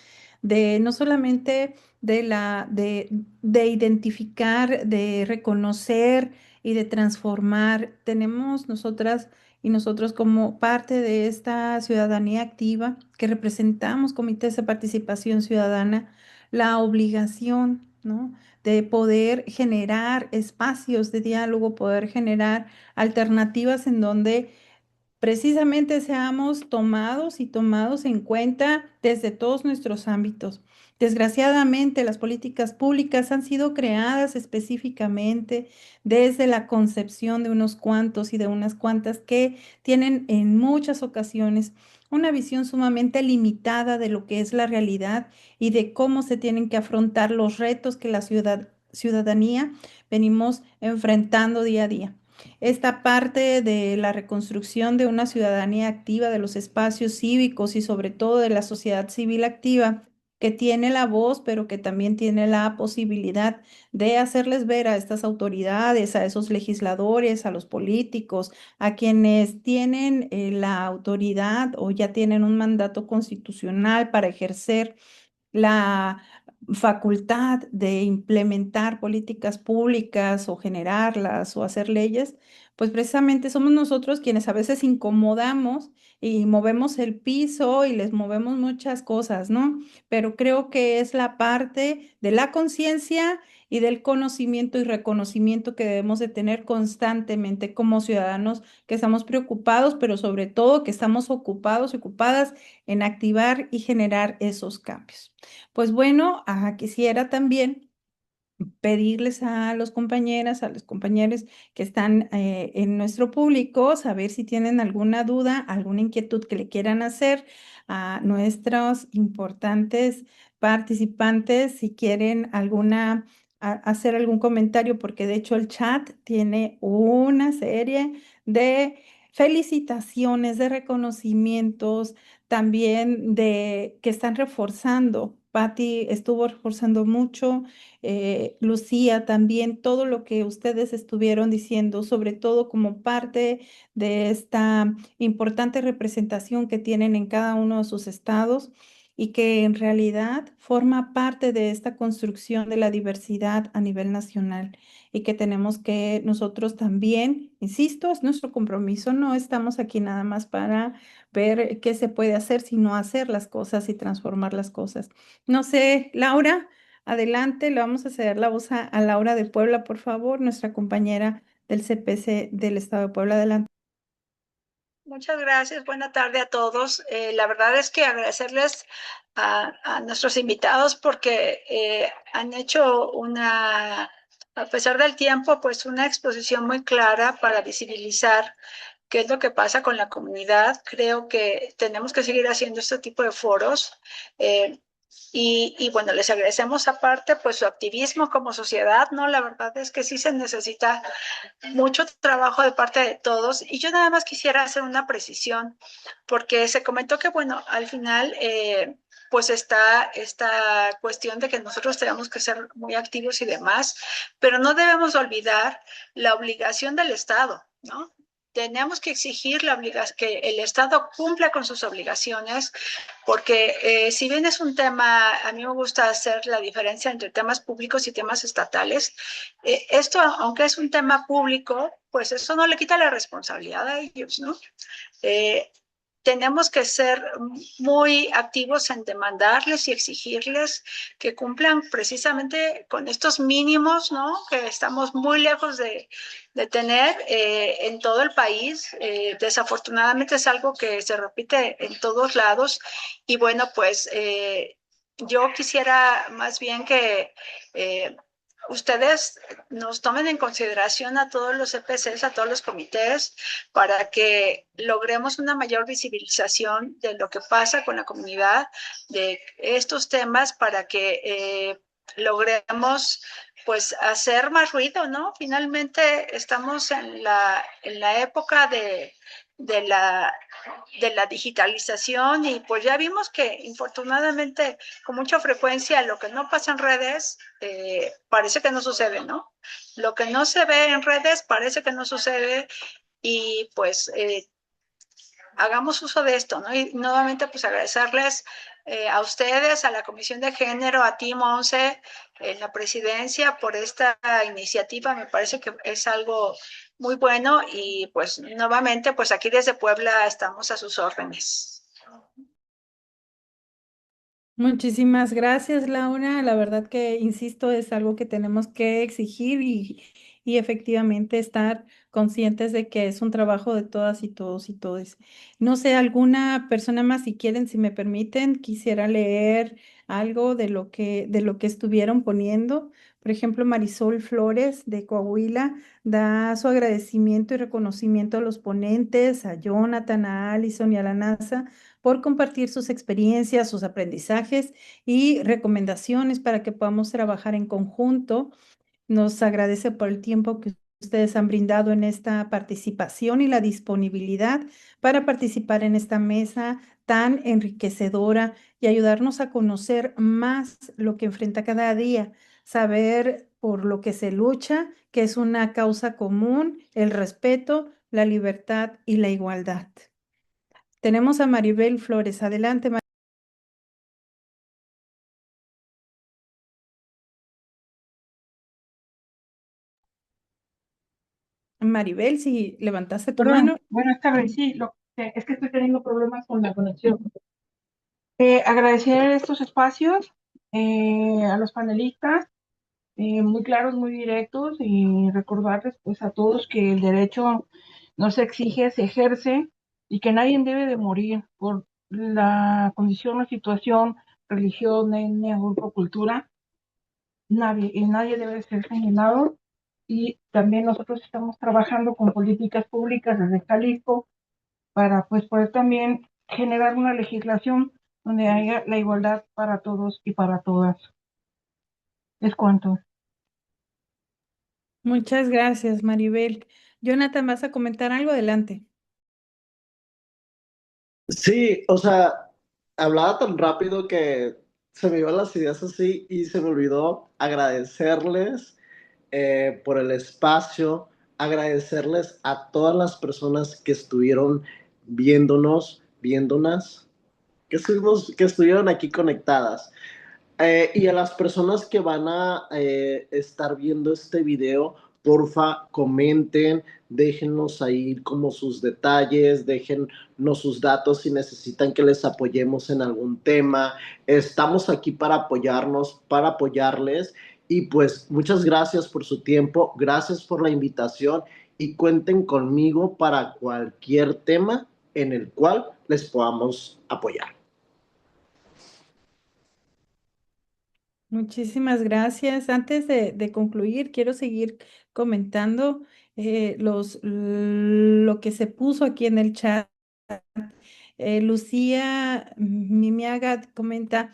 de no solamente de identificar, de reconocer y de transformar. Tenemos nosotras y nosotros como parte de esta ciudadanía activa que representamos comités de participación ciudadana, la obligación, ¿no?, de poder generar espacios de diálogo, poder generar alternativas en donde precisamente seamos tomados y tomados en cuenta desde todos nuestros ámbitos. Desgraciadamente, las políticas públicas han sido creadas específicamente desde la concepción de unos cuantos y de unas cuantas que tienen en muchas ocasiones una visión sumamente limitada de lo que es la realidad y de cómo se tienen que afrontar los retos que la ciudadanía venimos enfrentando día a día. esta parte de la reconstrucción de una ciudadanía activa, de los espacios cívicos y sobre todo de la sociedad civil activa que tiene la voz, pero que también tiene la posibilidad de hacerles ver a estas autoridades, a esos legisladores, a los políticos, a quienes tienen la autoridad o ya tienen un mandato constitucional para ejercer la facultad de implementar políticas públicas o generarlas o hacer leyes, pues precisamente somos nosotros quienes a veces incomodamos y movemos el piso y les movemos muchas cosas, ¿no? Pero creo que es la parte de la conciencia y del conocimiento y reconocimiento que debemos de tener constantemente como ciudadanos que estamos preocupados, pero sobre todo que estamos ocupados y ocupadas en activar y generar esos cambios. Pues bueno, quisiera también pedirles a los compañeras, a los compañeros que están en nuestro público, saber si tienen alguna duda, alguna inquietud que le quieran hacer a nuestros importantes participantes, si quieren hacer algún comentario, porque de hecho el chat tiene una serie de felicitaciones, de reconocimientos, también de que están reforzando. Patti estuvo reforzando mucho, Lucía también, todo lo que ustedes estuvieron diciendo, sobre todo como parte de esta importante representación que tienen en cada uno de sus estados y que en realidad forma parte de esta construcción de la diversidad a nivel nacional y que tenemos que nosotros también, insisto, es nuestro compromiso, no estamos aquí nada más para ver qué se puede hacer, sino hacer las cosas y transformar las cosas. No sé, Laura, adelante, le vamos a ceder la voz a Laura de Puebla, por favor, nuestra compañera del CPC del Estado de Puebla. Adelante. Muchas gracias, buena tarde a todos. La verdad es que agradecerles a nuestros invitados porque han hecho a pesar del tiempo, pues una exposición muy clara para visibilizar qué es lo que pasa con la comunidad. Creo que tenemos que seguir haciendo este tipo de foros. Y bueno, les agradecemos aparte pues su activismo como sociedad, ¿no? La verdad es que sí se necesita mucho trabajo de parte de todos. Y yo nada más quisiera hacer una precisión, porque se comentó que, bueno, al final, pues está esta cuestión de que nosotros tenemos que ser muy activos y demás, pero no debemos olvidar la obligación del Estado, ¿no? Tenemos que exigir que el Estado cumpla con sus obligaciones, porque si bien es un tema, a mí me gusta hacer la diferencia entre temas públicos y temas estatales, esto, aunque es un tema público, pues eso no le quita la responsabilidad a ellos, ¿no? Tenemos que ser muy activos en demandarles y exigirles que cumplan precisamente con estos mínimos, ¿no? Que estamos muy lejos de tener en todo el país. Desafortunadamente es algo que se repite en todos lados. Y bueno, pues yo quisiera más bien que ustedes nos tomen en consideración a todos los EPCs, a todos los comités, para que logremos una mayor visibilización de lo que pasa con la comunidad, de estos temas, para que logremos pues hacer más ruido, ¿no? Finalmente estamos en la época de la digitalización y pues ya vimos que infortunadamente con mucha frecuencia lo que no pasa en redes parece que no sucede, ¿no? Lo que no se ve en redes parece que no sucede y pues hagamos uso de esto, ¿no? Y nuevamente pues agradecerles a ustedes, a la Comisión de Género, a ti, Monse, en la presidencia por esta iniciativa. Me parece que es algo muy bueno y pues nuevamente pues aquí desde Puebla estamos a sus órdenes. Muchísimas gracias, Laura. La verdad que, insisto, es algo que tenemos que exigir y efectivamente estar conscientes de que es un trabajo de todas y todos y todes. No sé, alguna persona más, si quieren, si me permiten, quisiera leer algo de lo que estuvieron poniendo. Por ejemplo, Marisol Flores de Coahuila da su agradecimiento y reconocimiento a los ponentes, a Jonathan, a Allison y a la NASA por compartir sus experiencias, sus aprendizajes y recomendaciones para que podamos trabajar en conjunto. Nos agradece por el tiempo que ustedes han brindado en esta participación y la disponibilidad para participar en esta mesa tan enriquecedora y ayudarnos a conocer más lo que enfrenta cada día, saber por lo que se lucha, que es una causa común, el respeto, la libertad y la igualdad. Tenemos a Maribel Flores. Adelante, Maribel, si levantaste tu Perdón, mano. buenas tardes. Sí, es que estoy teniendo problemas con la conexión. Agradecer estos espacios a los panelistas, muy claros, muy directos, y recordarles pues a todos que el derecho no se exige, se ejerce, y que nadie debe de morir por la condición o situación, religión, etnia, grupo, cultura. Nadie debe ser señalado. Y también nosotros estamos trabajando con políticas públicas desde Jalisco para pues poder también generar una legislación donde haya la igualdad para todos y para todas. Es cuanto. Muchas gracias, Maribel. Jonathan, ¿vas a comentar algo? Adelante. Sí, o sea, hablaba tan rápido que se me iban las ideas así y se me olvidó agradecerles por el espacio, agradecerles a todas las personas que estuvieron viéndonos, que estuvieron aquí conectadas. Y a las personas que van a estar viendo este video, porfa, comenten, déjennos ahí como sus detalles, déjennos sus datos si necesitan que les apoyemos en algún tema. Estamos aquí para apoyarnos, para apoyarles. Y pues muchas gracias por su tiempo, gracias por la invitación y cuenten conmigo para cualquier tema en el cual les podamos apoyar. Muchísimas gracias. Antes de concluir, quiero seguir comentando lo que se puso aquí en el chat. Lucía Mimiaga comenta: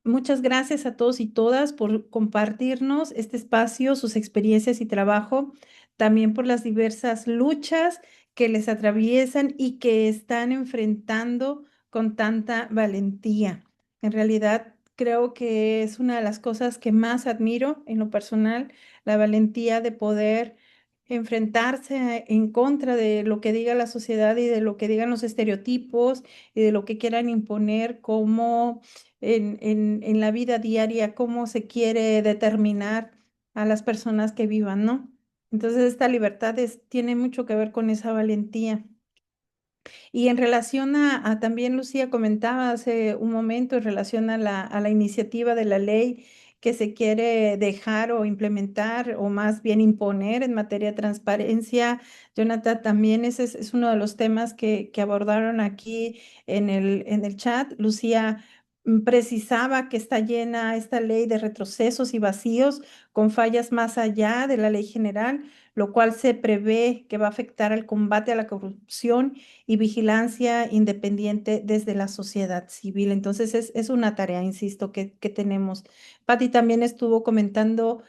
muchas gracias a todos y todas por compartirnos este espacio, sus experiencias y trabajo, también por las diversas luchas que les atraviesan y que están enfrentando con tanta valentía. En realidad, creo que es una de las cosas que más admiro en lo personal, la valentía de poder enfrentarse en contra de lo que diga la sociedad y de lo que digan los estereotipos y de lo que quieran imponer como en la vida diaria, cómo se quiere determinar a las personas que vivan, ¿no? Entonces, esta libertad tiene mucho que ver con esa valentía. Y en relación también Lucía comentaba hace un momento en relación a la iniciativa de la ley que se quiere dejar o implementar o más bien imponer en materia de transparencia. Jonathan, también ese es uno de los temas que abordaron aquí en el chat. Lucía precisaba que está llena esta ley de retrocesos y vacíos con fallas más allá de la ley general, lo cual se prevé que va a afectar al combate a la corrupción y vigilancia independiente desde la sociedad civil. Entonces es una tarea, insisto, que tenemos. Patti también estuvo comentando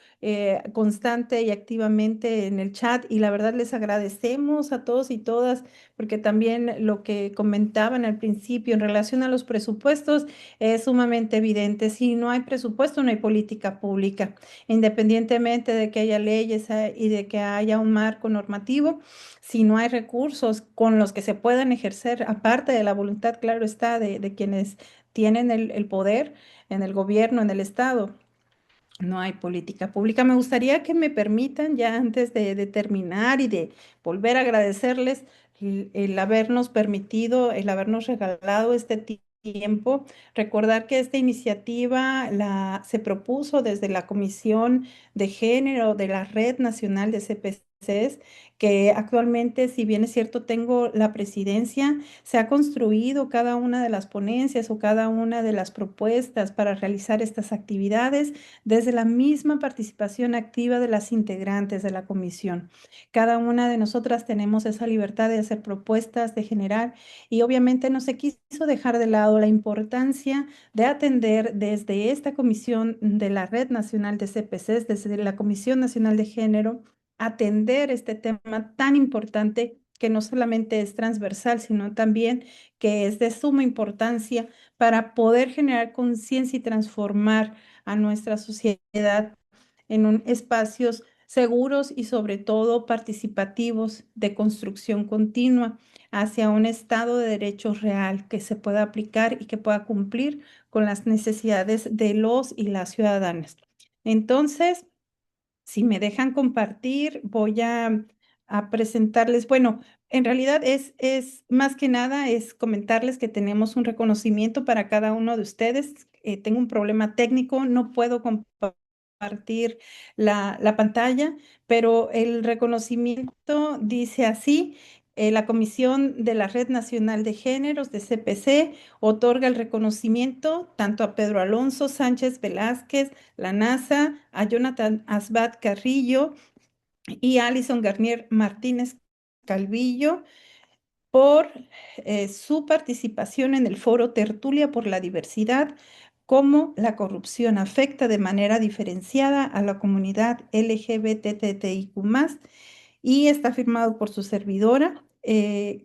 constante y activamente en el chat y la verdad les agradecemos a todos y todas porque también lo que comentaban al principio en relación a los presupuestos es sumamente evidente. Si no hay presupuesto, no hay política pública, independientemente de que haya leyes y de que haya un marco normativo. Si no hay recursos con los que se puedan ejercer, aparte de la voluntad, claro está, de quienes tienen el poder en el gobierno, en el Estado, no hay política pública. Me gustaría que me permitan, ya antes de terminar y de volver a agradecerles el habernos permitido, el habernos regalado este tiempo, recordar que esta iniciativa se propuso desde la Comisión de Género de la Red Nacional de CPCs, que actualmente, si bien es cierto, tengo la presidencia, se ha construido cada una de las ponencias o cada una de las propuestas para realizar estas actividades desde la misma participación activa de las integrantes de la comisión. Cada una de nosotras tenemos esa libertad de hacer propuestas, de generar, y obviamente no se quiso dejar de lado la importancia de atender desde esta comisión de la Red Nacional de CPCs, desde la Comisión Nacional de Género, atender este tema tan importante que no solamente es transversal, sino también que es de suma importancia para poder generar conciencia y transformar a nuestra sociedad en espacios seguros y sobre todo participativos de construcción continua hacia un Estado de Derecho real que se pueda aplicar y que pueda cumplir con las necesidades de los y las ciudadanas. Entonces, si me dejan compartir, voy a presentarles, bueno, en realidad es más que nada, es comentarles que tenemos un reconocimiento para cada uno de ustedes. Tengo un problema técnico, no puedo compartir la pantalla, pero el reconocimiento dice así. La Comisión de la Red Nacional de Géneros de CPC otorga el reconocimiento tanto a Pedro Alonso Sánchez Velázquez, la NASA, a Jonathan Asbat Carrillo y a Alison Garnier Martínez Calvillo por su participación en el foro Tertulia por la Diversidad, cómo la corrupción afecta de manera diferenciada a la comunidad LGBTTIQ+, y está firmado por su servidora,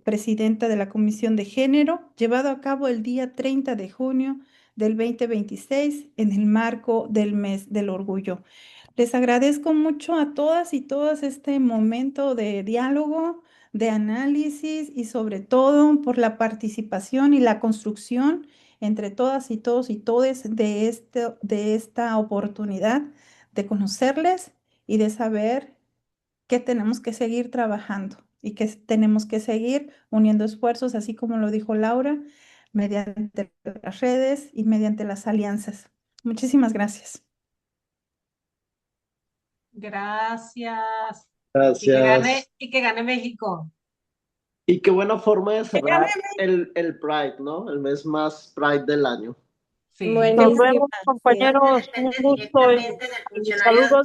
presidenta de la Comisión de Género, llevado a cabo el día 30 de junio del 2026 en el marco del Mes del Orgullo. Les agradezco mucho a todas y todas este momento de diálogo, de análisis y sobre todo por la participación y la construcción entre todas y todos y todes de esta oportunidad de conocerles y de saber que tenemos que seguir trabajando y que tenemos que seguir uniendo esfuerzos, así como lo dijo Laura, mediante las redes y mediante las alianzas. Muchísimas gracias. Gracias. Gracias. Y que gane México. Y qué buena forma de cerrar el Pride, ¿no? El mes más Pride del año. Sí. Nos vemos, compañeros. Un gusto y saludos.